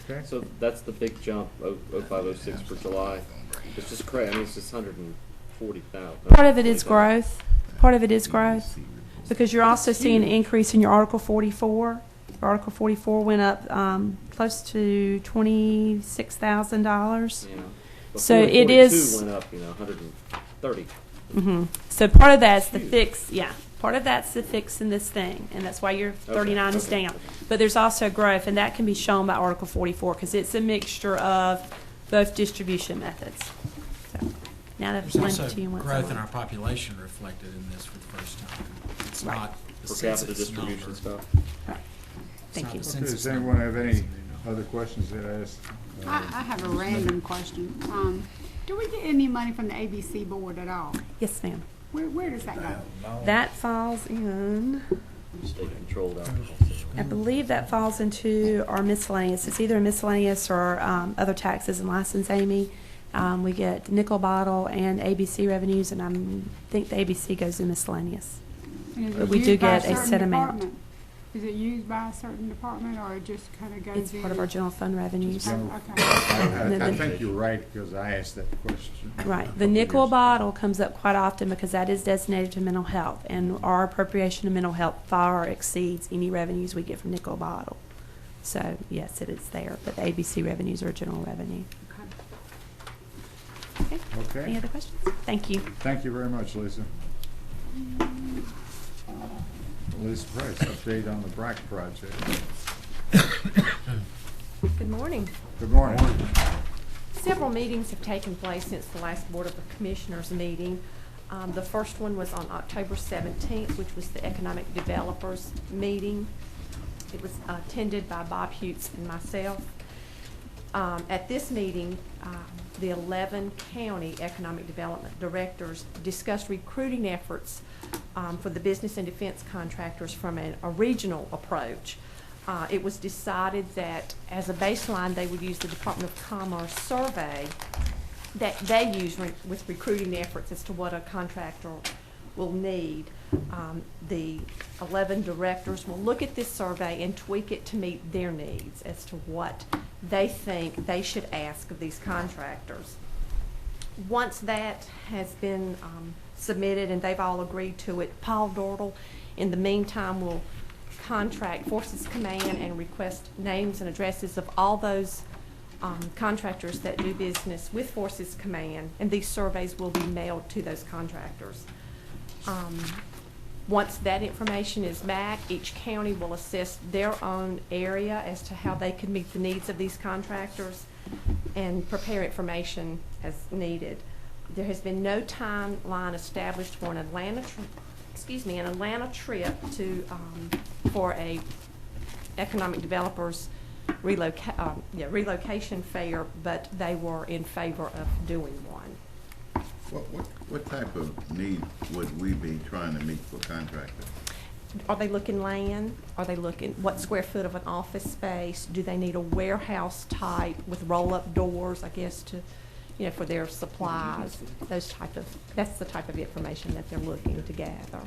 Okay. So that's the big jump, 0506 for July. It's just crazy. I mean, it's just 140,000. Part of it is growth. Part of it is growth. Because you're also seeing an increase in your Article 44. Your Article 44 went up close to $26,000. Yeah. So it 42 is. went up, 130. So part of that's the fix. Yeah. Part of that's the fix in this thing, and that's why your 39 is okay. down. But there's also growth, and that can be shown by Article 44 because it's a mixture of both distribution methods. So now that I've There's explained also it to you once. growth in our population reflected in this for the first time. It's Right. not the Per capita census distribution number. stuff. Right. It's Thank not you. the Okay, census does number. anyone have any other questions that I asked? I have a random question. Do we get any money from the ABC board at all? Yes, ma'am. Where does that go? That falls in. State controlled alcohol. I believe that falls into our miscellaneous. It's either miscellaneous or other taxes and license, Amy. We get nickel bottle and ABC revenues, and I think the ABC goes in miscellaneous. And is But it we do used by a get a certain set amount. department? Is it used by a certain department, or it just kind of goes in? It's part of our general fund revenues. Okay. I think you're right, because I asked that question. Right. The nickel bottle comes up quite often because that is designated to mental health, and our appropriation to mental health far exceeds any revenues we get from nickel bottle. So, yes, it is there, but the ABC revenues are general revenue. Okay. Okay. Any other questions? Thank you. Thank you very much, Lisa. Lisa Price, update on the BRAC project. Good morning. Good morning. Several meetings have taken place since the last Board of Commissioners meeting. The first one was on October 17th, which was the Economic Developers meeting. It was attended by Bob Hutes and myself. At this meeting, the 11 county economic development directors discussed recruiting efforts for the business and defense contractors from a regional approach. It was decided that as a baseline, they would use the Department of Commerce survey that they use with recruiting efforts as to what a contractor will need. The 11 directors will look at this survey and tweak it to meet their needs as to what they think they should ask of these contractors. Once that has been submitted and they've all agreed to it, Paul Dortle, in the meantime, will contract Forces Command and request names and addresses of all those contractors that do business with Forces Command, and these surveys will be mailed to those contractors. Once that information is back, each county will assess their own area as to how they could meet the needs of these contractors and prepare information as needed. There has been no timeline established for an Atlanta trip to for a economic developers relocation fair, but they were in favor of doing one. What type of need would we be trying to meet for contractors? Are they looking land? Are they looking, what square foot of an office space? Do they need a warehouse type with roll-up doors, I guess, to, you know, for their supplies? That's the type of information that they're looking to gather.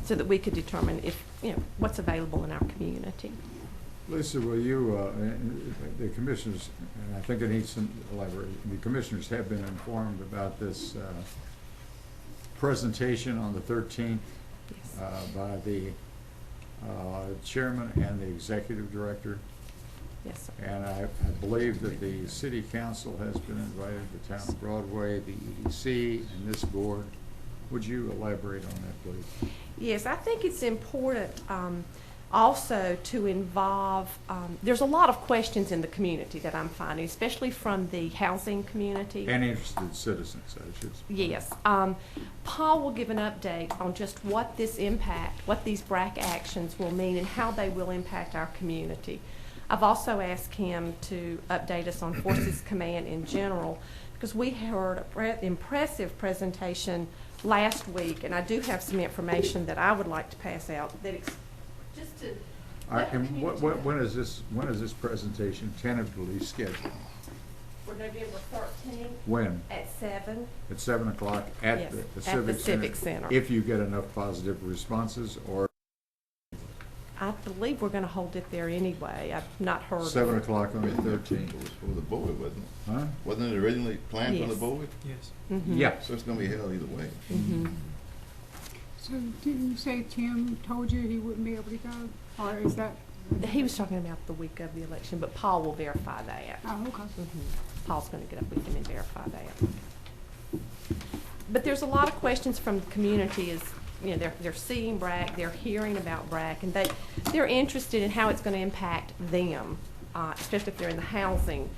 So that we could determine if, you know, what's available in our community. Lisa, will you, the commissioners, and I think it needs some elaboration, the commissioners have been informed about this presentation on the 13th by the chairman and the executive director. Yes, sir. And I believe that the city council has been invited, the town of Broadway, the EDC, and this board. Would you elaborate on that, please? Yes, I think it's important also to involve, there's a lot of questions in the community that I'm finding, especially from the housing community. And interested citizens, I should say. Yes. Paul will give an update on just what this impact, what these BRAC actions will mean and how they will impact our community. I've also asked him to update us on Forces Command in general, because we heard an impressive presentation last week, and I do have some information that I would like to pass out that just to. And when is this presentation tentatively scheduled? For November 13th. When? At 7. At 7 o'clock at Yes, the Civic Center. If you get enough positive responses, or I believe we're going to hold it there anyway. I've not heard. 7 o'clock on the 13th. It was for the board, wasn't it? Huh? Wasn't it originally planned for Yes. the board? Yes. Mm-hmm. Yeah. So it's gonna be held either way. Mm-hmm. So didn't you say Tim told you he wouldn't be able to go? Or is that? He was talking about the week of the election, but Paul will verify that. Oh, okay. Paul's going to get up with him and verify that. But there's a lot of questions from the community. Is, you know, they're seeing BRAC, they're hearing about BRAC, and they're interested in how it's going to impact them, especially if they're in the housing.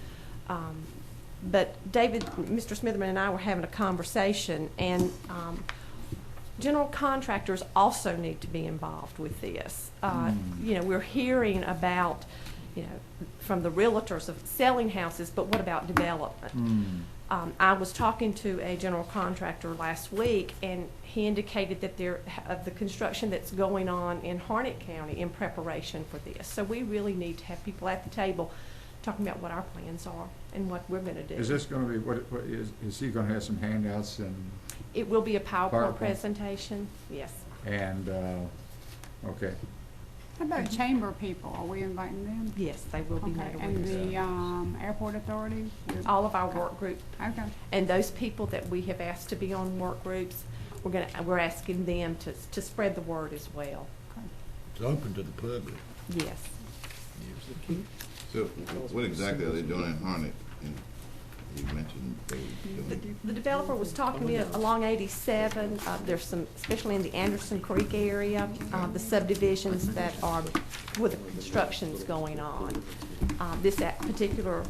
But David, Mr. Smitherman and I were having a conversation, and general contractors also need to be involved with this. You know, we're hearing about, you know, from the realtors of selling houses, but what about development? I was talking to a general contractor last week, and he indicated that of the construction that's going on in Harnett County in preparation for this. So we really need to have people at the table talking about what our plans are and what we're going to do. Is this going to be, what is he going to have some handouts and? It will be a PowerPoint PowerPoint. presentation, yes. And, okay. How about chamber people? Are we inviting them? Yes, they will be Okay, notified. and the airport authority? All of our work group. Okay. And those people that we have asked to be on work groups, we're asking them to spread the word as well. It's open to the public. Yes. So what exactly are they doing in Harnett? And you mentioned they were doing. The developer was talking to me along 87. There's some, especially in the Anderson Creek area, the subdivisions that are where the construction's going on. This particular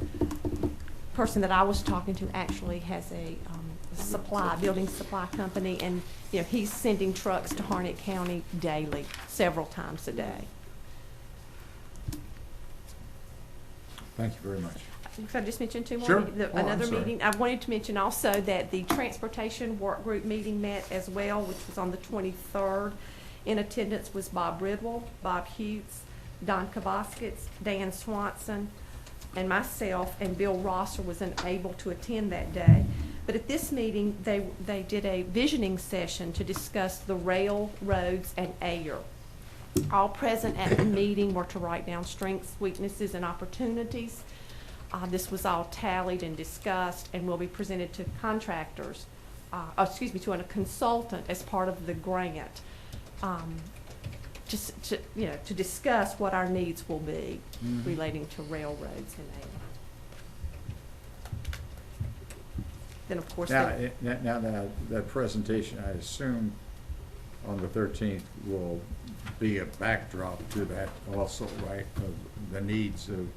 person that I was talking to actually has a building supply company, and you know, he's sending trucks to Harnett County daily, several times a day. Thank you very much. Could I just mention two more? Sure. Another I'm sorry. meeting. I wanted to mention also that the transportation work group meeting met as well, which was on the 23rd. In attendance was Bob Ridwell, Bob Hughes, Don Kavoskitz, Dan Swanson, and myself, and Bill Rosser was unable to attend that day. But at this meeting, they did a visioning session to discuss the rail, roads, and air. All present at the meeting were to write down strengths, weaknesses, and opportunities. This was all tallied and discussed and will be presented to contractors, to a consultant as part of the grant, just to discuss what our needs will be relating to railroads and air. Then, of course, Now that presentation, I assume on the 13th will be a backdrop to that also, right? Of the needs of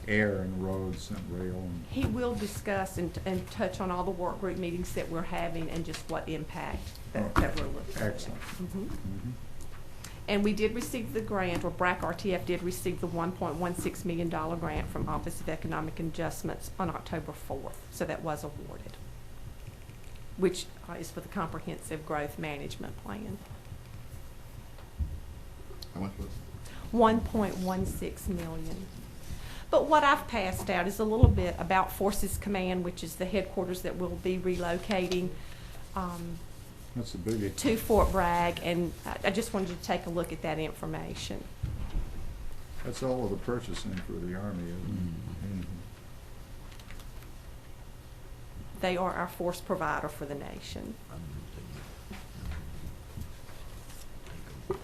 air and roads and rail. And he will discuss and touch on all the work group meetings that we're having and just what impact that we're looking at. Excellent. And we did receive the grant, or BRAC RTF did receive the $1.16 million grant from Office of Economic Adjustments on October 4th. So that was awarded, which is for the Comprehensive Growth Management Plan. How much was it? 1.16 million. But what I've passed out is a little bit about Forces Command, which is the headquarters that we'll be relocating That's a biggie. to Fort Bragg, and I just wanted you to take a look at that information. That's all of the purchasing for the Army, isn't it? They are our force provider for the nation.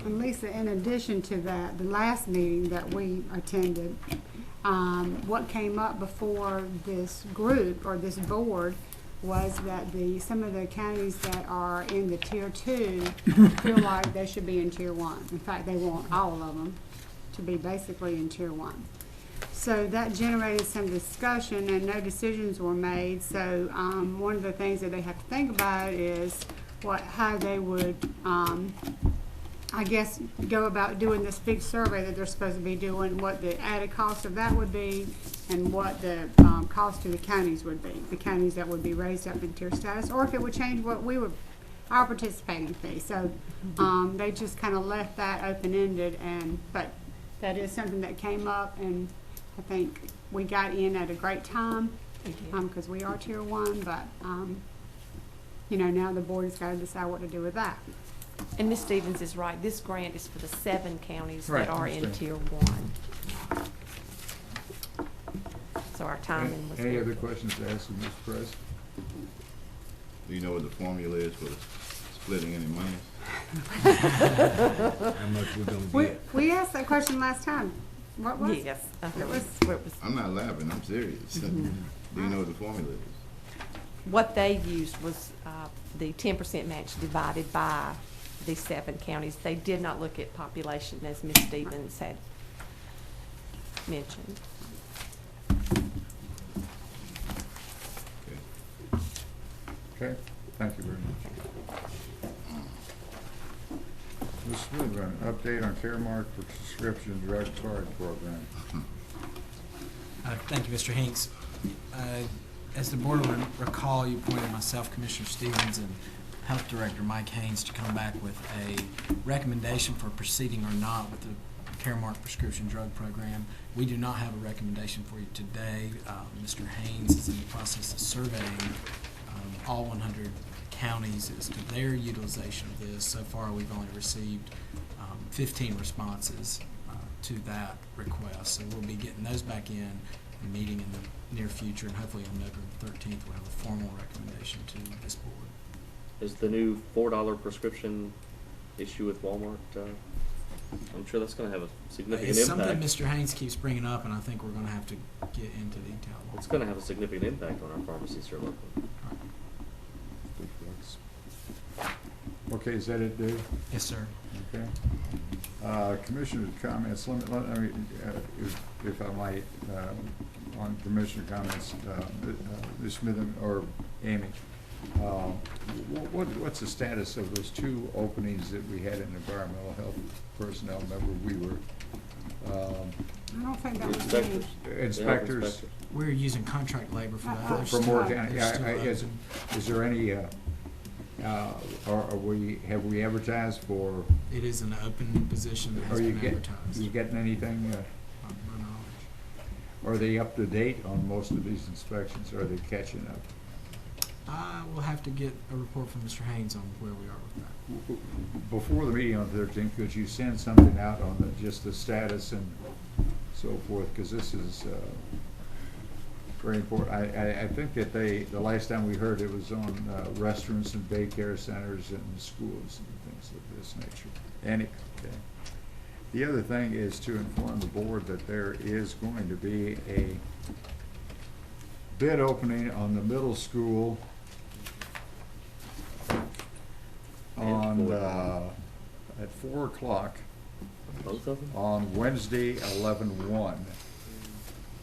And Lisa, in addition to that, the last meeting that we attended, what came up before this group or this board was that some of the counties that are in the tier 2 feel like they should be in tier 1. In fact, they want all of them to be basically in tier 1. So that generated some discussion and no decisions were made. So one of the things that they have to think about is how they would I guess, go about doing this big survey that they're supposed to be doing, what the added cost of that would be, and what the cost to the counties would be, the counties that would be raised up in tier status, or if it would change what our participating fee. So they just kind of left that open-ended, but that is something that came up, and I think we got in at a great time, because we are tier 1, but now the board has got to decide what to do with that. And Ms. Stevens is right. This grant is for the 7 counties that are in tier 1. So our timing was Any very other good. questions to ask of Mr. President? Do you know what the formula is for splitting any money? How much we're gonna get? We asked that question last time. What was? Yes. It was. I'm not laughing, I'm serious. Do you know what the formula is? What they used was the 10% match divided by the 7 counties. They did not look at population, as Ms. Stevens had mentioned. Okay, thank you very much. Ms. Smith, an update on Caremark for prescription drug card program. Thank you, Mr. Hinks. As the board will recall, you appointed myself, Commissioner Stevens, and Health Director Mike Haynes to come back with a recommendation for proceeding or not with the Caremark prescription drug program. We do not have a recommendation for you today. Mr. Haynes is in the process of surveying all 100 counties as to their utilization of this. So far, we've only received 15 responses to that request. So we'll be getting those back in and meeting in the near future, and hopefully on November 13th we'll have a formal recommendation to this board. Is the new $4 prescription issue with Walmart, I'm sure that's going to have a significant It's impact. something Mr. Haynes keeps bringing up, and I think we're going to have to get into detail. It's going to have a significant impact on our pharmacies here locally. Okay, is that it, Dave? Yes, sir. Okay. Commissioner comments, let me, if I might, on commissioner comments, Ms. Smith or Amy, what's the status of those 2 openings that we had in environmental health personnel? Remember, we were I don't think that was Inspectors. inspectors. We're using contract labor for that. They're For more, still- county. they're still Is open. there any, have we advertised for, It is an open position that has been advertised. you getting anything, Not to my knowledge. are they up to date on most of these inspections, or are they catching up? I will have to get a report from Mr. Haynes on where we are with that. Before the meeting on the 13th, could you send something out on just the status and so forth, because this is very important. I think that the last time we heard it was on restaurants and daycare centers and schools and things of this nature. Okay. The other thing is to inform the board that there is going to be a bid opening on the middle school on at 4 o'clock Both of them? on Wednesday, 11/1.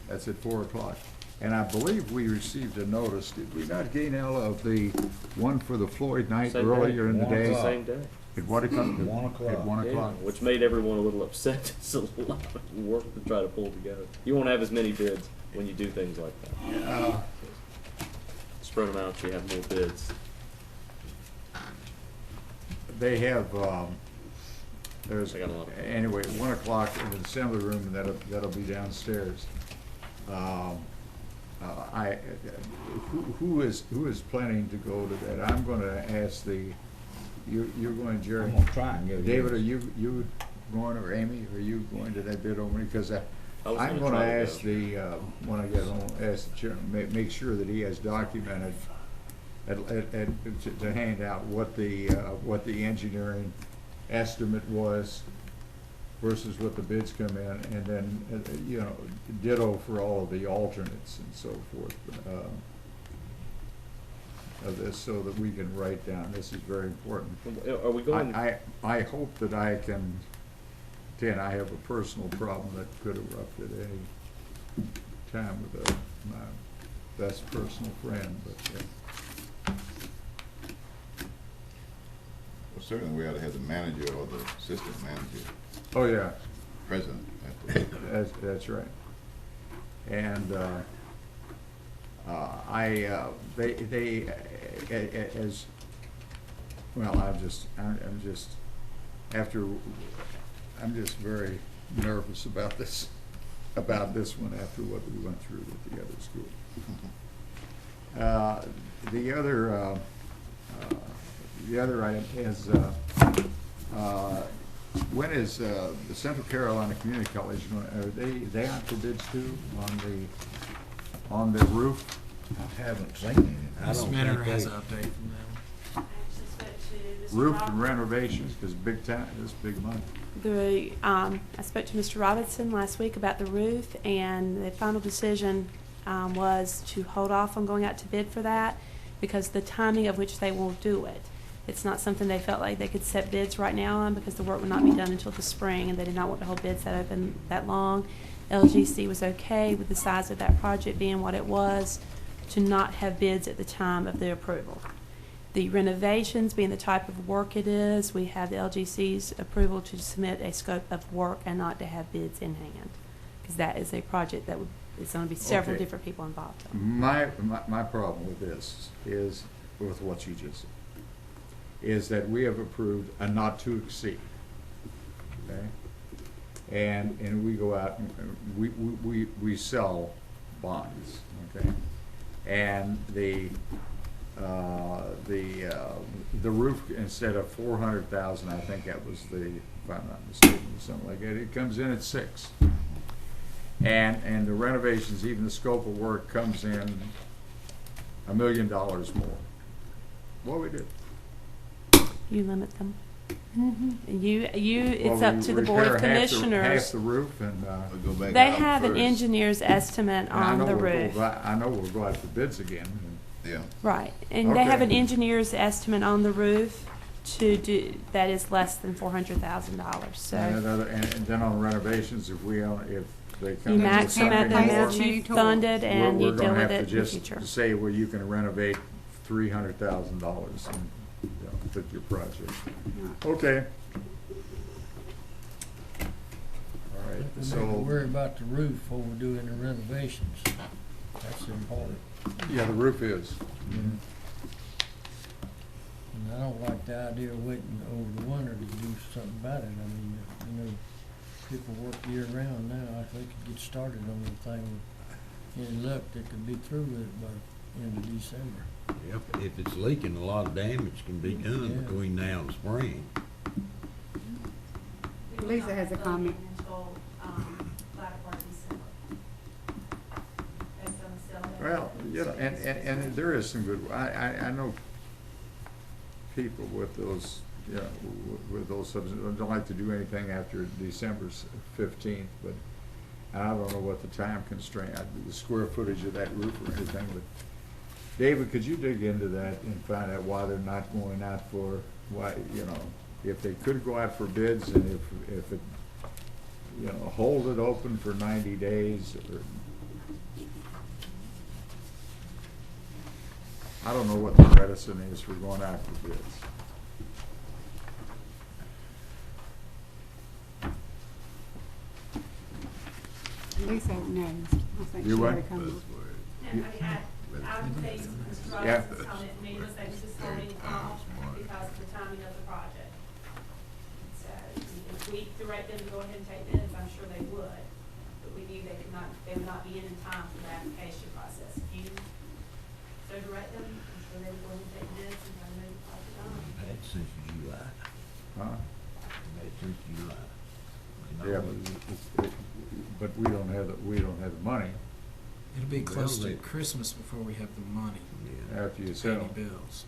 That's at 4 o'clock. And I believe we received a notice, did we not, Gaynell, of the one for the Floyd night Same day. earlier in the day? Same day. At what o'clock? 1 o'clock. At 1 Yeah, o'clock. which made everyone a little upset. It's a lot of work to try to pull together. You won't have as many bids when you do things like that. Spread them out, you have more bids. They have, there's, I got a lot of- anyway, at 1 o'clock in the assembly room, and that'll be downstairs. Who is planning to go to that? I'm gonna ask you're going, Jerry? I'm gonna try and go. David, are you going, or Amy, are you going to that bid opening? Because I was I'm gonna gonna try to ask when I get home, ask the chairman, make sure that he has documented to hand out what the engineering estimate was versus what the bids come in, and then, ditto for all of the alternates and so forth, of this, so that we can write down, this is very important. Are we going? I hope that I can, I have a personal problem that could erupt at any time with my best personal friend, but, Well, certainly we ought to have the manager or the assistant manager, oh, yeah. president. at the- That's right. And, they, as, well, I'm just, I'm just very nervous about this one after what we went through with the other school. The other item is, when is the Central Carolina Community College going, are they out for bids too on the roof? I haven't seen it. I Ms. don't Minner think has they- an update from them. Roof and renovations, because big time, this big money. I spoke to Mr. Robinson last week about the roof, and the final decision was to hold off on going out to bid for that because the timing of which they will do it. It's not something they felt like they could set bids right now on because the work would not be done until the spring, and they did not want to hold bids that open that long. LGC was okay with the size of that project being what it was to not have bids at the time of the approval. The renovations being the type of work it is, we have the LGC's approval to submit a scope of work and not to have bids in hand, because that is a project that is going to be several Okay. different people involved in. My problem with this is, with what you just said, is that we have approved a not to exceed, okay? And we go out and we sell bonds, okay? And the roof, instead of 400,000, I think that was if I'm not mistaken, something like that, it comes in at 6. And the renovations, even the scope of work comes in $1 million more. What we do? You limit them. It's Well, up we to the Board of repair half Commissioners. the roof and, We'll go back They out have an first. engineer's estimate on the roof. I know we'll go out for bids again. Yeah. Right, and they have Okay. an engineer's estimate on the roof to do, that is less than $400,000, so. And then on renovations, if they come You in with max them at the something amount more, you funded and you deal with it in the We're future. gonna have to just say, well, you can renovate $300,000 and, fit your project. Okay. All right, We need to so, worry about the roof before we're doing the renovations. That's important. yeah, the roof is. And I don't like the idea of waiting over the winter to do something about it. I mean, people work year round now. If they could get started on the thing with any luck, they could be through with it by the end of December. If it's leaking, a lot of damage can be done Yeah. between now and spring. Lisa has a comment. Well, and there is some good, I know people with those, with those subsidies, don't like to do anything after December 15th, but I don't know what the time constraint, the square footage of that roof or anything, but David, could you dig into that and find out why they're not going out for, if they could go out for bids, and if it, hold it open for 90 days, or I don't know what the reticence is for going out for bids. They said no. I think You she what? already come. No, I mean, I would think Mr. Yeah. Robinson's comment to me was they was just holding off because of the timing of the project. So if we direct them to go ahead and take bids, I'm sure they would, but we knew they would not be in time for the application process. If you so direct them, I'm sure they would go ahead and take bids and try to move the project on. That's since July. Huh? That's since July. Yeah, but we don't have the money It'll be close to they- Christmas before we have the money after you to pay sell. any bills.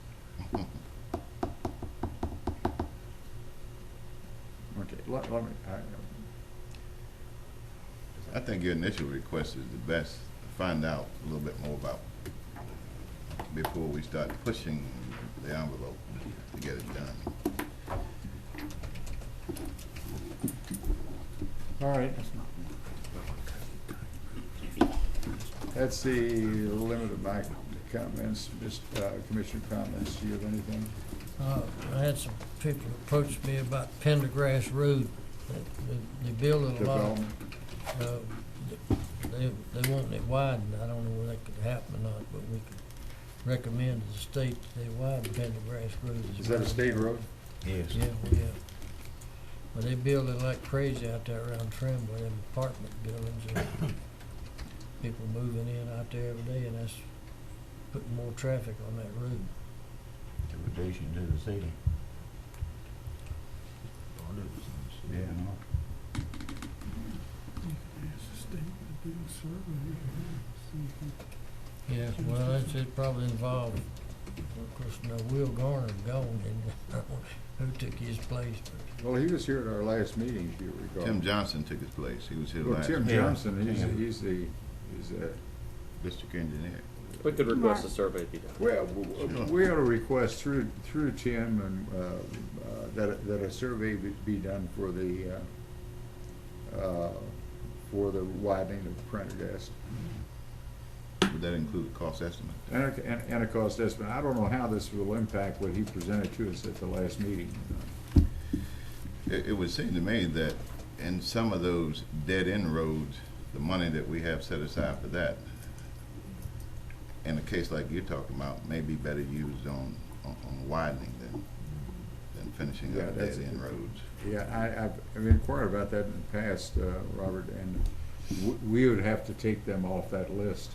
Okay, let me, I think your initial request is the best, to find out a little bit more about before we start pushing the envelope to get it done. all right. That's the limit of my comments. Commissioner comments, do you have anything? I had some people approach me about Pendergrass Road. They building a lot. They want it widened. I don't know whether that could happen or not, but we could recommend to the state that they widen Pendergrass Road. Is that a state road? Yes. Yeah, yeah. But they building like crazy out there around Tremblay, them apartment buildings, and people moving in out there every day, and that's putting more traffic on that road. The addition to the city. Yeah. Yeah, well, it probably involved, of course, no, Will Garner gone, and who took his place, but. Well, he was here at our last meeting, if you recall. Tim Johnson took his place. He was here Well, last. Tim year. Johnson, he's the district engineer. We could request a survey to be done. well, we ought to request through Tim and, that a survey be done for the widening of Prendergast. Would that include a cost estimate? And a cost estimate. I don't know how this will impact what he presented to us at the last meeting. It would seem to me that in some of those dead-end roads, the money that we have set aside for that, in a case like you're talking about, may be better used on widening than finishing Yeah, up that's- dead-end roads. Yeah, I've inquired about that in the past, Robert, and we would have to take them off that list.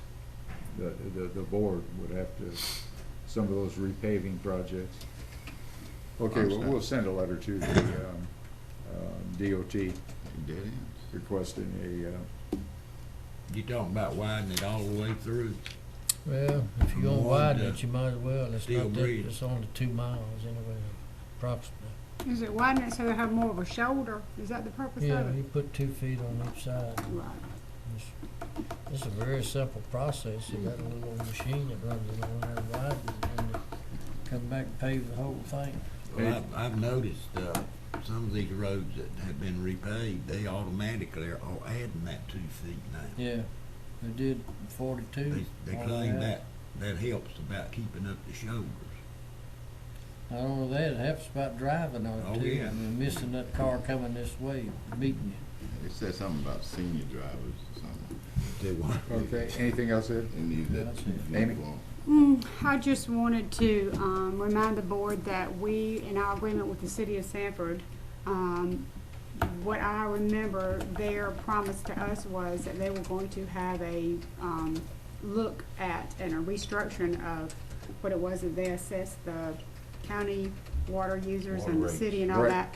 The board would have to, some of those repaving projects. Okay, well, we'll send a letter to the DOT Dead ends. requesting You talking about widening it all the way through? Well, if you're gonna From one widen to it, you might as well, it's Steel not that, Bridge. it's only 2 miles anyway, approximately. Is it widen it so they have more of a shoulder? Is that the purpose Yeah, of you it? put 2 feet on each side. Right. It's a very simple process. You got a little machine that runs it on there, widens it, and then come back and pave the whole thing. Well, I've noticed, some of these roads that have been repaved, they automatically are adding that 2 feet now. Yeah, they did 42. They all claim that. that helps about keeping up the shoulders. Not only that, it helps about driving on Oh, it too. yeah. I mean, missing that car coming this way, meeting you. It said something about senior drivers or something. Okay, anything else, Ed? They need that. That's it. Amy? I just wanted to remind the board that we, in our agreement with the city of Sanford, what I remember their promise to us was that they were going to have a look at and a restructuring of what it was that they assessed the county water users and the Water city and rates. all Right. that.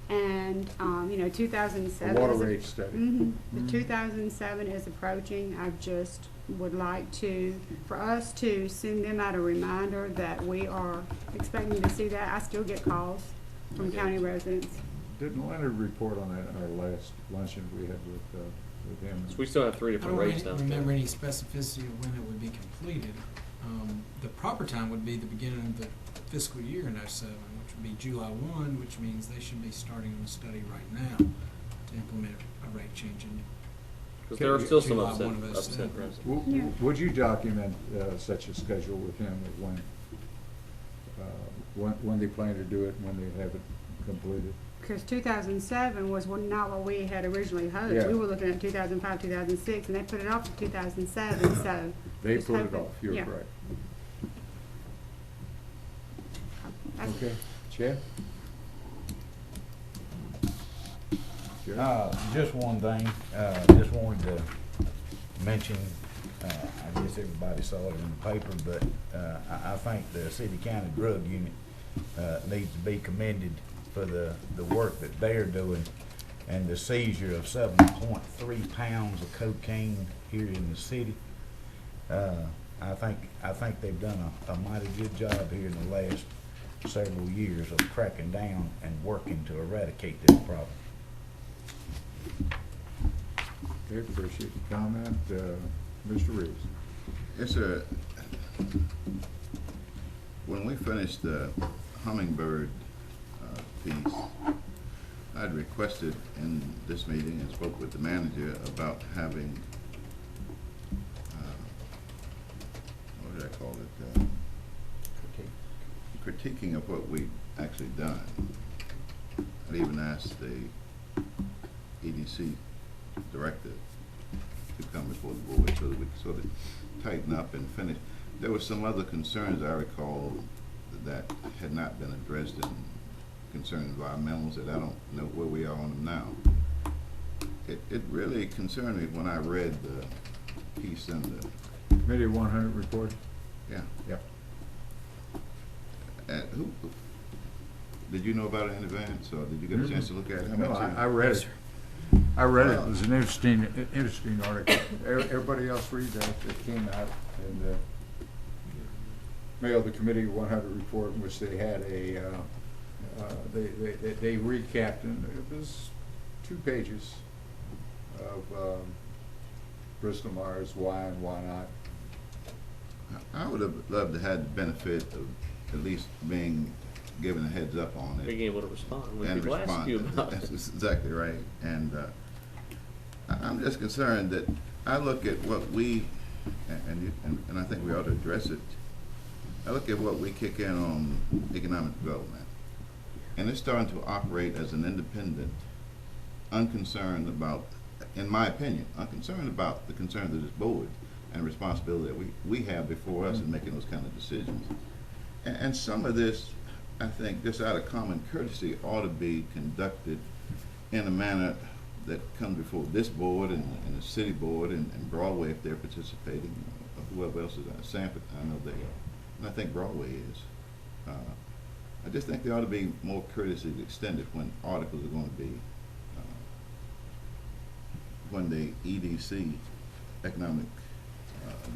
And, 2007. The water is a- rate study. The 2007 is approaching. I just would like for us to send them out a reminder that we are expecting to see that. I still get calls from county residents. Didn't Leonard report on that at our last luncheon we had with him? So we still have 3 I different don't rates now. remember any specificity of when it would be completed. The proper time would be the beginning of the fiscal year in '07, which would be July 1, which means they should be starting on the study right now to implement a rate change in Because there are still some July upset 1 of '07. residents. Would you document such a schedule with him of when they plan to do it and when they have it completed? because 2007 was not what we had originally hoped. Yeah. We were looking at 2005, 2006, and they put it off to 2007, so. They just put it hoping- off, you're yeah. correct. That's- Okay, Chad? Just one thing, just wanted to mention, I guess everybody saw it in the paper, but, I think the city-county drug unit, needs to be commended for the work that they're doing and the seizure of 7.3 pounds of cocaine here in the city. I think they've done a mighty good job here in the last several years of cracking down and working to eradicate this problem. Okay, appreciate the comment. Mr. Reeves? Yes, sir. When we finished the Hummingbird piece, I'd requested in this meeting and spoke with the manager about having, what did I call it? Critiquing of what we've actually done. I'd even asked the EDC director to come before the board so that we could sort of tighten up and finish. There were some other concerns I recall that had not been addressed in concern environmentals that I don't know where we are on them now. It really concerned me when I read the piece in the Committee 100 report? Yeah. Yep. Who did you know about it in advance, or did you get a chance to look at it? No, I read it. I read it. It was an interesting article. Everybody else read that. It came out and mailed the Committee 100 report in which they had a, they recapped, and it was 2 pages of Bristol Myers, why and why not. I would have loved to have the benefit of at least being given a heads up on it. Being able to respond when And people ask you about That's it. exactly right. And I'm just concerned that I look at what we, and I think we ought to address it. I look at what we kick in on economic development, and it's starting to operate as an independent, unconcerned about, in my opinion, unconcerned about the concerns of this board and responsibility that we have before us in making those kind of decisions. And some of this, I think, just out of common courtesy, ought to be conducted in a manner that comes before this board and the city board and Broadway if they're participating, or whoever else is at Sanford. I know they are, and I think Broadway is. I just think there ought to be more courtesy extended when articles are going to be, when the EDC, Economic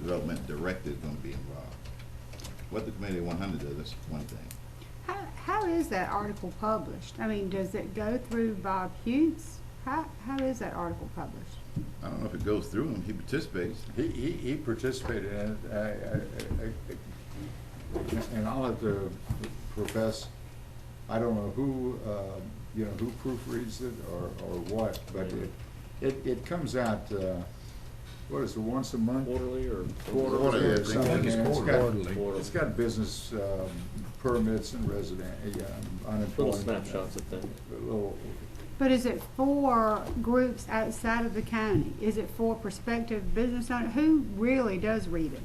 Development Director, is going to be involved. What the Committee 100 does, that's one thing. How is that article published? I mean, does it go through Bob Hughes? How is that article published? I don't know if it goes through him. He participates. He participated in it. And I'll have to profess, I don't know who, who proofreads it or what, but it comes out, what is it, once a month? Quarterly or? Quarterly or something. I think it's quarterly. It's got business permits and resident, unemployment. Little snapshots of things. But is it for groups outside of the county? Is it for prospective business owners? Who really does read it?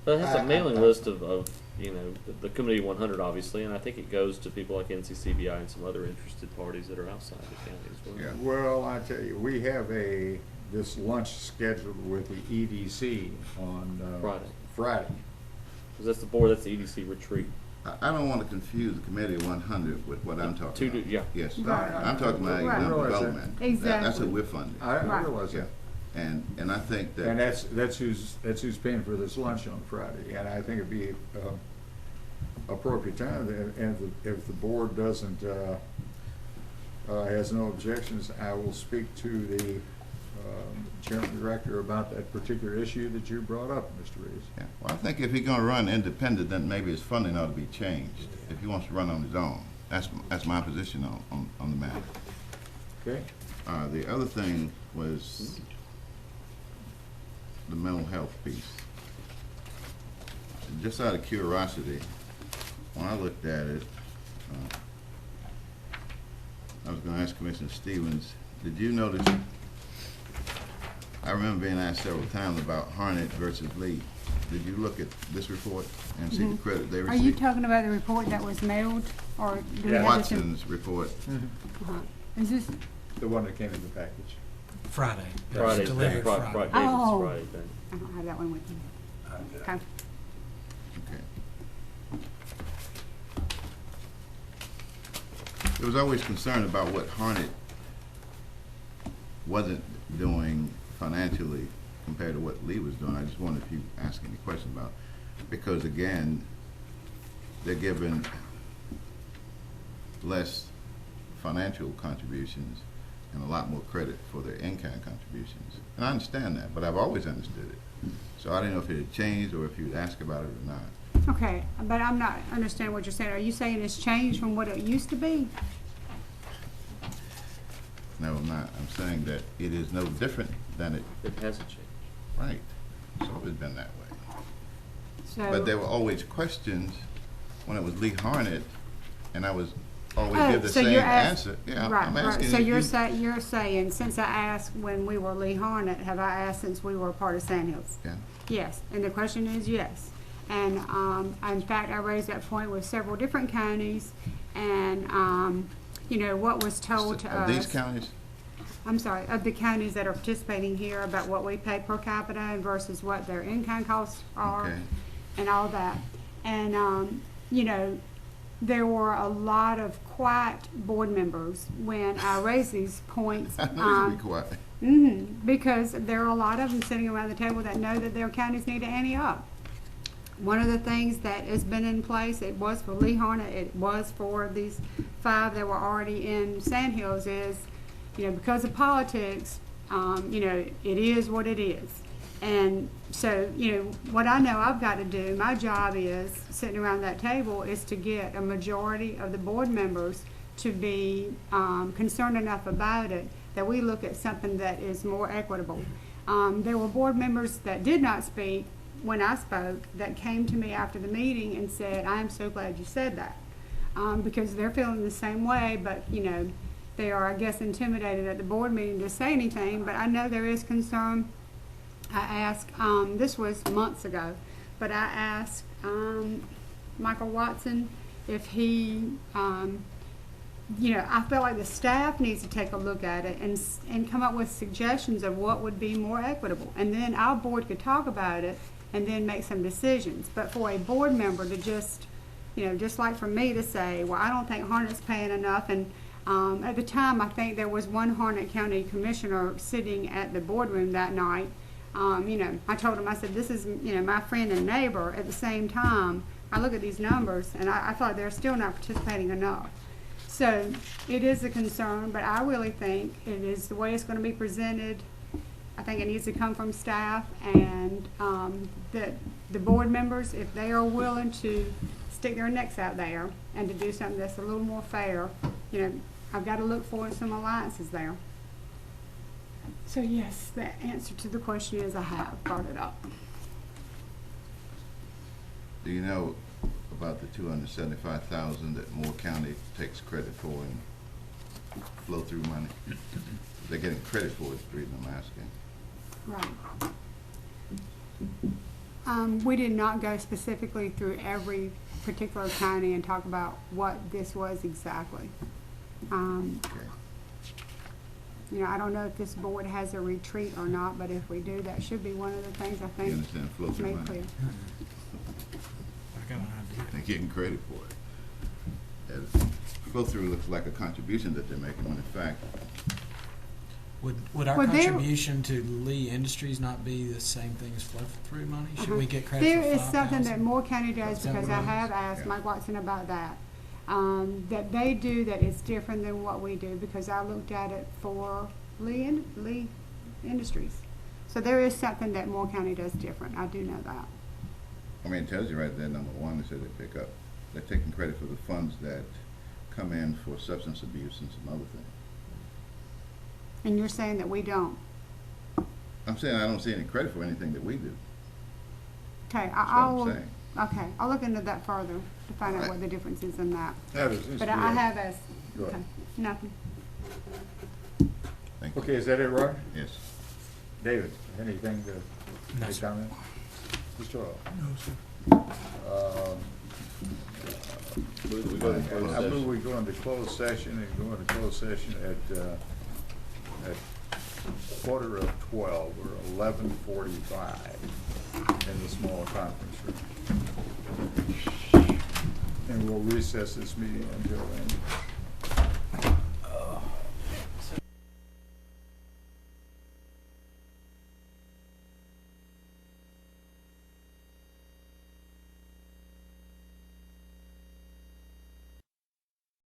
It has a mailing list of the Committee 100, obviously, and I think it goes to people like NCCBI and some other interested parties that are outside the county as well. Yeah, well, I tell you, we have this lunch scheduled with the EDC on Friday. Because that's the board, that's the EDC retreat. I don't want to confuse the Committee 100 with what I'm talking about. Yeah. Yes, Right. I'm talking about Right. economic development. Exactly. That's what we're funding. I realize that. And I think that. And that's who's paying for this lunch on Friday, and I think it'd be appropriate time, and if the board doesn't, has no objections, I will speak to the chairman director about that particular issue that you brought up, Mr. Reeves. Yeah. Well, I think if he's going to run independent, then maybe his funding ought to be changed. If he wants to run on his own, that's my position on the matter. Okay. The other thing was the mental health piece. Just out of curiosity, when I looked at it, I was gonna ask Commissioner Stevens, did you notice, I remember being asked several times about Harnett versus Lee. Did you look at this report and see the credit they Are you received? talking about the report that was mailed, or do we have this in? Watson's report. Uh-huh. Is this, The one that came in the package. Friday. It was Friday, delivered Friday, Friday. Oh. Friday thing. I don't have that one with me. Okay. Okay. There was always concern about what Harnett wasn't doing financially compared to what Lee was doing. I just wondered if you ask any question about, because again, they're given less financial contributions and a lot more credit for their in-kind contributions. And I understand that, but I've always understood it. So I didn't know if it had changed or if you'd ask about it or not. Okay, but I'm not understanding what you're saying. Are you saying it's changed from what it used to be? No, I'm not. I'm saying that it is no different than it. It hasn't changed. Right. So it's been that way. So. But there were always questions when it was Lee Harnett, and I was always Oh, give the so same you're answer. Yeah, Right, I'm right. asking. So if you're saying, since I asked when we were Lee Harnett, have I asked since we were a part of Sandhills? Yeah. Yes, and the question is yes. And, in fact, I raised that point with several different counties, and, you know, what was told to Of us. these counties? I'm sorry, of the counties that are participating here about what we pay per capita versus what their in-kind costs are. Okay. And all that. And, you know, there were a lot of quiet board members when I raised these points. I know you be quiet. Because there are a lot of them sitting around the table that know that their counties need to ante up. One of the things that has been in place, it was for Lee Harnett, it was for these 5 that were already in Sandhills, is, you know, because of politics, you know, it is what it is. And so, you know, what I know I've got to do, my job is, sitting around that table, is to get a majority of the board members to be concerned enough about it that we look at something that is more equitable. There were board members that did not speak when I spoke that came to me after the meeting and said, I am so glad you said that. Because they're feeling the same way, but, you know, they are, I guess, intimidated at the board meeting to say anything, but I know there is concern. I asked, this was months ago, but I asked Michael Watson if he, you know, I felt like the staff needs to take a look at it and come up with suggestions of what would be more equitable. And then our board could talk about it and then make some decisions. But for a board member to just, you know, just like for me to say, well, I don't think Harnett's paying enough. And at the time, I think there was one Harnett County commissioner sitting at the boardroom that night. You know, I told him, I said, this is, you know, my friend and neighbor. At the same time, I look at these numbers and I thought they're still not participating enough. So it is a concern, but I really think it is the way it's going to be presented. I think it needs to come from staff and that the board members, if they are willing to stick their necks out there and to do something that's a little more fair, you know, I've got to look for some alliances there. So yes, the answer to the question is I have brought it up. Do you know about the $275,000 that Moore County takes credit for in flow-through money? They're getting credit for it, is the reason I'm asking. Right. We did not go specifically through every particular county and talk about what this was exactly. Okay. You know, I don't know if this board has a retreat or not, but if we do, that should be one of the things I You think understand flow-through made money? clear. I got an idea. They're getting credit for it. And flow-through looks like a contribution that they're making, when in fact, Would our Well, there- contribution to Lee Industries not be the same thing as flow-through money? Should we get credit There for is something that $5,000? Moore County does, Is that because what I it is? have asked Mike Watson about that. That they do that is different than what we do, because I looked at it for Lee Industries. So there is something that Moore County does different. I do know that. I mean, it tells you right there, number one, they said they pick up, they're taking credit for the funds that come in for substance abuse and some other things. And you're saying that we don't. I'm saying I don't see any credit for anything that we do. Okay, That's what I'm saying. Okay, I'll look into that further to find out what the difference is in that. That is, But I have asked, Go okay. ahead. Nothing. Thank you. Okay, is that it, Roy? Yes. David, anything to No, make sir. comment? Mr. Earl? No, sir. Move we go to closed I move session. we go into closed session and go into closed session at 11:45 or 11:45 in the small conference room. And we'll recess this meeting until then.